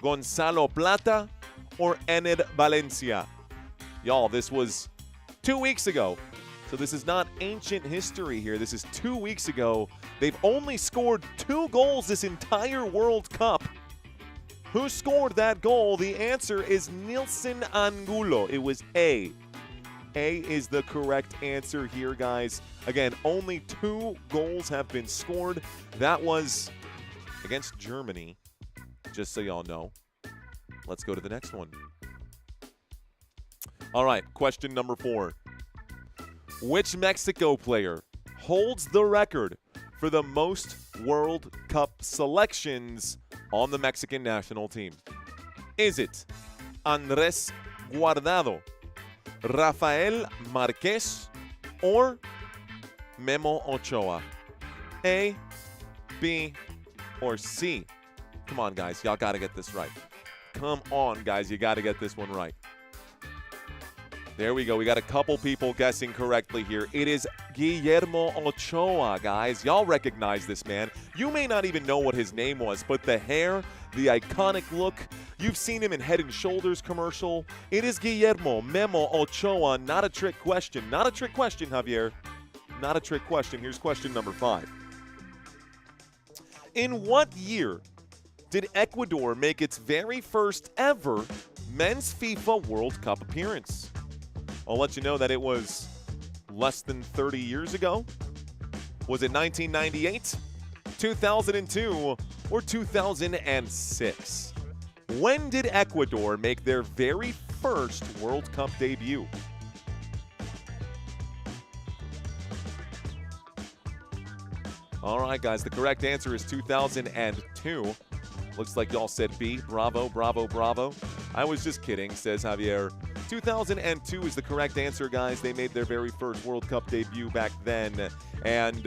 Gonzalo Plata, or Ener Valencia? Y'all, this was 2 weeks ago. So this is not ancient history here. This is 2 weeks ago. They've only scored 2 goals this entire World Cup. Who scored that goal? The answer is Nelson Angulo. It was A. A is the correct answer here, guys. Again, only 2 goals have been scored. That was against Germany, just so y'all know. Let's go to the next one. All right, question number 4. Which Mexico player holds the record for the most World Cup selections on the Mexican national team? Is it Andrés Guardado, Rafael Marquez, or Memo Ochoa? A, B, or C? Come on, guys. Y'all got to get this right. Come on, guys. You got to get this one right. There we go. We got a couple people guessing correctly here. It is Guillermo Ochoa, guys. Y'all recognize this man. You may not even know what his name was, but the hair, the iconic look, you've seen him in Head & Shoulders commercial. It is Guillermo Memo Ochoa. Not a trick question. Not a trick question, Javier. Not a trick question. Here's question number 5. In what year did Ecuador make its very first ever men's FIFA World Cup appearance? I'll let you know that it was less than 30 years ago. Was it 1998, 2002, or 2006? When did Ecuador make their very first World Cup debut? All right, guys, the correct answer is 2002. Looks like y'all said B. Bravo, bravo, bravo. I was just kidding, says Javier. 2002 is the correct answer, guys. They made their very first World Cup debut back then. And,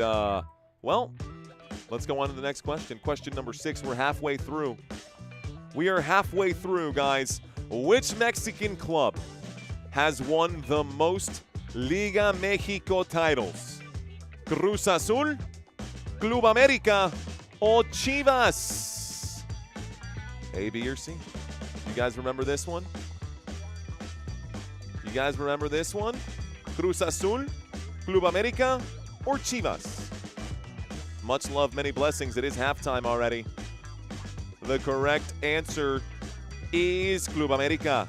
well, let's go on to the next question. Question number 6. We're halfway through. We are halfway through, guys. Which Mexican club has won the most Liga Mexico titles? Cruz Azul, Club America, or Chivas? A, B, or C? You guys remember this one? You guys remember this one? Cruz Azul, Club America, or Chivas? Much love, many blessings. It is halftime already. The correct answer is Club America.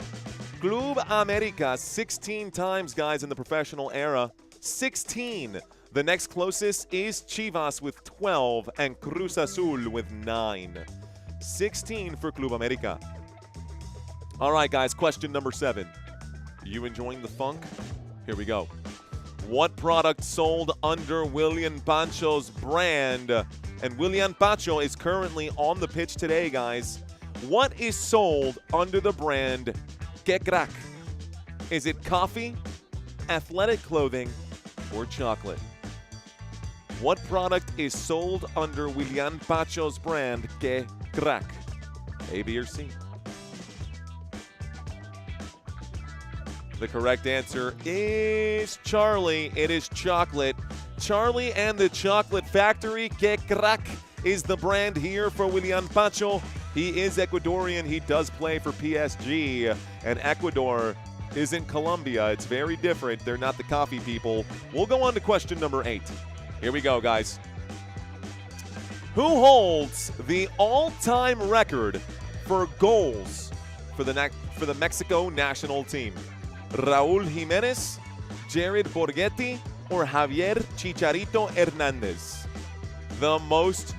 Club America 16 times, guys, in the professional era. 16. The next closest is Chivas with 12 and Cruz Azul with 9. 16 for Club America. All right, guys, question number 7. You enjoying the funk? Here we go. What product sold under William Pancho's brand? And William Pancho is currently on the pitch today, guys. What is sold under the brand Que Crack? Is it coffee, athletic clothing, or chocolate? What product is sold under William Pancho's brand Que Crack? A, B, or C? The correct answer is Charlie. It is chocolate. Charlie and the Chocolate Factory. Que Crack is the brand here for William Pancho. He is Ecuadorian. He does play for PSG. And Ecuador isn't Colombia. It's very different. They're not the coffee people. We'll go on to question number 8. Here we go, guys. Who holds the all-time record for goals for the Mexico national team? Raúl Jiménez, Jared Borghetti, or Javier Chicharito Hernandez? The most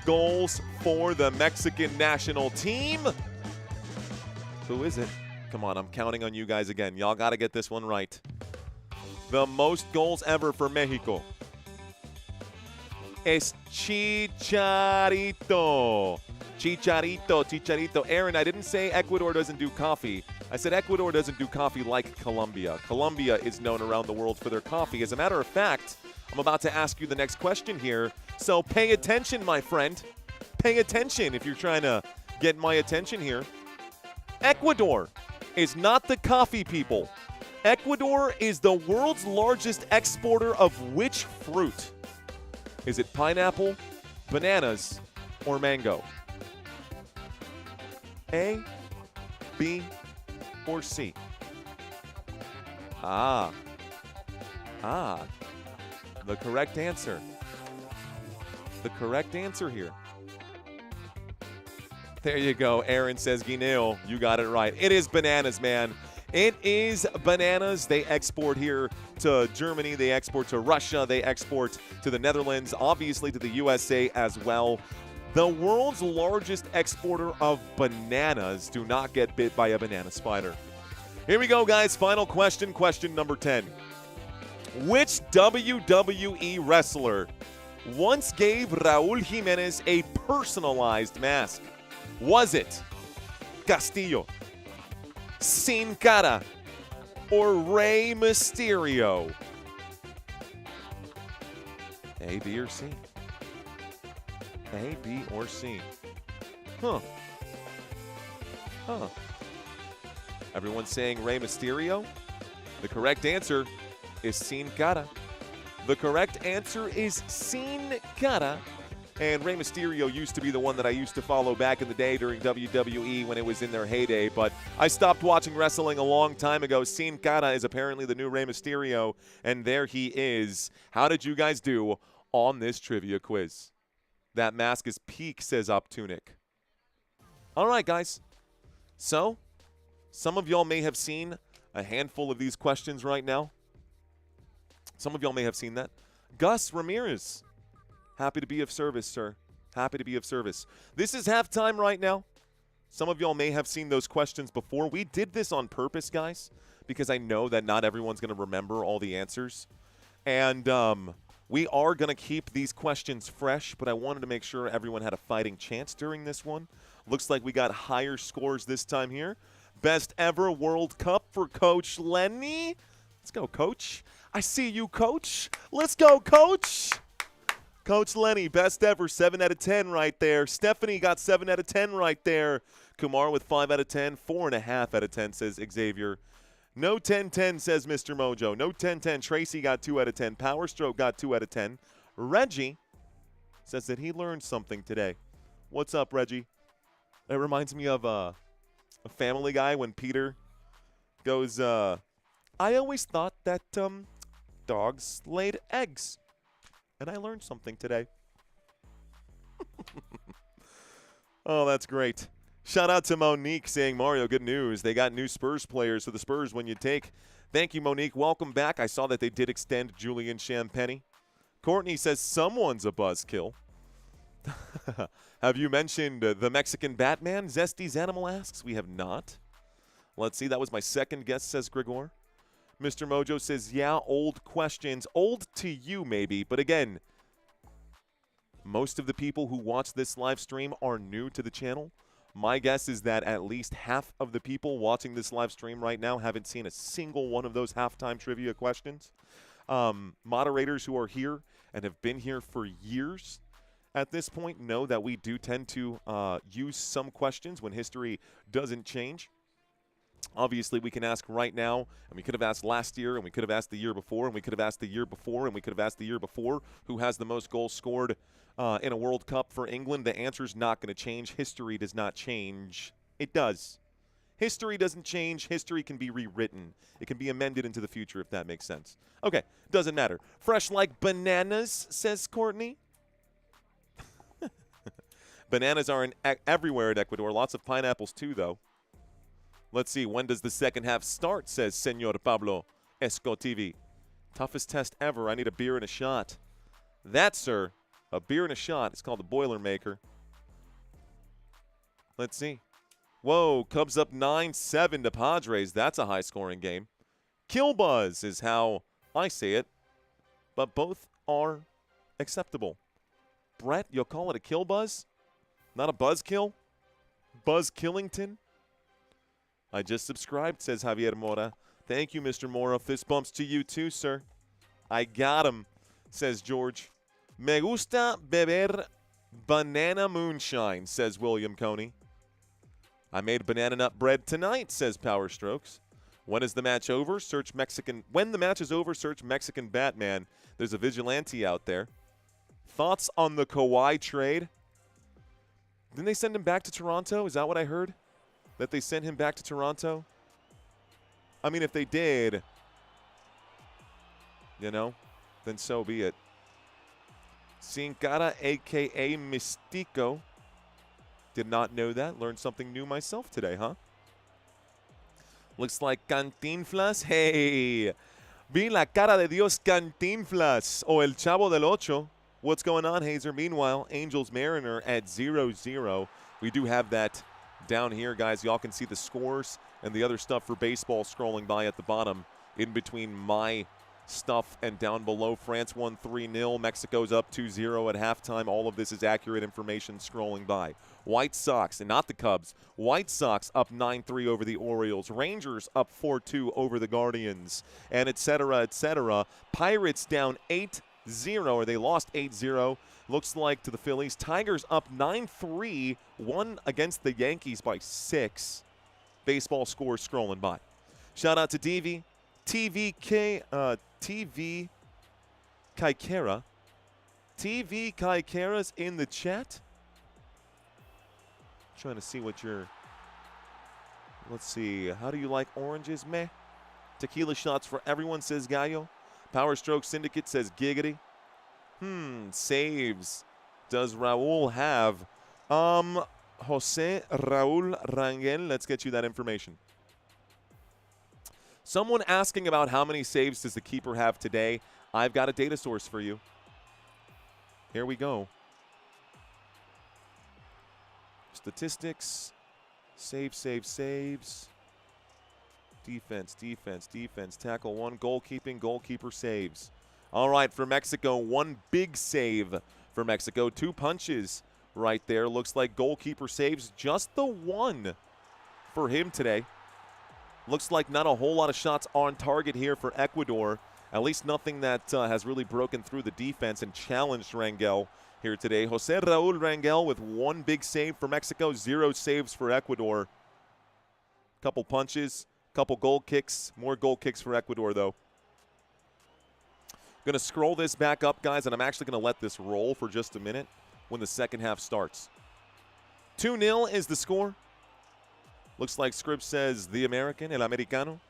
goals for the Mexican national team? Who is it? Come on, I'm counting on you guys again. Y'all got to get this one right. The most goals ever for Mexico es Chicharito. Chicharito. Aaron, I didn't say Ecuador doesn't do coffee. I said Ecuador doesn't do coffee like Colombia. Colombia is known around the world for their coffee. As a matter of fact, I'm about to ask you the next question here. So pay attention, my friend. Pay attention if you're trying to get my attention here. Ecuador is not the coffee people. Ecuador is the world's largest exporter of which fruit? Is it pineapple, bananas, or mango? A, B, or C? The correct answer. The correct answer here. There you go. Aaron says Guineo. You got it right. It is bananas, man. It is bananas. They export here to Germany. They export to Russia. They export to the Netherlands, obviously to the USA as well. The world's largest exporter of bananas. Do not get bit by a banana spider. Here we go, guys. Final question. Question number 10. Which WWE wrestler once gave Raúl Jiménez a personalized mask? Was it Castillo, Sin Cara, or Rey Mysterio? A, B, or C? A, B, or C? Huh. Everyone's saying Rey Mysterio? The correct answer is Sin Cara. The correct answer is Sin Cara. And Rey Mysterio used to be the one that I used to follow back in the day during WWE when it was in their heyday, but I stopped watching wrestling a long time ago. Sin Cara is apparently the new Rey Mysterio, and there he is. How did you guys do on this trivia quiz? That mask is peak, says Optunic. All right, guys. So, some of y'all may have seen a handful of these questions right now. Some of y'all may have seen that. Gus Ramirez. Happy to be of service, sir. Happy to be of service. This is halftime right now. Some of y'all may have seen those questions before. We did this on purpose, guys, because I know that not everyone's going to remember all the answers. And we are going to keep these questions fresh, but I wanted to make sure everyone had a fighting chance during this one. Looks like we got higher scores this time here. Best ever World Cup for Coach Lenny. Let's go, Coach. I see you, Coach. Let's go, Coach. Coach Lenny, best ever, 7 out of 10 right there. Stephanie got 7 out of 10 right there. Kumar with 5 out of 10, 4.5 out of 10, says Xavier. No 10-10, says Mr. Mojo. No 10-10. Tracy got 2 out of 10. Power Stroke got 2 out of 10. Reggie says that he learned something today. What's up, Reggie? It reminds me of a Family Guy when Peter goes, I always thought that dogs laid eggs. And I learned something today. Oh, that's great. Shout out to Monique saying, Mario, good news. They got new Spurs players for the Spurs when you take. Thank you, Monique. Welcome back. I saw that they did extend Julian Champagny. Courtney says someone's a buzzkill. Have you mentioned the Mexican Batman? Zesty's Animal asks. We have not. Let's see. That was my second guess, says Gregor. Mr. Mojo says, yeah, old questions. Old to you, maybe. But again, most of the people who watch this live stream are new to the channel. My guess is that at least half of the people watching this live stream right now haven't seen a single one of those halftime trivia questions. Moderators who are here and have been here for years at this point know that we do tend to use some questions when history doesn't change. Obviously, we can ask right now, and we could have asked last year, and we could have asked the year before, and we could have asked the year before, and we could have asked the year before who has the most goals scored in a World Cup for England. The answer's not going to change. History does not change. It does. History doesn't change. History can be rewritten. It can be amended into the future, if that makes sense. Okay, doesn't matter. Fresh like bananas, says Courtney. Bananas are everywhere in Ecuador. Lots of pineapples, too, though. Let's see, when does the second half start, says Senor Pablo Esco TV. Toughest test ever. I need a beer and a shot. That, sir, a beer and a shot. It's called the Boilermaker. Let's see. Whoa, Cubs up 9-7 to Padres. That's a high-scoring game. Kill buzz is how I say it, but both are acceptable. Brett, you'll call it a kill buzz? Not a buzz kill? Buzz Killington? I just subscribed, says Javier Mora. Thank you, Mr. Mora. Fist bumps to you too, sir. I got him, says George. Me gusta beber banana moonshine, says William Coney. I made banana nut bread tonight, says Power Strokes. When is the match over? Search Mexican. When the match is over, search Mexican Batman. There's a vigilante out there. Thoughts on the Kawhi trade? Didn't they send him back to Toronto? Is that what I heard? That they sent him back to Toronto? I mean, if they did, you know, then so be it. Sin Cara, a.k.a. Mystico. Did not know that. Learned something new myself today, huh? Looks like Cantinflas. Hey, vi la cara de Dios Cantinflas. O El Chavo del Ocho. What's going on, Hazer? Meanwhile, Angels Mariner at 0-0. We do have that down here, guys. Y'all can see the scores and the other stuff for baseball scrolling by at the bottom in between my stuff and down below. France won 3-0. Mexico's up 2-0 at halftime. All of this is accurate information scrolling by. White Sox, and not the Cubs. White Sox up 9-3 over the Orioles. Rangers up 4-2 over the Guardians, and et cetera, et cetera. Pirates down 8-0, or they lost 8-0. Looks like to the Phillies. Tigers up 9-3, won against the Yankees by 6. Baseball scores scrolling by. Shout out to Devi. TV Kaikera. TV Kaikera's in the chat. Trying to see what you're. Let's see. How do you like oranges, meh? Tequila shots for everyone, says Gallo. Power Stroke Syndicate says giggity. Saves. Does Raul have? Jose Raul Rangel. Let's get you that information. Someone asking about how many saves does the keeper have today. I've got a data source for you. Here we go. Statistics. Saves. Defense. Tackle 1. Goalkeeping. Goalkeeper saves. All right, for Mexico, 1 big save for Mexico. 2 punches right there. Looks like goalkeeper saves just the 1 for him today. Looks like not a whole lot of shots on target here for Ecuador. At least nothing that has really broken through the defense and challenged Rangel here today. Jose Raul Rangel with 1 big save for Mexico, 0 saves for Ecuador. Couple punches, couple goal kicks, more goal kicks for Ecuador though. Going to scroll this back up, guys, and I'm actually going to let this roll for just a minute when the second half starts. 2-0 is the score. Looks like script says the American, El Americano.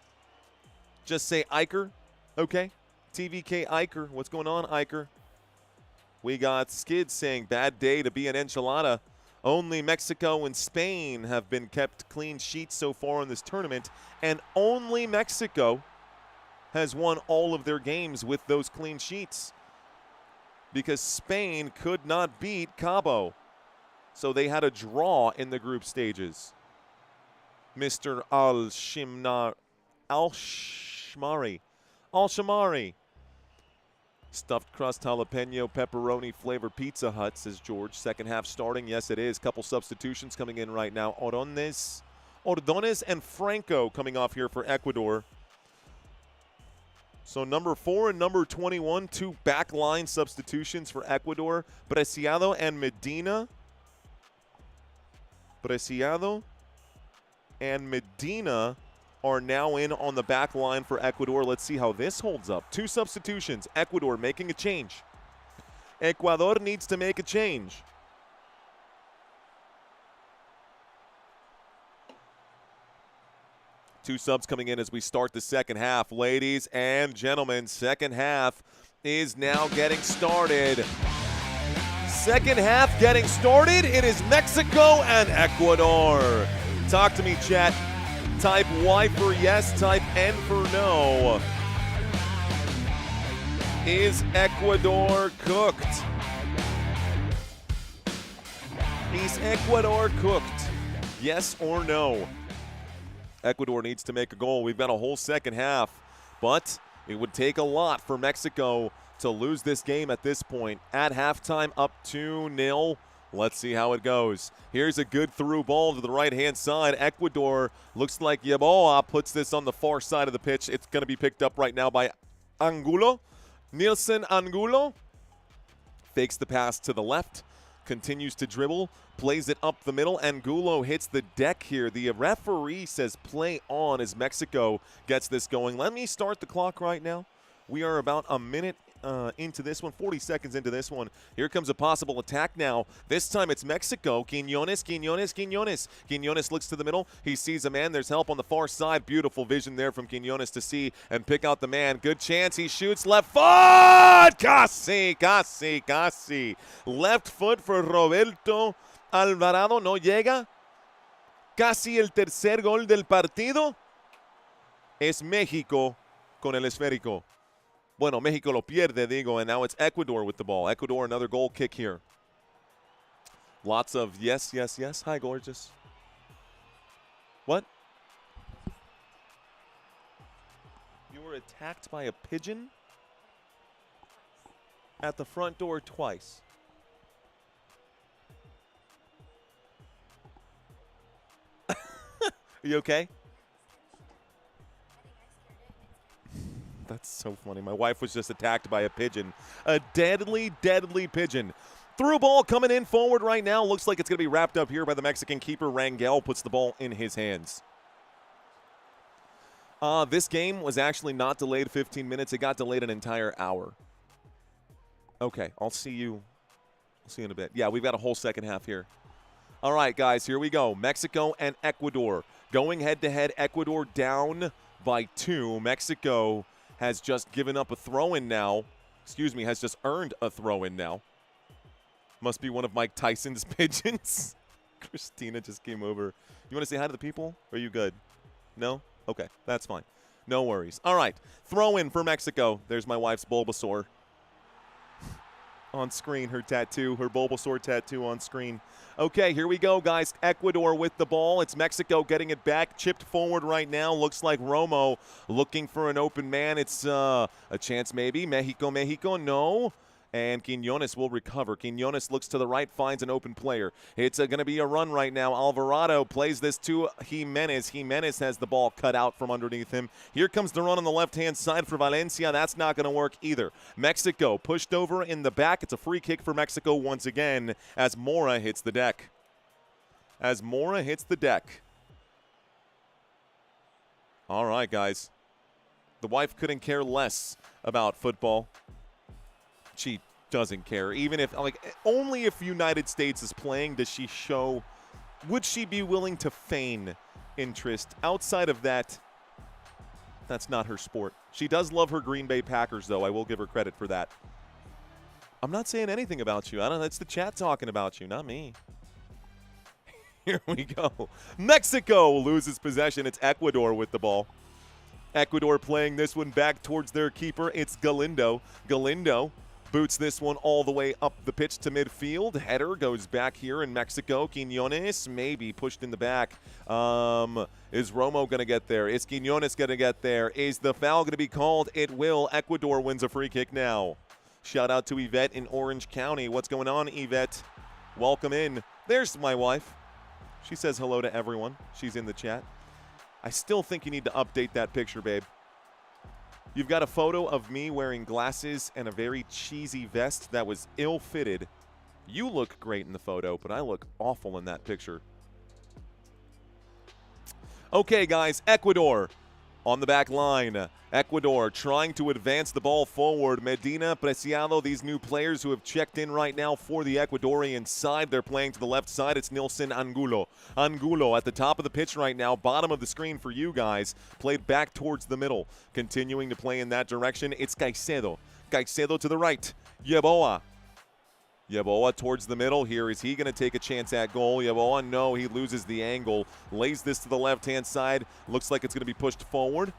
Just say Iker. Okay. TVK Iker. What's going on, Iker? We got Skid saying bad day to be an enchilada. Only Mexico and Spain have been kept clean sheets so far in this tournament, and only Mexico has won all of their games with those clean sheets because Spain could not beat Cabo. So they had a draw in the group stages. Mr. Al-Shamari. Stuffed crust jalapeno pepperoni flavor Pizza Hut, says George. Second half starting. Yes, it is. Couple substitutions coming in right now. Ordonez and Franco coming off here for Ecuador. So number 4 and number 21, 2 backline substitutions for Ecuador. Preciado and Medina. Are now in on the back line for Ecuador. Let's see how this holds up. 2 substitutions. Ecuador making a change. Ecuador needs to make a change. Two subs coming in as we start the second half. Ladies and gentlemen, second half is now getting started. Second half getting started. It is Mexico and Ecuador. Talk to me, chat. Type Y for yes, type N for no. Is Ecuador cooked? Is Ecuador cooked? Yes or no? Ecuador needs to make a goal. We've got a whole second half, but it would take a lot for Mexico to lose this game at this point. At halftime, up 2-0. Let's see how it goes. Here's a good through ball to the right-hand side. Ecuador looks like Yeboah puts this on the far side of the pitch. It's going to be picked up right now by Angulo. Nilson Angulo fakes the pass to the left, continues to dribble, plays it up the middle. Angulo hits the deck here. The referee says play on as Mexico gets this going. Let me start the clock right now. We are about a minute into this one, 40 seconds into this one. Here comes a possible attack now. This time it's Mexico. Quiñones looks to the middle. He sees a man. There's help on the far side. Beautiful vision there from Quiñones to see and pick out the man. Good chance. He shoots left foot. Casi. Left foot for Roberto Alvarado. No llega. Casi el tercer gol del partido. Es México con el esférico. Bueno, Mexico lo pierde, digo, and now it's Ecuador with the ball. Ecuador, another goal kick here. Lots of yes. Hi, gorgeous. What? You were attacked by a pigeon? At the front door twice. Are you okay? That's so funny. My wife was just attacked by a pigeon. A deadly, deadly pigeon. Through ball coming in forward right now. Looks like it's going to be wrapped up here by the Mexican keeper. Rangel puts the ball in his hands. This game was actually not delayed 15 minutes. It got delayed an entire hour. Okay, I'll see you in a bit. Yeah, we've got a whole second half here. All right, guys, here we go. Mexico and Ecuador going head-to-head. Ecuador down by 2. Mexico has just given up a throw-in now. Excuse me, has just earned a throw-in now. Must be one of Mike Tyson's pigeons. Christina just came over. You want to say hi to the people? Or are you good? No? Okay, that's fine. No worries. All right, throw-in for Mexico. There's my wife's Bulbasaur. On screen, her tattoo, her Bulbasaur tattoo on screen. Okay, here we go, guys. Ecuador with the ball. It's Mexico getting it back. Chipped forward right now. Looks like Romo looking for an open man. It's a chance maybe. Mexico, no. And Quiñones will recover. Quiñones looks to the right, finds an open player. It's going to be a run right now. Alvarado plays this to Jimenez. Jimenez has the ball cut out from underneath him. Here comes the run on the left-hand side for Valencia. That's not going to work either. Mexico pushed over in the back. It's a free kick for Mexico once again as Mora hits the deck. All right, guys. The wife couldn't care less about football. She doesn't care. Even if, like, only if United States is playing does she show, would she be willing to feign interest? Outside of that, that's not her sport. She does love her Green Bay Packers, though. I will give her credit for that. I'm not saying anything about you. I don't know. It's the chat talking about you, not me. Here we go. Mexico loses possession. It's Ecuador with the ball. Ecuador playing this one back towards their keeper. It's Galindo. Galindo boots this one all the way up the pitch to midfield. Header goes back here in Mexico. Quiñones maybe pushed in the back. Is Romo going to get there? Is Quiñones going to get there? Is the foul going to be called? It will. Ecuador wins a free kick now. Shout out to Yvette in Orange County. What's going on, Yvette? Welcome in. There's my wife. She says hello to everyone. She's in the chat. I still think you need to update that picture, babe. You've got a photo of me wearing glasses and a very cheesy vest that was ill-fitted. You look great in the photo, but I look awful in that picture. Okay, guys, Ecuador on the back line. Ecuador trying to advance the ball forward. Medina, Preciado, these new players who have checked in right now for the Ecuadorian side. They're playing to the left side. It's Nilson Angulo. Angulo at the top of the pitch right now. Bottom of the screen for you guys. Played back towards the middle. Continuing to play in that direction. It's Caicedo. Caicedo to the right. Yeboah. Yeboah towards the middle here. Is he going to take a chance at goal? Yeboah, no. He loses the angle. Lays this to the left-hand side. Looks like it's going to be pushed forward.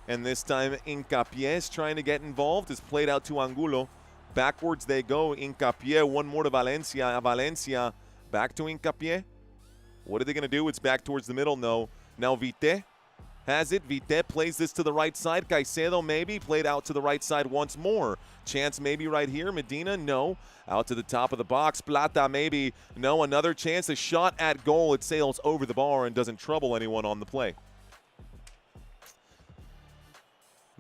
And this time, Hincapié is trying to get involved. It's played out to Angulo. Backwards they go. Hincapié, one more to Valencia. Valencia, back to Hincapié. What are they going to do? It's back towards the middle. No. Now Vite has it. Vite plays this to the right side. Caicedo maybe. Played out to the right side once more. Chance maybe right here. Medina, no. Out to the top of the box. Plata maybe. No, another chance. A shot at goal. It sails over the bar and doesn't trouble anyone on the play.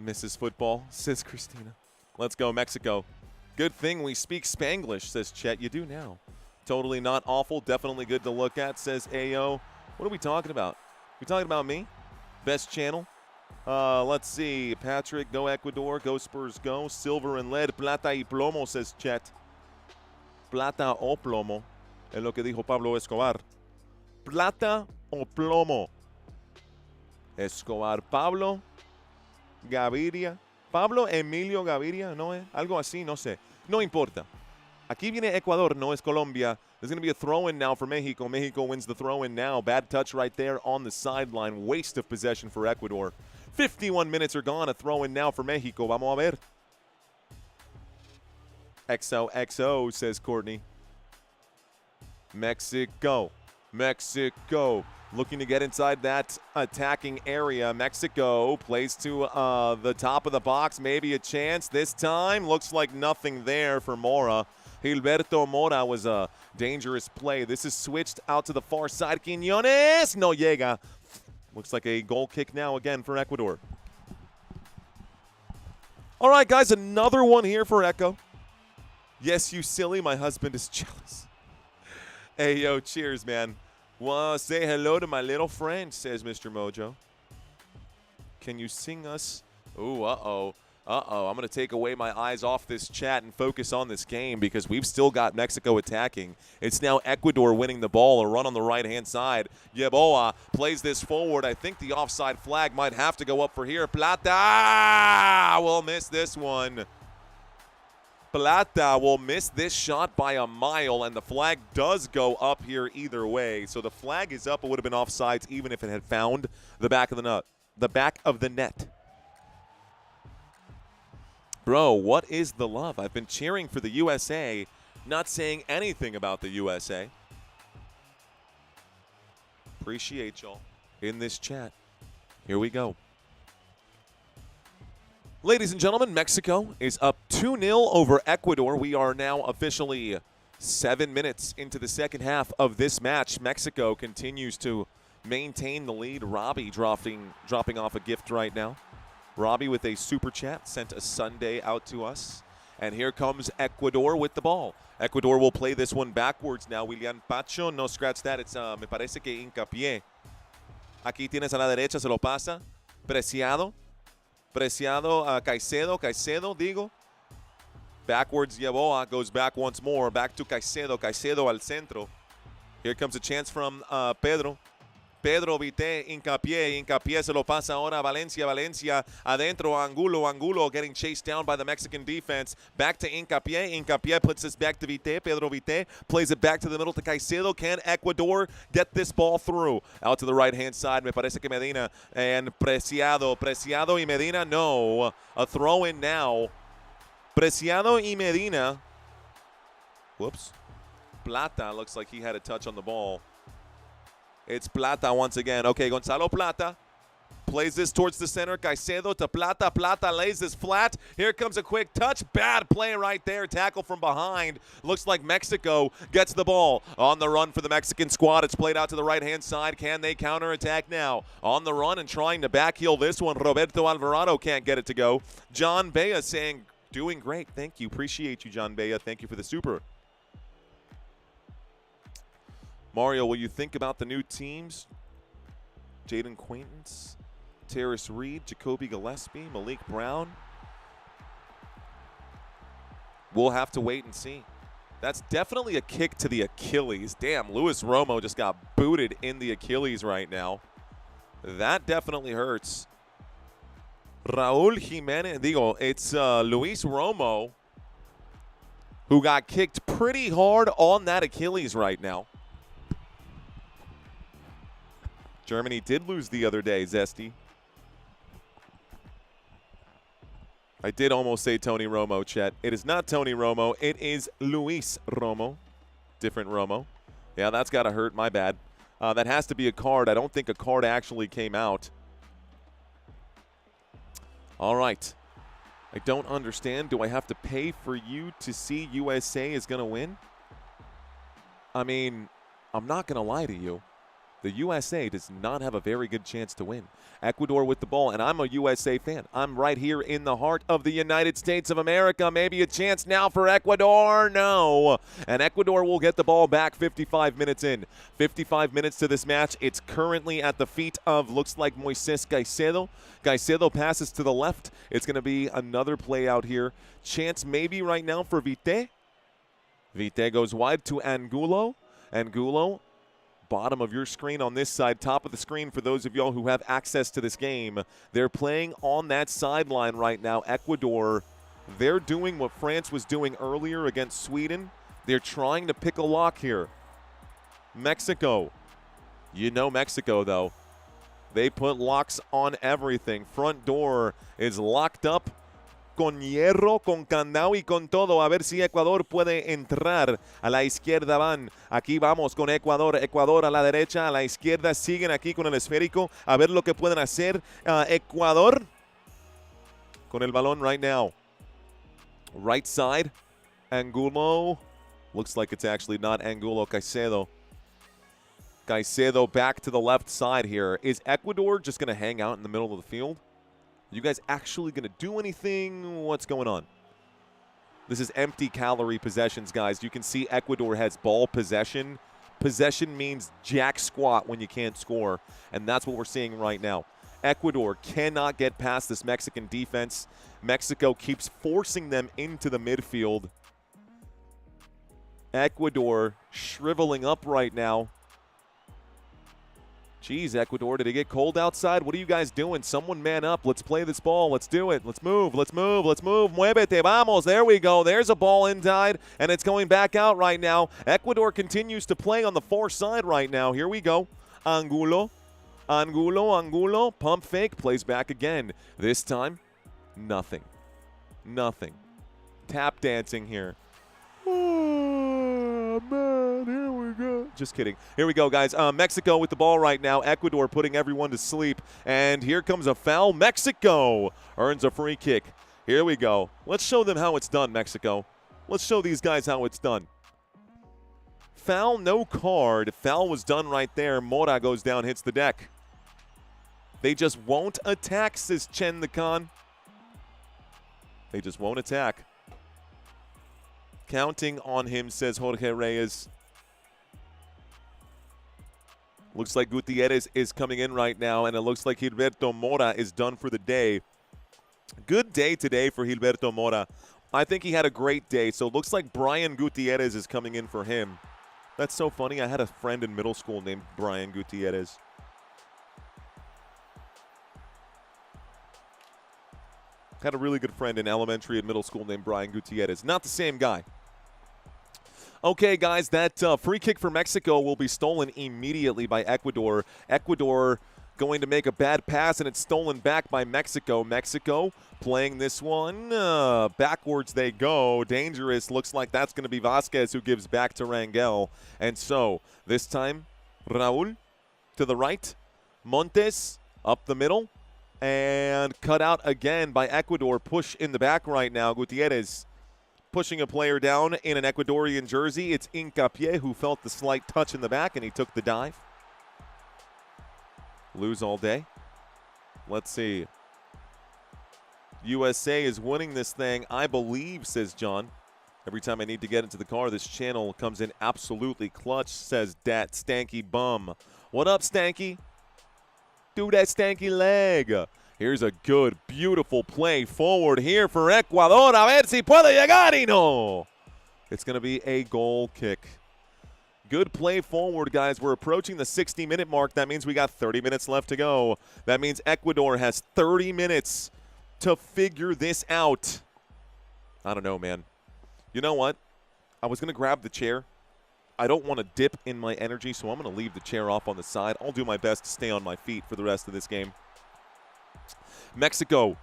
Mrs. Football, says Christina. Let's go, Mexico. Good thing we speak Spanglish, says Chet. You do now. Totally not awful. Definitely good to look at, says Ayo. What are we talking about? We talking about me? Best channel? Let's see. Patrick, go Ecuador. Go Spurs, go. Silver and lead. Plata y plomo, says Chet. Plata o plomo. Es lo que dijo Pablo Escobar. Plata o plomo. Escobar. Pablo Gaviria. Pablo Emilio Gaviria, ¿no es? Algo así, no sé. No importa. Aquí viene Ecuador, no es Colombia. There's going to be a throw-in now for Mexico. Mexico wins the throw-in now. Bad touch right there on the sideline. Waste of possession for Ecuador. 51 minutes are gone. A throw-in now for Mexico. Vamos a ver. XOXO, says Courtney. Mexico. Mexico. Looking to get inside that attacking area. Mexico plays to the top of the box. Maybe a chance this time. Looks like nothing there for Mora. Gilberto Mora was a dangerous play. This is switched out to the far side. Quiñones. No llega. Looks like a goal kick now again for Ecuador. All right, guys, another one here for Echo. Yes, you silly. My husband is jealous. Hey, yo, cheers, man. Well, say hello to my little friend, says Mr. Mojo. Can you sing us? Ooh, uh-oh. Uh-oh, I'm going to take away my eyes off this chat and focus on this game because we've still got Mexico attacking. It's now Ecuador winning the ball, a run on the right-hand side. Yeboah plays this forward. I think the offside flag might have to go up for here. Plata will miss this one. Plata will miss this shot by a mile, and the flag does go up here either way. So the flag is up. It would have been offsides even if it had found the back of the net. Bro, what is the love? I've been cheering for the USA, not saying anything about the USA. Appreciate y'all in this chat. Here we go. Ladies and gentlemen, Mexico is up 2-0 over Ecuador. We are now officially 7 minutes into the second half of this match. Mexico continues to maintain the lead. Robbie dropping off a gift right now. Robbie with a super chat sent a Sunday out to us. And here comes Ecuador with the ball. Ecuador will play this one backwards now. William Pacho, no scratch that. It's, me parece que hincapié. Aquí tienes a la derecha, se lo pasa. Preciado. Preciado, Caicedo, digo. Backwards, Yeboah goes back once more. Back to Caicedo, Caicedo al centro. Here comes a chance from Pedro. Pedro Vite, Hincapié se lo pasa ahora a Valencia, adentro, Angulo getting chased down by the Mexican defense. Back to Hincapié puts this back to Vite, Pedro Vite plays it back to the middle to Caicedo. Can Ecuador get this ball through? Out to the right-hand side, me parece que Medina and Preciado y Medina, no. A throw-in now. Preciado y Medina. Whoops. Plata looks like he had a touch on the ball. It's Plata once again. Okay, Gonzalo Plata plays this towards the center. Caicedo to Plata. Plata lays this flat. Here comes a quick touch. Bad play right there. Tackle from behind. Looks like Mexico gets the ball. On the run for the Mexican squad. It's played out to the right-hand side. Can they counterattack now? On the run and trying to backheel this one. Roberto Alvarado can't get it to go. John Bea saying, doing great. Thank you. Appreciate you, John Bea. Thank you for the super. Mario, will you think about the new teams? Jaden Quaintance, Terrace Reed, Jacoby Gillespie, Malik Brown. We'll have to wait and see. That's definitely a kick to the Achilles. Damn, Luis Romo just got booted in the Achilles right now. That definitely hurts. Raul Jimenez, it's Luis Romo who got kicked pretty hard on that Achilles right now. Germany did lose the other day, Zesty. I did almost say Tony Romo, Chet. It is not Tony Romo. It is Luis Romo. Different Romo. Yeah, that's got to hurt. My bad. That has to be a card. I don't think a card actually came out. All right. I don't understand. Do I have to pay for you to see USA is going to win? I mean, I'm not going to lie to you. The USA does not have a very good chance to win. Ecuador with the ball, and I'm a USA fan. I'm right here in the heart of the United States of America. Maybe a chance now for Ecuador. No. And Ecuador will get the ball back 55 minutes in. 55 minutes to this match. It's currently at the feet of, looks like Moises Caicedo. Caicedo passes to the left. It's going to be another play out here. Chance maybe right now for Vite. Vite goes wide to Angulo. Angulo. Bottom of your screen on this side, top of the screen for those of y'all who have access to this game. They're playing on that sideline right now. Ecuador, they're doing what France was doing earlier against Sweden. They're trying to pick a lock here. Mexico. You know Mexico, though. They put locks on everything. Front door is locked up. Con hierro, con candado y con todo. A ver si Ecuador puede entrar. A la izquierda van. Aquí vamos con Ecuador. Ecuador a la derecha, a la izquierda. Siguen aquí con el esférico. A ver lo que pueden hacer. Ecuador con el balón right now. Right side. Angulo. Looks like it's actually not Angulo. Caicedo. Caicedo back to the left side here. Is Ecuador just going to hang out in the middle of the field? You guys actually going to do anything? What's going on? This is empty calorie possessions, guys. You can see Ecuador has ball possession. Possession means jack squat when you can't score, and that's what we're seeing right now. Ecuador cannot get past this Mexican defense. Mexico keeps forcing them into the midfield. Ecuador shriveling up right now. Geez, Ecuador, did it get cold outside? What are you guys doing? Someone man up. Let's play this ball. Let's do it. Let's move. Let's move. Let's move. Muévete. Vamos. There we go. There's a ball inside, and it's going back out right now. Ecuador continues to play on the far side right now. Here we go. Angulo. Angulo. Pump fake. Plays back again. This time, nothing. Nothing. Tap dancing here. Oh, man, here we go. Just kidding. Here we go, guys. Mexico with the ball right now. Ecuador putting everyone to sleep. And here comes a foul. Mexico earns a free kick. Here we go. Let's show them how it's done, Mexico. Let's show these guys how it's done. Foul, no card. Foul was done right there. Mora goes down, hits the deck. They just won't attack, says Chen the Khan. They just won't attack. Counting on him, says Jorge Reyes. Looks like Gutierrez is coming in right now, and it looks like Gilberto Mora is done for the day. Good day today for Gilberto Mora. I think he had a great day, so it looks like Brian Gutierrez is coming in for him. That's so funny. I had a friend in middle school named Brian Gutierrez. Had a really good friend in elementary and middle school named Brian Gutierrez. Not the same guy. Okay, guys, that free kick for Mexico will be stolen immediately by Ecuador. Ecuador going to make a bad pass, and it's stolen back by Mexico. Mexico playing this one. Backwards they go. Dangerous. Looks like that's going to be Vasquez who gives back to Rangel. And so, this time, Raul to the right. Montes up the middle. And cut out again by Ecuador. Push in the back right now. Gutierrez pushing a player down in an Ecuadorian jersey. It's Hincapié who felt the slight touch in the back, and he took the dive. Lose all day. Let's see. USA is winning this thing, I believe, says John. Every time I need to get into the car, this channel comes in absolutely clutch, says Dat Stanky Bum. What up, Stanky? Do that stanky leg. Here's a good, beautiful play forward here for Ecuador. A ver si puede llegar y no. It's going to be a goal kick. Good play forward, guys. We're approaching the 60-minute mark. That means we got 30 minutes left to go. That means Ecuador has 30 minutes to figure this out. I don't know, man. You know what? I was going to grab the chair. I don't want to dip in my energy, so I'm going to leave the chair off on the side. I'll do my best to stay on my feet for the rest of this game. Mexico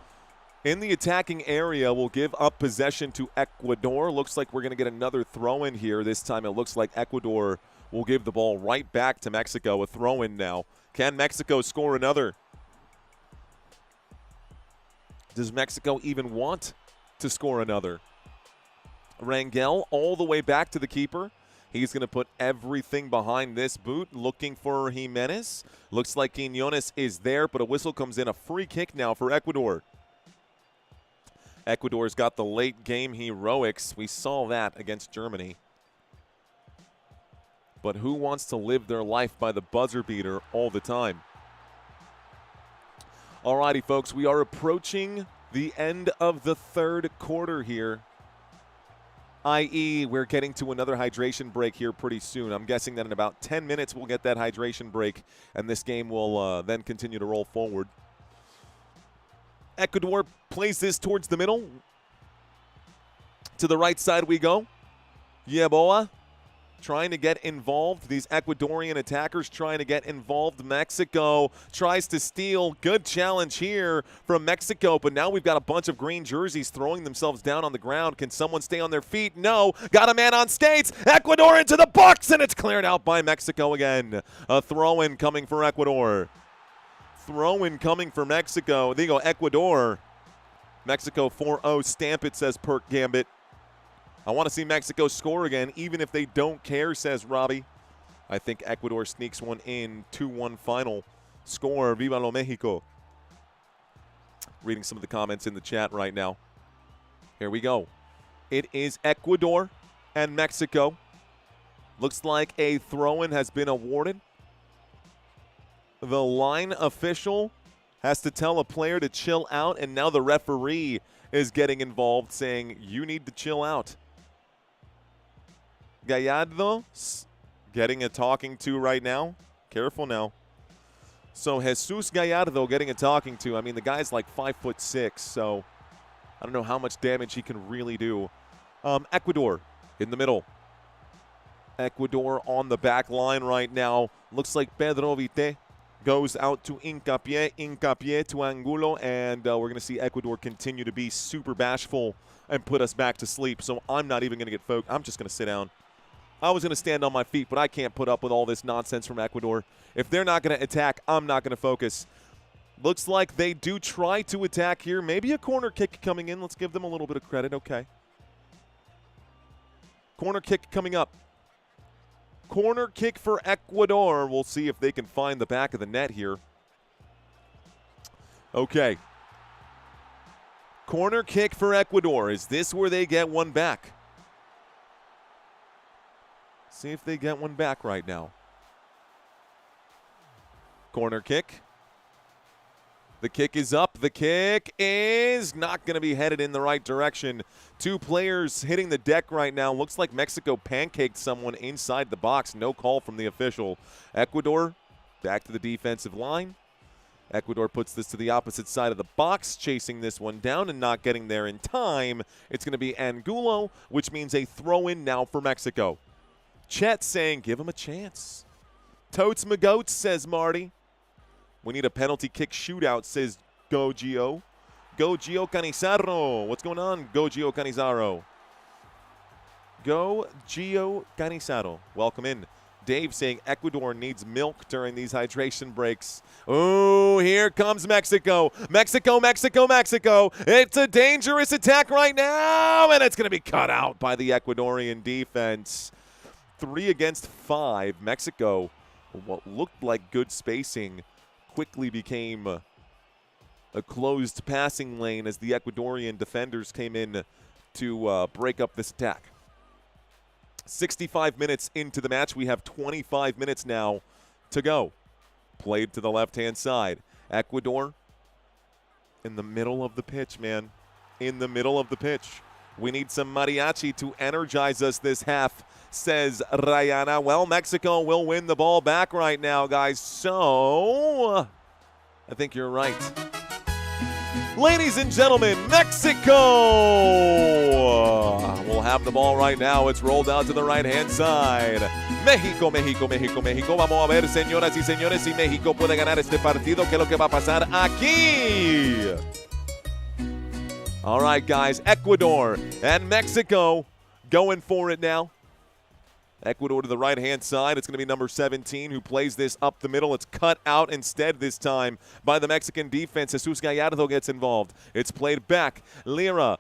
in the attacking area will give up possession to Ecuador. Looks like we're going to get another throw-in here. This time it looks like Ecuador will give the ball right back to Mexico. A throw-in now. Can Mexico score another? Does Mexico even want to score another? Rangel all the way back to the keeper. He's going to put everything behind this boot, looking for Jimenez. Looks like Quiñones is there, but a whistle comes in. A free kick now for Ecuador. Ecuador's got the late game heroics. We saw that against Germany. But who wants to live their life by the buzzer beater all the time? Alrighty, folks, we are approaching the end of the third quarter here. i.e., we're getting to another hydration break here pretty soon. I'm guessing that in about 10 minutes we'll get that hydration break, and this game will then continue to roll forward. Ecuador plays this towards the middle. To the right side we go. Yeboah trying to get involved. These Ecuadorian attackers trying to get involved. Mexico tries to steal. Good challenge here from Mexico, but now we've got a bunch of green jerseys throwing themselves down on the ground. Can someone stay on their feet? No. Got a man on skates. Ecuador into the box, and it's cleared out by Mexico again. A throw-in coming for Ecuador. Throw-in coming for Mexico. There you go, Ecuador. Mexico 4-0. Stamp it, says Perk Gambit. I want to see Mexico score again, even if they don't care, says Robbie. I think Ecuador sneaks one in. 2-1 final score. Viva lo Mexico. Reading some of the comments in the chat right now. Here we go. It is Ecuador and Mexico. Looks like a throw-in has been awarded. The line official has to tell a player to chill out, and now the referee is getting involved saying, you need to chill out. Gallardo getting a talking to right now. Careful now. So Jesus Gallardo getting a talking to. I mean, the guy's like 5'6", so I don't know how much damage he can really do. Ecuador in the middle. Ecuador on the back line right now. Looks like Pedro Vite goes out to Hincapié to Angulo, and we're going to see Ecuador continue to be super bashful and put us back to sleep. So I'm not even going to get focused. I'm just going to sit down. I was going to stand on my feet, but I can't put up with all this nonsense from Ecuador. If they're not going to attack, I'm not going to focus. Looks like they do try to attack here. Maybe a corner kick coming in. Let's give them a little bit of credit. Okay. Corner kick coming up. Corner kick for Ecuador. We'll see if they can find the back of the net here. Okay. Corner kick for Ecuador. Is this where they get one back? See if they get one back right now. Corner kick. The kick is up. The kick is not going to be headed in the right direction. Two players hitting the deck right now. Looks like Mexico pancaked someone inside the box. No call from the official. Ecuador back to the defensive line. Ecuador puts this to the opposite side of the box, chasing this one down and not getting there in time. It's going to be Angulo, which means a throw-in now for Mexico. Chet saying, give him a chance. Totes McGoats, says Marty. We need a penalty kick shootout, says Go Gio. Go Gio Canizaro. What's going on, Go Gio Canizaro? Go Gio Canizaro. Welcome in. Dave saying Ecuador needs milk during these hydration breaks. Oh, here comes Mexico. Mexico, Mexico, Mexico. It's a dangerous attack right now, and it's going to be cut out by the Ecuadorian defense. 3 against 5. Mexico, what looked like good spacing, quickly became a closed passing lane as the Ecuadorian defenders came in to break up this attack. 65 minutes into the match. We have 25 minutes now to go. Played to the left-hand side. Ecuador in the middle of the pitch, man. In the middle of the pitch. We need some mariachi to energize us this half, says Rayana. Well, Mexico will win the ball back right now, guys. So, I think you're right. Ladies and gentlemen, Mexico will have the ball right now. It's rolled out to the right-hand side. México, México, México, México. Vamos a ver, señoras y señores, si México puede ganar este partido. ¿Qué es lo que va a pasar aquí? All right, guys, Ecuador and Mexico going for it now. Ecuador to the right-hand side. It's going to be number 17 who plays this up the middle. It's cut out instead this time by the Mexican defense. Jesus Gallardo gets involved. It's played back. Lira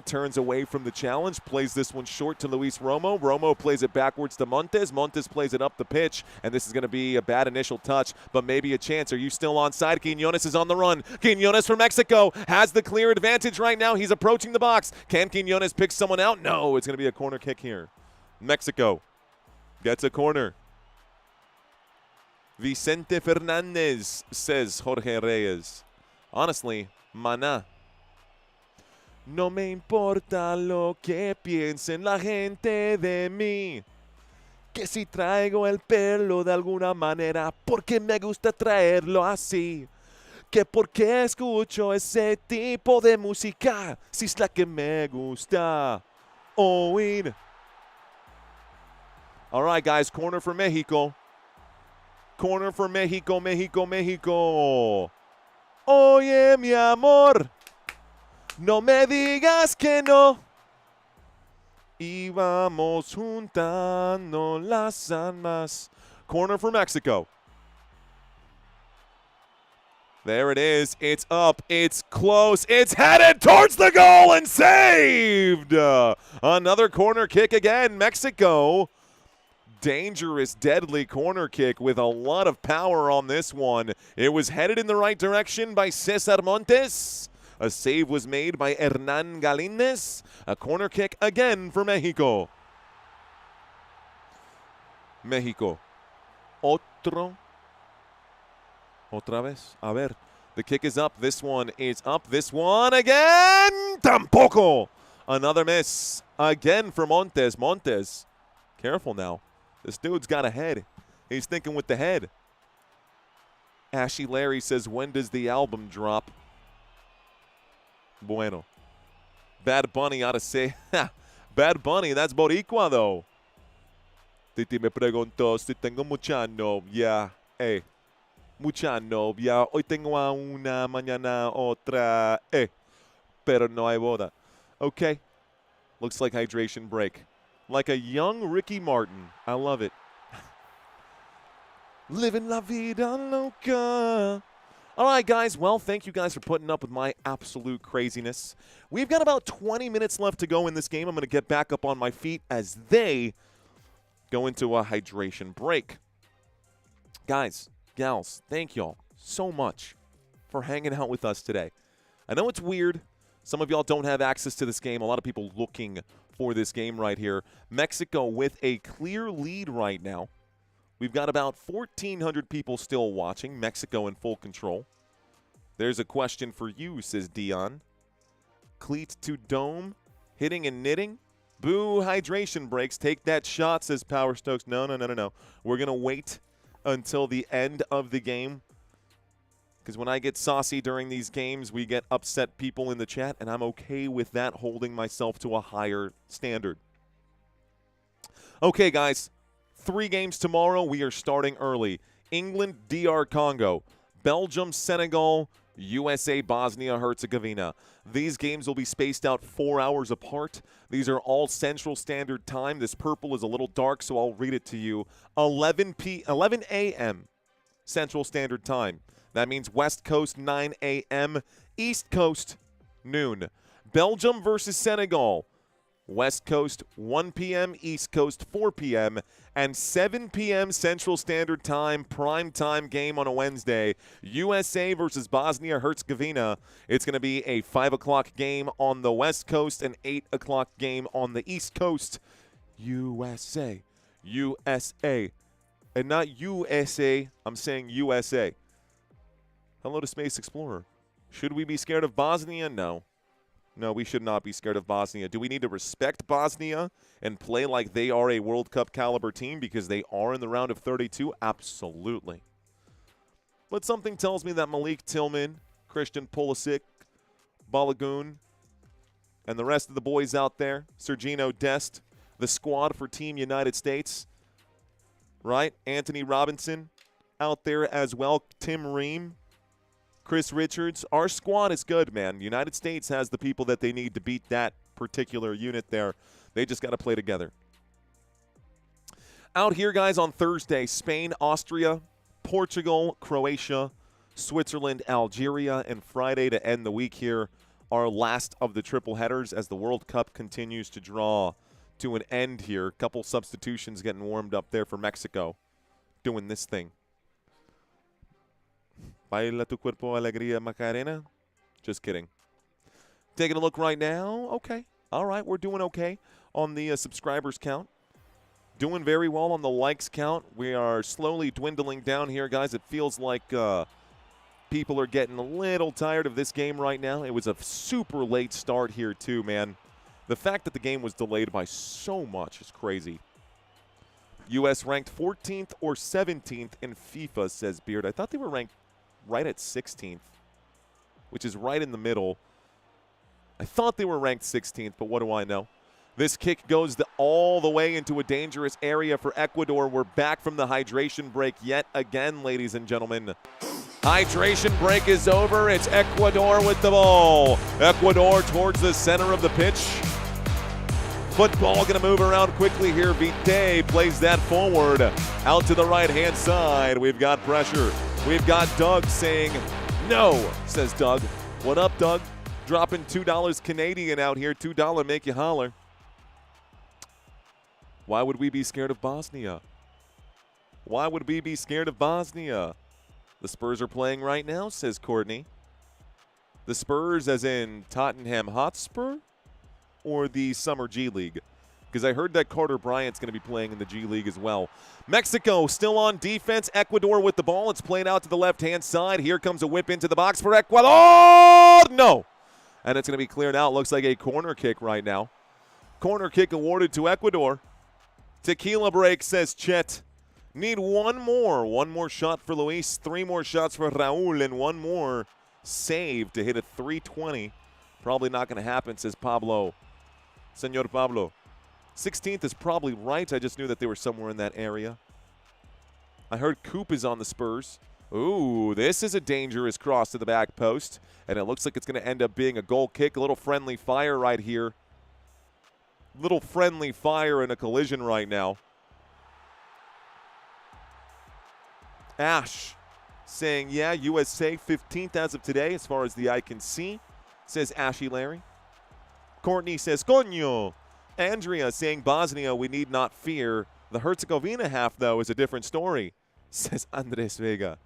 turns away from the challenge, plays this one short to Luis Romo. Romo plays it backwards to Montes. Montes plays it up the pitch, and this is going to be a bad initial touch, but maybe a chance. Are you still onside? Quiñones is on the run. Quiñones for Mexico has the clear advantage right now. He's approaching the box. Can Quiñones pick someone out? No, it's going to be a corner kick here. Mexico gets a corner. Vicente Fernandez, says Jorge Reyes. Honestly, Maná. No me importa lo que piensen la gente de mí. Que si traigo el pelo de alguna manera, porque me gusta traerlo así. Que porque escucho ese tipo de música, si es la que me gusta oír. All right, guys, corner for Mexico. Corner for Mexico, Mexico, Mexico. Oye, mi amor, no me digas que no. Y vamos juntando las almas. Corner for Mexico. There it is. It's up. It's close. It's headed towards the goal and saved. Another corner kick again. Mexico. Dangerous, deadly corner kick with a lot of power on this one. It was headed in the right direction by Cesar Montes. A save was made by Hernan Galindez. A corner kick again for Mexico. Mexico. Otra vez. A ver. The kick is up. This one is up. This one again. Tampoco. Another miss. Again for Montes. Montes. Careful now. This dude's got a head. He's thinking with the head. Ashy Larry says, when does the album drop? Bueno. Bad Bunny ought to say, Bad Bunny, that's Boricua though. Titi me preguntó si tengo mucha novia. Hey, mucha novia. Hoy tengo a una, mañana otra. Pero no hay boda. Okay. Looks like hydration break. Like a young Ricky Martin. I love it. Living la vida loca. All right, guys. Well, thank you guys for putting up with my absolute craziness. We've got about 20 minutes left to go in this game. I'm going to get back up on my feet as they go into a hydration break. Guys, gals, thank y'all so much for hanging out with us today. I know it's weird. Some of y'all don't have access to this game. A lot of people looking for this game right here. Mexico with a clear lead right now. We've got about 1,400 people still watching. Mexico in full control. There's a question for you, says Dion. Cleat to dome. Hitting and knitting. Boo, hydration breaks. Take that shot, says Power Stokes. No. We're going to wait until the end of the game. Because when I get saucy during these games, we get upset people in the chat, and I'm okay with that, holding myself to a higher standard. Okay, guys. 3 games tomorrow. We are starting early. England, DR Congo. Belgium, Senegal. USA, Bosnia-Herzegovina. These games will be spaced out 4 hours apart. These are all Central Standard Time. This purple is a little dark, so I'll read it to you. 11 a.m. Central Standard Time. That means West Coast, 9 a.m. East Coast, noon. Belgium versus Senegal. West Coast, 1 p.m. East Coast, 4 p.m. And 7 p.m. Central Standard Time, prime time game on a Wednesday. USA versus Bosnia-Herzegovina. It's going to be a 5 o'clock game on the West Coast, an 8 o'clock game on the East Coast. USA. USA. And not USA, I'm saying USA. Hello to Space Explorer. Should we be scared of Bosnia? No. No, we should not be scared of Bosnia. Do we need to respect Bosnia and play like they are a World Cup caliber team because they are in the round of 32? Absolutely. But something tells me that Malik Tillman, Christian Pulisic, Balogun, and the rest of the boys out there, Sergino Dest, the squad for Team United States, right? Anthony Robinson out there as well, Tim Ream, Chris Richards. Our squad is good, man. The United States has the people that they need to beat that particular unit there. They just got to play together. Out here, guys, on Thursday, Spain, Austria, Portugal, Croatia, Switzerland, Algeria, and Friday to end the week here, our last of the triple headers as the World Cup continues to draw to an end here. A couple substitutions getting warmed up there for Mexico doing this thing. Baila tu cuerpo alegría Macarena. Just kidding. Taking a look right now. Okay. All right. We're doing okay on the subscribers count. Doing very well on the likes count. We are slowly dwindling down here, guys. It feels like people are getting a little tired of this game right now. It was a super late start here, too, man. The fact that the game was delayed by so much is crazy. U.S. ranked 14th or 17th in FIFA, says Beard. I thought they were ranked right at 16th, which is right in the middle. I thought they were ranked 16th, but what do I know? This kick goes all the way into a dangerous area for Ecuador. We're back from the hydration break yet again, ladies and gentlemen. Hydration break is over. It's Ecuador with the ball. Ecuador towards the center of the pitch. Football going to move around quickly here. Vite plays that forward out to the right-hand side. We've got pressure. We've got Doug saying no, says Doug. What up, Doug? Dropping $2 Canadian out here. $2 make you holler. Why would we be scared of Bosnia? Why would we be scared of Bosnia? The Spurs are playing right now, says Courtney. The Spurs as in Tottenham Hotspur or the Summer G League? because I heard that Carter Bryant's going to be playing in the G League as well. Mexico still on defense. Ecuador with the ball. It's played out to the left-hand side. Here comes a whip into the box for Ecuador. No. And it's going to be cleared out. Looks like a corner kick right now. Corner kick awarded to Ecuador. Tequila break, says Chet. Need one more. One more shot for Luis. 3 more shots for Raul. And one more save to hit a 320. Probably not going to happen, says Pablo. Senor Pablo. 16th is probably right. I just knew that they were somewhere in that area. I heard Coop is on the Spurs. Ooh, this is a dangerous cross to the back post. And it looks like it's going to end up being a goal kick. A little friendly fire right here. Little friendly fire in a collision right now. Ash saying, yeah, USA 15th as of today as far as the eye can see, says Ashy Larry. Courtney says, Coño. Andrea saying, Bosnia, we need not fear. The Herzegovina half, though, is a different story, says Andres Vega.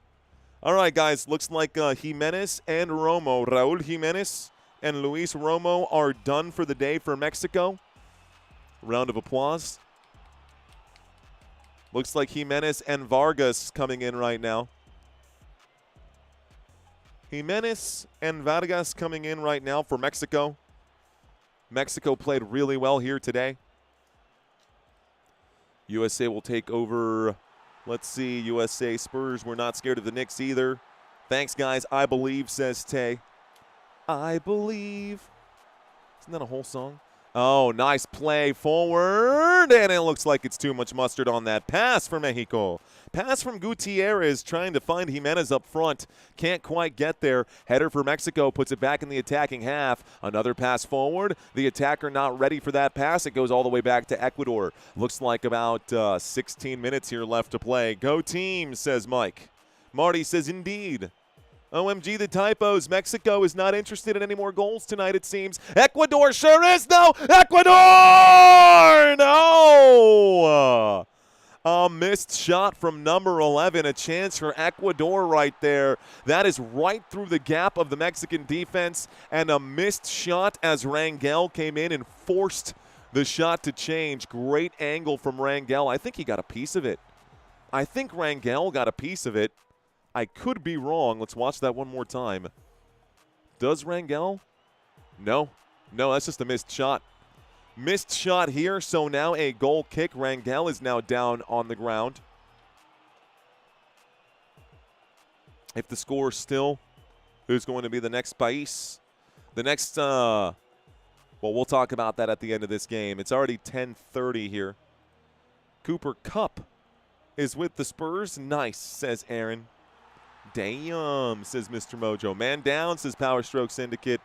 All right, guys, looks like Jimenez and Romo, Raul Jimenez and Luis Romo are done for the day for Mexico. Round of applause. Looks like Jimenez and Vargas coming in right now. Jimenez and Vargas coming in right now for Mexico. Mexico played really well here today. USA will take over. Let's see, USA Spurs. We're not scared of the Knicks either. Thanks, guys. I believe, says Tay. I believe. Isn't that a whole song? Oh, nice play forward, and it looks like it's too much mustard on that pass for Mexico. Pass from Gutierrez trying to find Jimenez up front. Can't quite get there. Header for Mexico puts it back in the attacking half. Another pass forward. The attacker not ready for that pass. It goes all the way back to Ecuador. Looks like about 16 minutes here left to play. Go team, says Mike. Marty says indeed. OMG, the typos. Mexico is not interested in any more goals tonight, it seems. Ecuador sure is, though. Ecuador! No! A missed shot from number 11. A chance for Ecuador right there. That is right through the gap of the Mexican defense. And a missed shot as Rangel came in and forced the shot to change. Great angle from Rangel. I think he got a piece of it. I think Rangel got a piece of it. I could be wrong. Let's watch that one more time. Does Rangel? No. No, that's just a missed shot. Missed shot here, so now a goal kick. Rangel is now down on the ground. If the score is still, who's going to be the next país? The next, well, we'll talk about that at the end of this game. It's already 10:30 here. Cooper Kupp is with the Spurs. Nice, says Aaron. Damn, says Mr. Mojo. Man down, says Power Stroke Syndicate.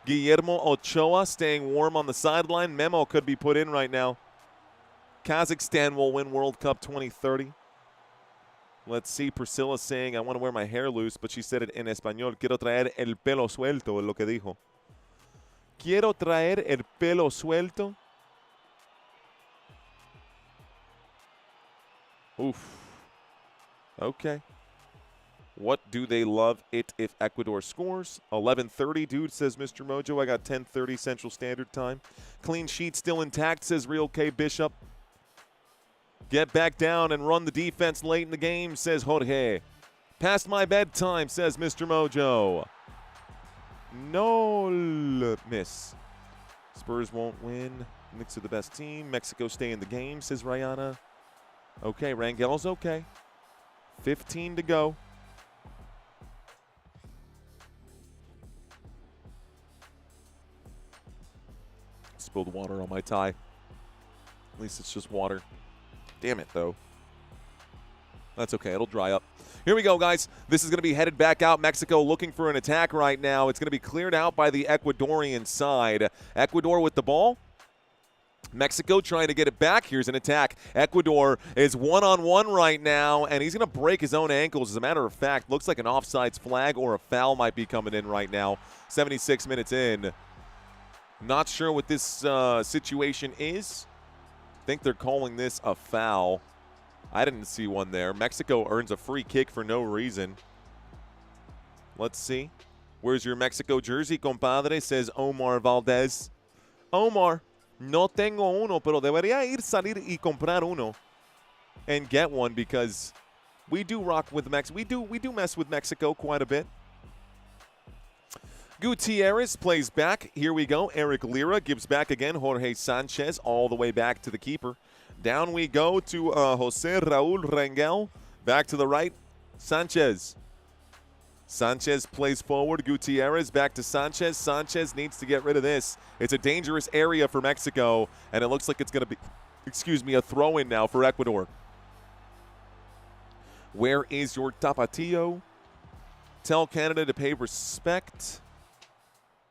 Guillermo Ochoa staying warm on the sideline. Memo could be put in right now. Kazakhstan will win World Cup 2030. Let's see, Priscilla saying, I want to wear my hair loose, but she said it in español. Quiero traer el pelo suelto, es lo que dijo. Quiero traer el pelo suelto. Oof. Okay. What do they love it if Ecuador scores? 11:30, dude, says Mr. Mojo. I got 10:30 Central Standard Time. Clean sheet still intact, says Real K Bishop. Get back down and run the defense late in the game, says Jorge. Past my bedtime, says Mr. Mojo. No miss. Spurs won't win. Knicks are the best team. Mexico stay in the game, says Rihanna. Okay, Rangel's okay. 15 to go. Spilled water on my tie. At least it's just water. Damn it, though. That's okay. It'll dry up. Here we go, guys. This is going to be headed back out. Mexico looking for an attack right now. It's going to be cleared out by the Ecuadorian side. Ecuador with the ball. Mexico trying to get it back. Here's an attack. Ecuador is one-on-one right now, and he's going to break his own ankles. As a matter of fact, looks like an offsides flag or a foul might be coming in right now. 76 minutes in. Not sure what this situation is. I think they're calling this a foul. I didn't see one there. Mexico earns a free kick for no reason. Let's see. Where's your Mexico jersey, compadre? Says Omar Valdez. Omar, No tengo uno, pero debería salir y comprar uno and get one because we do rock with Mexico. We do mess with Mexico quite a bit. Gutierrez plays back. Here we go. Eric Lira gives back again. Jorge Sanchez all the way back to the keeper. Down we go to Jose Raul Rangel. Back to the right. Sanchez. Sanchez plays forward. Gutierrez back to Sanchez. Sanchez needs to get rid of this. It's a dangerous area for Mexico, and it looks like it's going to be, a throw-in now for Ecuador. Where is your Tapatio? Tell Canada to pay respect.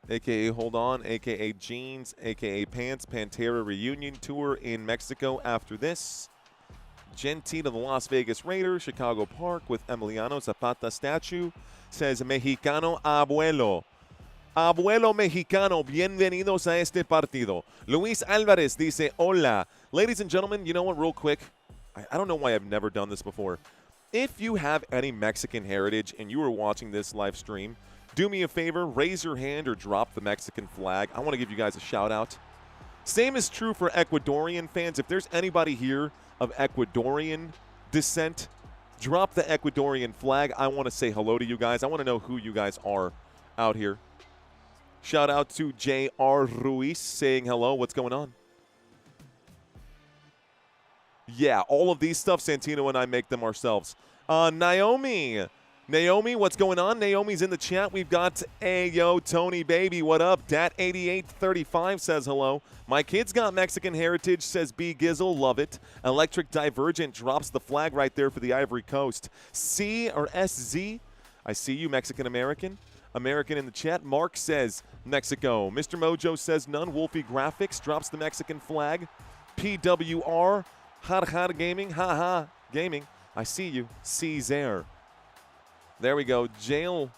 AKA Hold On, AKA Jeans, AKA Pants, Pantera reunion tour in Mexico after this. Genti to the Las Vegas Raiders, Chicago Park with Emiliano Zapata statue. Says Mexicano Abuelo. Abuelo Mexicano, bienvenidos a este partido. Luis Alvarez dice, hola. Ladies and gentlemen, you know what, real quick? I don't know why I've never done this before. If you have any Mexican heritage and you are watching this live stream, do me a favor, raise your hand or drop the Mexican flag. I want to give you guys a shout out. Same is true for Ecuadorian fans. If there's anybody here of Ecuadorian descent, drop the Ecuadorian flag. I want to say hello to you guys. I want to know who you guys are out here. Shout out to J.R. Ruiz saying hello. What's going on? Yeah, all of these stuff, Santino and I make them ourselves. Naomi, what's going on? Naomi's in the chat. We've got Ayo, Tony, baby, what up? Dat8835 says hello. My kid's got Mexican heritage, says B. Gizzle, love it. Electric Divergent drops the flag right there for the Ivory Coast. C or SZ, I see you, Mexican-American. American in the chat. Mark says Mexico. Mr. Mojo says none. Wolfie Graphics drops the Mexican flag. PWR, Har Gaming, haha, gaming. I see you. Caesar. There we go. Jail.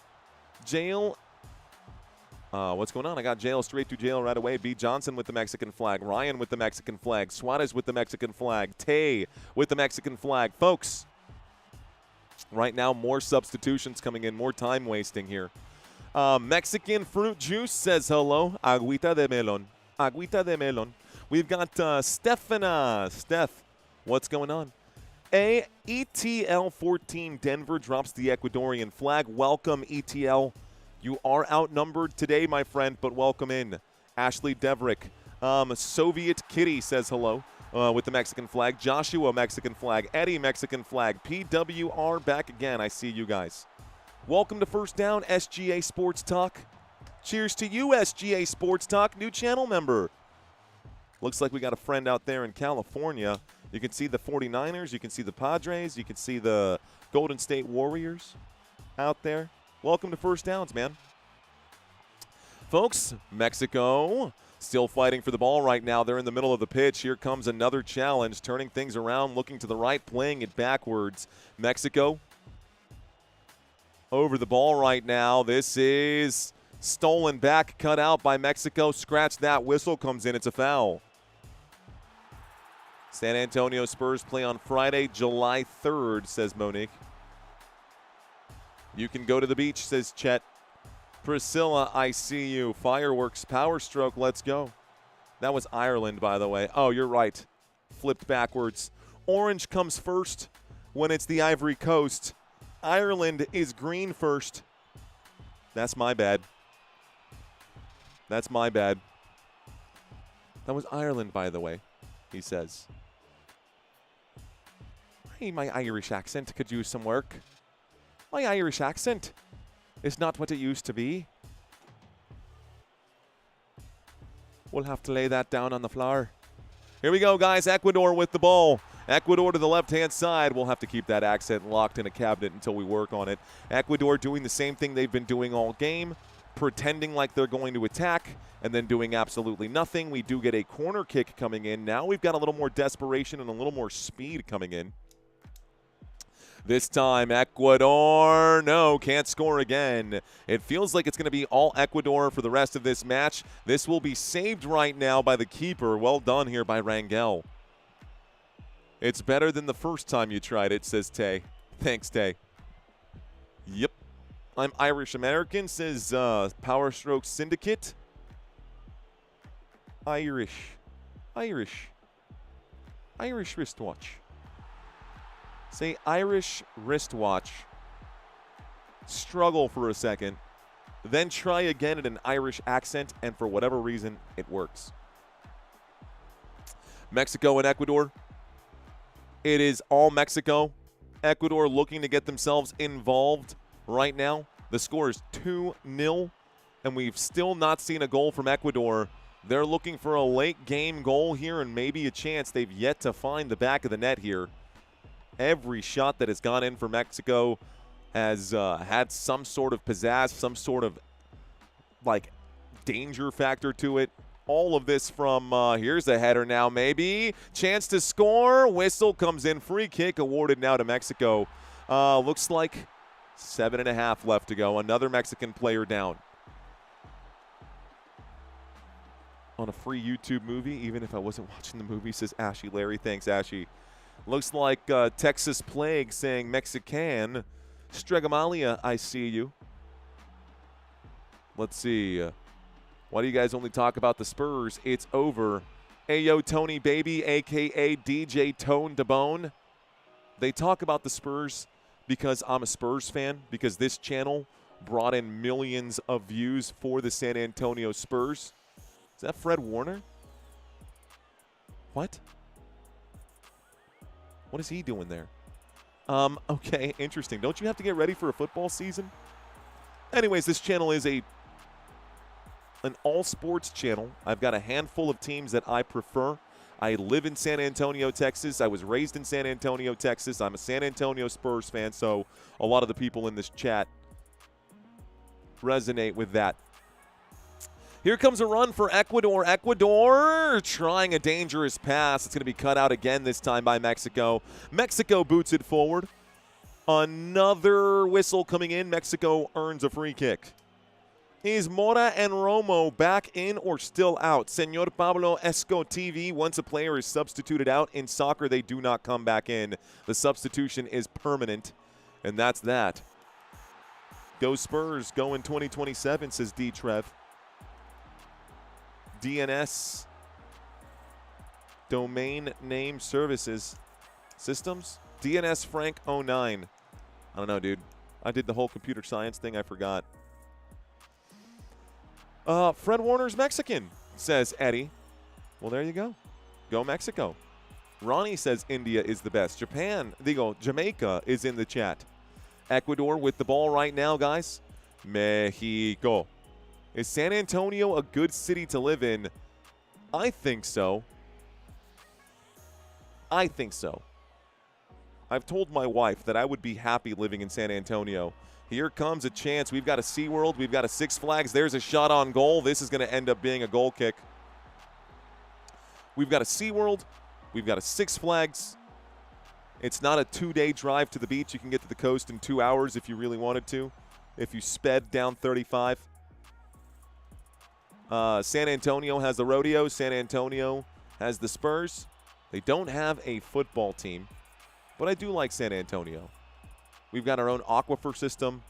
What's going on? I got jail straight to jail right away. B. Johnson with the Mexican flag. Ryan with the Mexican flag. Suarez with the Mexican flag. Tay with the Mexican flag. Folks, right now more substitutions coming in, more time wasting here. Mexican Fruit Juice says hello. Agüita de melon. Agüita de melon. We've got Stefana. Steph, what's going on? ETL 14 Denver drops the Ecuadorian flag. Welcome, ETL. You are outnumbered today, my friend, but welcome in. Ashley Devrick. Soviet Kitty says hello with the Mexican flag. Joshua, Mexican flag. Eddie, Mexican flag. PWR back again. I see you guys. Welcome to First Down, SGA Sports Talk. Cheers to you, SGA Sports Talk, new channel member. Looks like we got a friend out there in California. You can see the 49ers. You can see the Padres. You can see the Golden State Warriors out there. Welcome to First Downs, man. Folks, Mexico still fighting for the ball right now. They're in the middle of the pitch. Here comes another challenge, turning things around, looking to the right, playing it backwards. Mexico over the ball right now. This is stolen back, cut out by Mexico. Scratch that. Whistle comes in. It's a foul. San Antonio Spurs play on Friday, July 3rd, says Monique. You can go to the beach, says Chet. Priscilla, I see you. Fireworks, power stroke, let's go. That was Ireland, by the way. Oh, you're right. Flipped backwards. Orange comes first when it's the Ivory Coast. Ireland is green first. That's my bad. That's my bad. That was Ireland, by the way, he says. Hey, my Irish accent could use some work. My Irish accent is not what it used to be. We'll have to lay that down on the floor. Here we go, guys. Ecuador with the ball. Ecuador to the left-hand side. We'll have to keep that accent locked in a cabinet until we work on it. Ecuador doing the same thing they've been doing all game, pretending like they're going to attack and then doing absolutely nothing. We do get a corner kick coming in. Now we've got a little more desperation and a little more speed coming in. This time, Ecuador, no, can't score again. It feels like it's going to be all Ecuador for the rest of this match. This will be saved right now by the keeper. Well done here by Rangel. It's better than the first time you tried it, says Tay. Thanks, Tay. Yep. I'm Irish-American, says Power Stroke Syndicate. Irish. Irish wristwatch. Say Irish wristwatch. Struggle for a second. Then try again at an Irish accent, and for whatever reason, it works. Mexico and Ecuador. It is all Mexico. Ecuador looking to get themselves involved right now. The score is 2-0, and we've still not seen a goal from Ecuador. They're looking for a late game goal here and maybe a chance. They've yet to find the back of the net here. Every shot that has gone in for Mexico has had some sort of pizzazz, some sort of like danger factor to it. All of this from, here's a header now maybe. Chance to score. Whistle comes in. Free kick awarded now to Mexico. Looks like 7.5 left to go. Another Mexican player down. On a free YouTube movie, even if I wasn't watching the movie, says Ashy Larry. Thanks, Ashy. Looks like Texas Plague saying Mexican. Stregomalia, I see you. Let's see. Why do you guys only talk about the Spurs? It's over. Ayo, Tony Baby, a.k.a. DJ Tone DeBone. They talk about the Spurs because I'm a Spurs fan, because this channel brought in millions of views for the San Antonio Spurs. Is that Fred Warner? What? What is he doing there? Okay, interesting. Don't you have to get ready for a football season? Anyways, this channel is an all-sports channel. I've got a handful of teams that I prefer. I live in San Antonio, Texas. I was raised in San Antonio, Texas. I'm a San Antonio Spurs fan, so a lot of the people in this chat resonate with that. Here comes a run for Ecuador. Ecuador trying a dangerous pass. It's going to be cut out again this time by Mexico. Mexico boots it forward. Another whistle coming in. Mexico earns a free kick. Is Mora and Romo back in or still out? Senor Pablo Esco TV, once a player is substituted out in soccer, they do not come back in. The substitution is permanent, and that's that. Go Spurs, go in 2027, says D-Trev. DNS, Domain Name Services, Systems, DNS Frank 09. I don't know, dude. I did the whole computer science thing. I forgot. Fred Warner's Mexican, says Eddie. Well, there you go. Go Mexico. Ronnie says India is the best. Jamaica is in the chat. Ecuador with the ball right now, guys. Mexico. Is San Antonio a good city to live in? I think so. I think so. I've told my wife that I would be happy living in San Antonio. Here comes a chance. We've got a SeaWorld. We've got a Six Flags. There's a shot on goal. This is going to end up being a goal kick. We've got a SeaWorld. We've got a Six Flags. It's not a 2-day drive to the beach. You can get to the coast in 2 hours if you really wanted to, if you sped down 35. San Antonio has the rodeo. San Antonio has the Spurs. They don't have a football team, but I do like San Antonio. We've got our own aquifer system.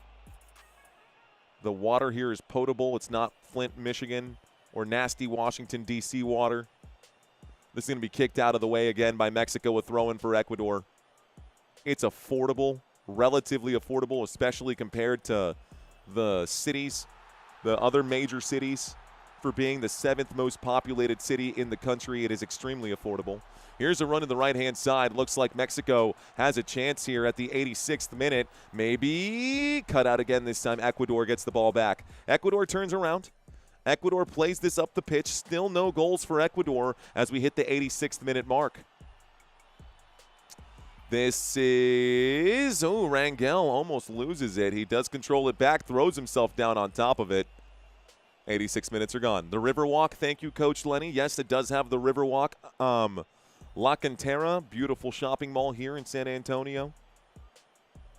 The water here is potable. It's not Flint, Michigan, or nasty Washington, D.C. water. This is going to be kicked out of the way again by Mexico, a throw-in for Ecuador. It's affordable, relatively affordable, especially compared to the cities, the other major cities. For being the 7th most populated city in the country, it is extremely affordable. Here's a run to the right-hand side. Looks like Mexico has a chance here at the 86th minute. Maybe cut out again this time. Ecuador gets the ball back. Ecuador turns around. Ecuador plays this up the pitch. Still no goals for Ecuador as we hit the 86th minute mark. This is, Rangel almost loses it. He does control it back, throws himself down on top of it. 86 minutes are gone. The Riverwalk, thank you, Coach Lenny. Yes, it does have the Riverwalk. La Cantera, beautiful shopping mall here in San Antonio.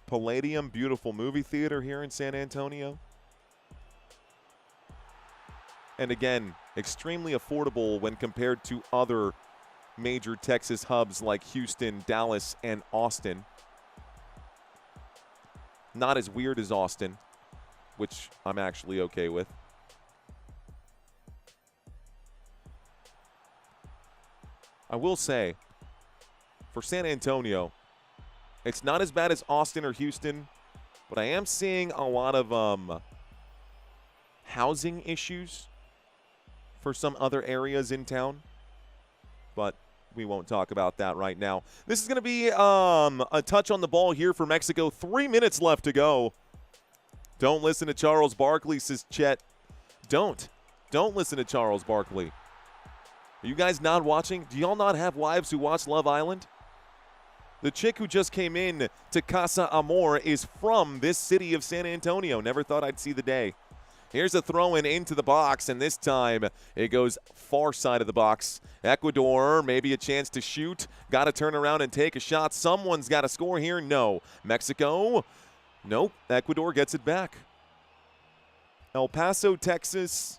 Palladium, beautiful movie theater here in San Antonio. And again, extremely affordable when compared to other major Texas hubs like Houston, Dallas, and Austin. Not as weird as Austin, which I'm actually okay with. I will say, for San Antonio, it's not as bad as Austin or Houston, but I am seeing a lot of housing issues for some other areas in town. But we won't talk about that right now. This is going to be a touch on the ball here for Mexico. 3 minutes left to go. Don't listen to Charles Barkley, says Chet. Don't listen to Charles Barkley. Are you guys not watching? Do y'all not have wives who watch Love Island? The chick who just came in to Casa Amor is from this city of San Antonio. Never thought I'd see the day. Here's a throw-in into the box, and this time it goes far side of the box. Ecuador, maybe a chance to shoot. Got to turn around and take a shot. Someone's got to score here. No. Mexico, nope. Ecuador gets it back. El Paso, Texas.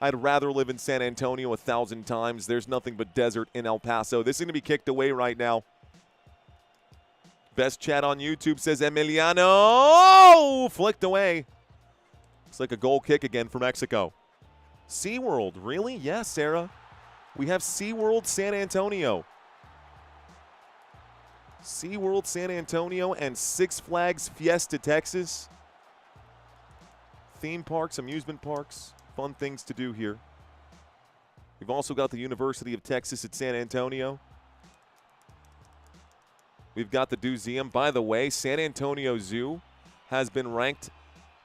I'd rather live in San Antonio 1,000 times. There's nothing but desert in El Paso. This is going to be kicked away right now. Best chat on YouTube says Emiliano. Flicked away. Looks like a goal kick again for Mexico. SeaWorld, really? Yes, Sarah. We have SeaWorld San Antonio. SeaWorld San Antonio and Six Flags Fiesta, Texas. Theme parks, amusement parks, fun things to do here. We've also got the University of Texas at San Antonio. We've got the Doozeum. By the way, San Antonio Zoo has been ranked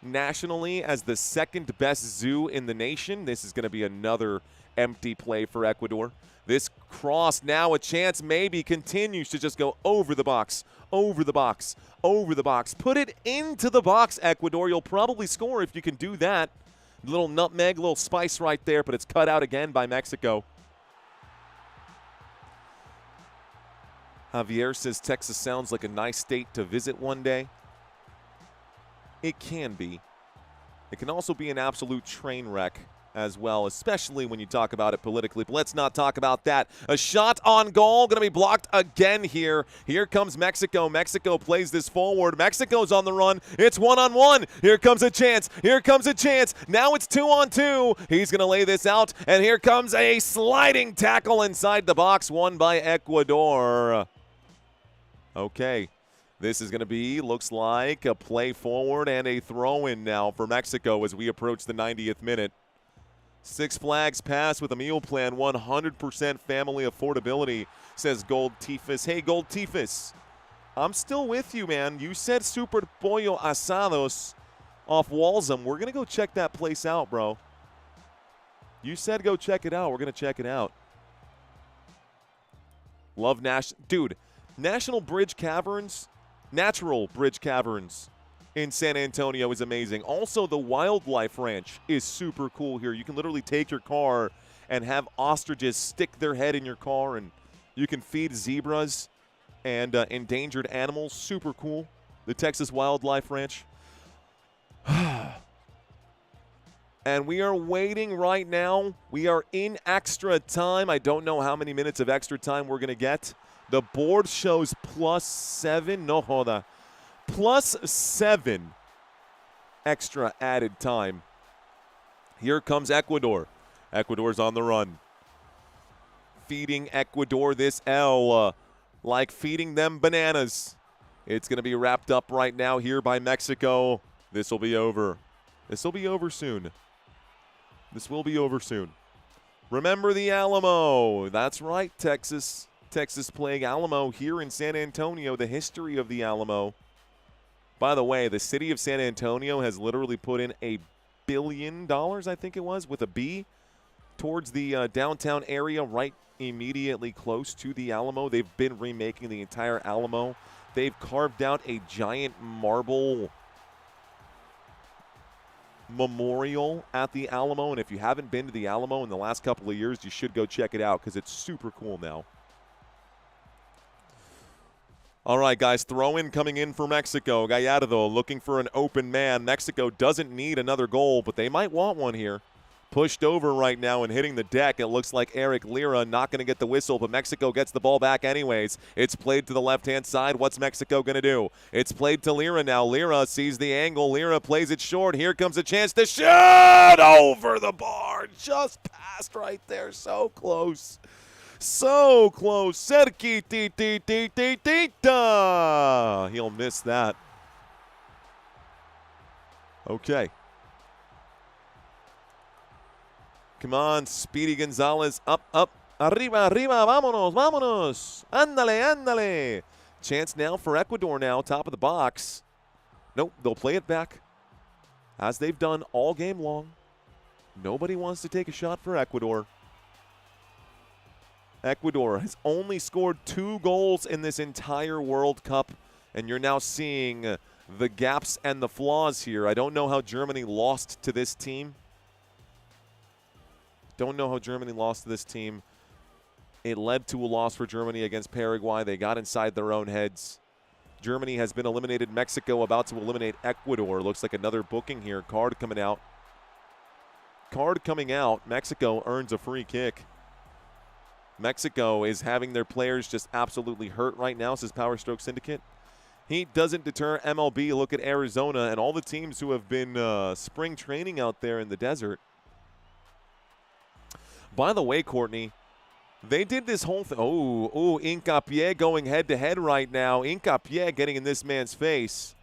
nationally as the second best zoo in the nation. This is going to be another empty play for Ecuador. This cross, now a chance, maybe continues to just go over the box, over the box, over the box. Put it into the box, Ecuador. You'll probably score if you can do that. Little nutmeg, little spice right there, but it's cut out again by Mexico. Javier says Texas sounds like a nice state to visit one day. It can be. It can also be an absolute train wreck as well, especially when you talk about it politically. But let's not talk about that. A shot on goal, going to be blocked again here. Here comes Mexico. Mexico plays this forward. Mexico's on the run. It's one-on-one. Here comes a chance. Here comes a chance. Now it's 2-on-2. He's going to lay this out, and here comes a sliding tackle inside the box, won by Ecuador. Okay. This is going to be, looks like, a play forward and a throw-in now for Mexico as we approach the 90th minute. Six Flags pass with a meal plan, 100% family affordability, says Gold Tifus. Hey, Gold Tifus, I'm still with you, man. You said Super Pollo Asados off Walsham. We're going to go check that place out, bro. You said go check it out. We're going to check it out. Love Dude, National Bridge Caverns. Natural Bridge Caverns in San Antonio is amazing. Also, the Wildlife Ranch is super cool here. You can literally take your car and have ostriches stick their head in your car, and you can feed zebras and endangered animals. Super cool. The Texas Wildlife Ranch. And we are waiting right now. We are in extra time. I don't know how many minutes of extra time we're going to get. The board shows +7. No joda. +7 extra added time. Here comes Ecuador. Ecuador's on the run. Feeding Ecuador this L like feeding them bananas. It's going to be wrapped up right now here by Mexico. This will be over. This will be over soon. This will be over soon. Remember the Alamo. That's right, Texas. Texas playing Alamo here in San Antonio, the history of the Alamo. By the way, the city of San Antonio has literally put in $1 billion, I think it was, with a B, towards the downtown area right immediately close to the Alamo. They've been remaking the entire Alamo. They've carved out a giant marble memorial at the Alamo, and if you haven't been to the Alamo in the last couple of years, you should go check it out because it's super cool now. All right, guys, throw-in coming in for Mexico. Gallardo looking for an open man. Mexico doesn't need another goal, but they might want one here. Pushed over right now and hitting the deck. It looks like Eric Lira not going to get the whistle, but Mexico gets the ball back anyways. It's played to the left-hand side. What's Mexico going to do? It's played to Lira now. Lira sees the angle. Lira plays it short. Here comes a chance to shoot over the bar. Just passed right there. So close. So close. Cerquitititititita. He'll miss that. Okay. Come on, Speedy Gonzalez. Up, up. Arriba, arriba. Vámonos, vámonos. Ándale, ándale. Chance now for Ecuador now, top of the box. Nope, they'll play it back, as they've done all game long. Nobody wants to take a shot for Ecuador. Ecuador has only scored 2 goals in this entire World Cup, and you're now seeing the gaps and the flaws here. I don't know how Germany lost to this team. Don't know how Germany lost to this team. It led to a loss for Germany against Paraguay. They got inside their own heads. Germany has been eliminated. Mexico about to eliminate Ecuador. Looks like another booking here. Card coming out. Card coming out. Mexico earns a free kick. Mexico is having their players just absolutely hurt right now, says Power Stroke Syndicate. Heat doesn't deter MLB. Look at Arizona and all the teams who have been spring training out there in the desert. By the way, Courtney, they did this whole thing. Oh, Hincapié going head-to-head right now. Hincapié getting in this man's face.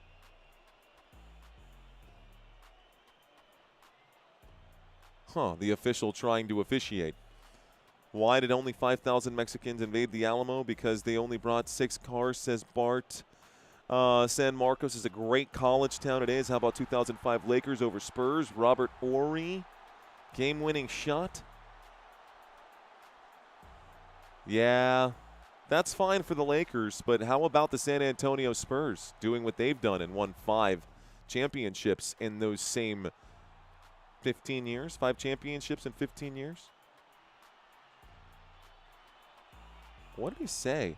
The official trying to officiate. Why did only 5,000 Mexicans invade the Alamo? Because they only brought 6 cars, says Bart. San Marcos is a great college town. It is. How about 2005 Lakers over Spurs? Robert Horry, game-winning shot. Yeah, that's fine for the Lakers, but how about the San Antonio Spurs doing what they've done and won 5 championships in those same 15 years? 5 championships in 15 years? What did he say?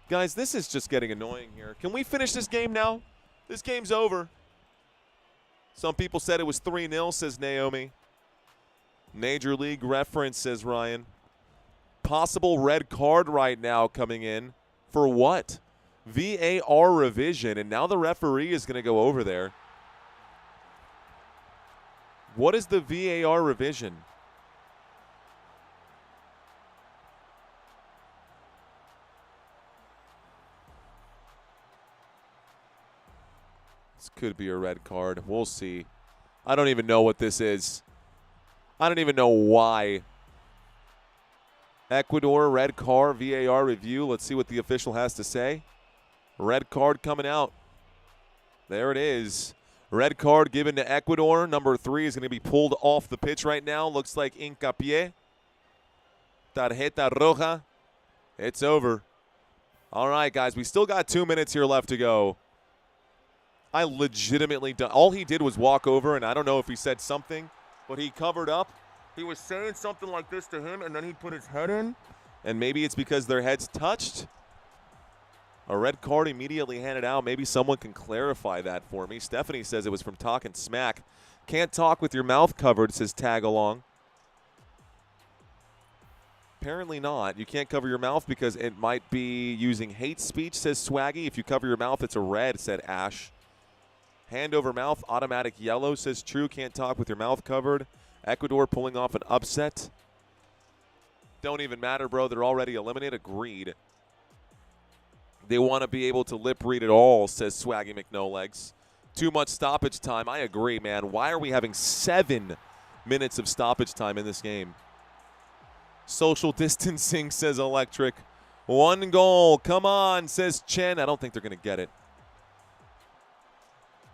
Guys, this is just getting annoying here. Can we finish this game now? This game's over. Some people said it was 3-0, says Naomi. Major League reference, says Ryan. Possible red card right now coming in. For what? VAR revision, and now the referee is going to go over there. What is the VAR revision? This could be a red card. We'll see. I don't even know what this is. I don't even know why. Ecuador, red card, VAR review. Let's see what the official has to say. Red card coming out. There it is. Red card given to Ecuador. Number 3 is going to be pulled off the pitch right now. Looks like Hincapié. Tarjeta roja. It's over. All right, guys. We still got 2 minutes here left to go. I legitimately done. All he did was walk over, and I don't know if he said something, but he covered up. He was saying something like this to him, and then he put his head in, and maybe it's because their heads touched. A red card immediately handed out. Maybe someone can clarify that for me. Stephanie says it was from talking smack. Can't talk with your mouth covered, says Tag Along. Apparently not. You can't cover your mouth because it might be using hate speech, says Swaggy. If you cover your mouth, it's a red, said Ash. Hand over mouth, automatic yellow, says True. Can't talk with your mouth covered. Ecuador pulling off an upset. Don't even matter, bro. They're already eliminated. Agreed. They want to be able to lip read it all, says Swaggy McNolegs. Too much stoppage time. I agree, man. Why are we having 7 minutes of stoppage time in this game? Social distancing, says Electric. 1 goal. Come on, says Chen. I don't think they're going to get it.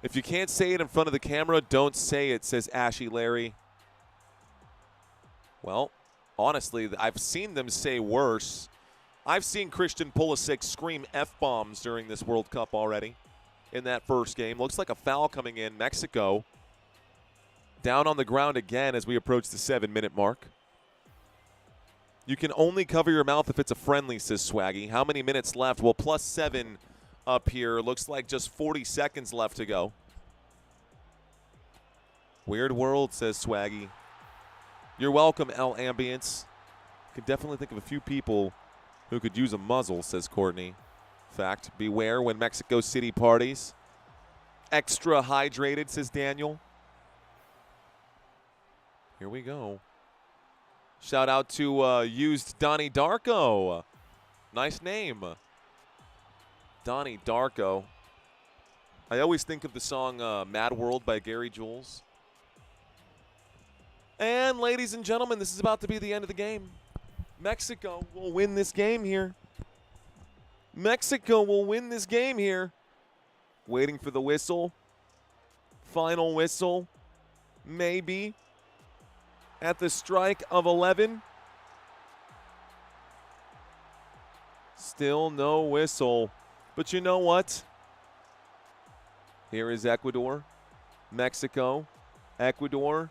If you can't say it in front of the camera, don't say it, says Ashy Larry. Well, honestly, I've seen them say worse. I've seen Christian Pulisic scream F-bombs during this World Cup already in that first game. Looks like a foul coming in. Mexico down on the ground again as we approach the 7-minute mark. You can only cover your mouth if it's a friendly, says Swaggy. How many minutes left? Well, +7 up here. Looks like just 40 seconds left to go. Weird world, says Swaggy. You're welcome, L Ambience. Could definitely think of a few people who could use a muzzle, says Courtney. Fact, beware when Mexico City parties. Extra hydrated, says Daniel. Here we go. Shout out to used Donnie Darko. Nice name. Donnie Darko. I always think of the song Mad World by Gary Jules. And ladies and gentlemen, this is about to be the end of the game. Mexico will win this game here. Mexico will win this game here. Waiting for the whistle. Final whistle. Maybe. At the strike of 11. Still no whistle. But you know what? Here is Ecuador. Mexico. Ecuador.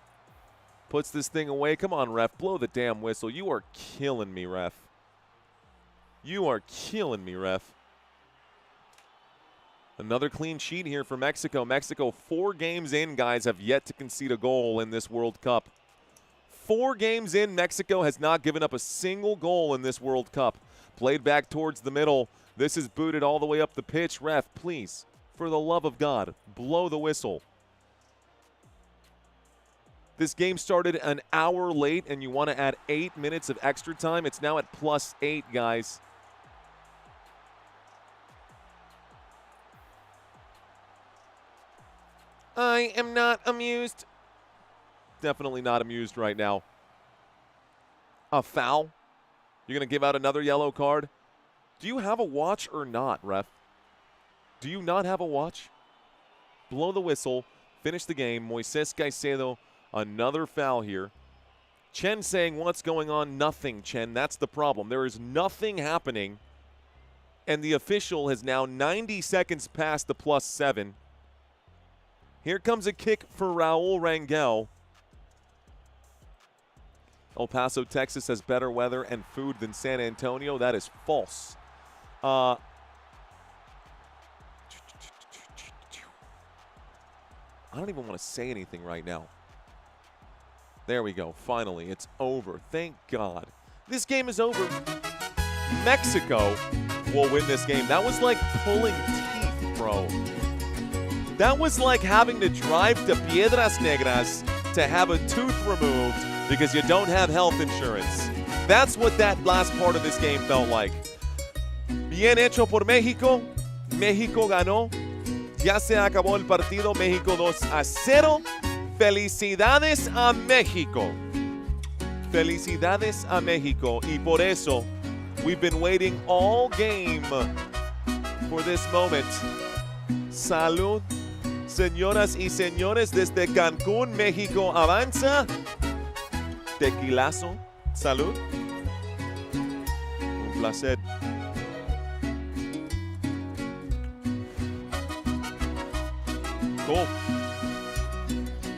Puts this thing away. Come on, ref. Blow the damn whistle. You are killing me, ref. You are killing me, ref. Another clean sheet here for Mexico. Mexico, 4 games in, guys, have yet to concede a goal in this World Cup. 4 games in, Mexico has not given up a single goal in this World Cup. Played back towards the middle. This is booted all the way up the pitch. Ref, please, for the love of God, blow the whistle. This game started an hour late, and you want to add 8 minutes of extra time. It's now at +8, guys. I am not amused. Definitely not amused right now. A foul? You're going to give out another yellow card? Do you have a watch or not, ref? Do you not have a watch? Blow the whistle. Finish the game. Moises Caicedo, another foul here. Chen saying, what's going on? Nothing, Chen. That's the problem. There is nothing happening. And the official has now 90 seconds past the +7. Here comes a kick for Raul Rangel. El Paso, Texas has better weather and food than San Antonio. That is false. I don't even want to say anything right now. There we go. Finally, it's over. Thank God. This game is over. Mexico will win this game. That was like pulling teeth, bro. That was like having to drive to Piedras Negras to have a tooth removed because you don't have health insurance. That's what that last part of this game felt like. Bien hecho por México. México ganó. Ya se acabó el partido. México 2-0. Felicidades a México. Felicidades a México. Y por eso, we've been waiting all game for this moment. Salud. Señoras y señores, desde Cancún, México avanza. Tequilazo. Salud. Un placer. Cool.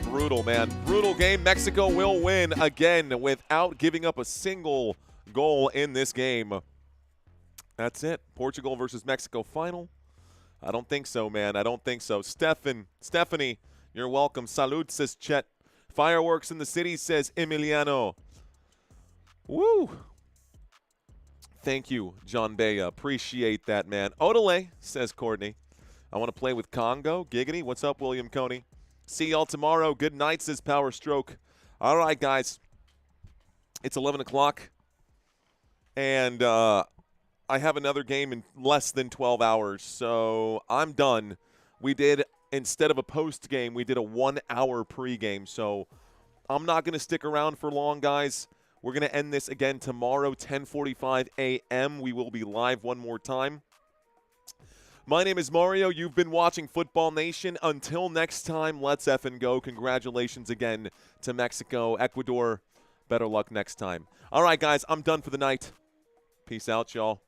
Brutal, man. Brutal game. Mexico will win again without giving up a single goal in this game. That's it. Portugal versus Mexico final. I don't think so, man. I don't think so. Stephanie, you're welcome. Salud, says Chet. Fireworks in the city, says Emiliano. Woo. Thank you, John Bea. Appreciate that, man. Odele, says Courtney. I want to play with Congo. Giggity. What's up, William Coney? See y'all tomorrow. Good night, says Power Stroke. All right, guys. It's 11 o'clock. And I have another game in less than 12 hours. So I'm done. We did, instead of a post game, we did a 1-hour pregame. So I'm not going to stick around for long, guys. We're going to end this again tomorrow, 10:45 a.m. We will be live one more time. My name is Mario. You've been watching Football Nation. Until next time, let's effing go. Congratulations again to Mexico, Ecuador. Better luck next time. All right, guys, I'm done for the night. Peace out, y'all.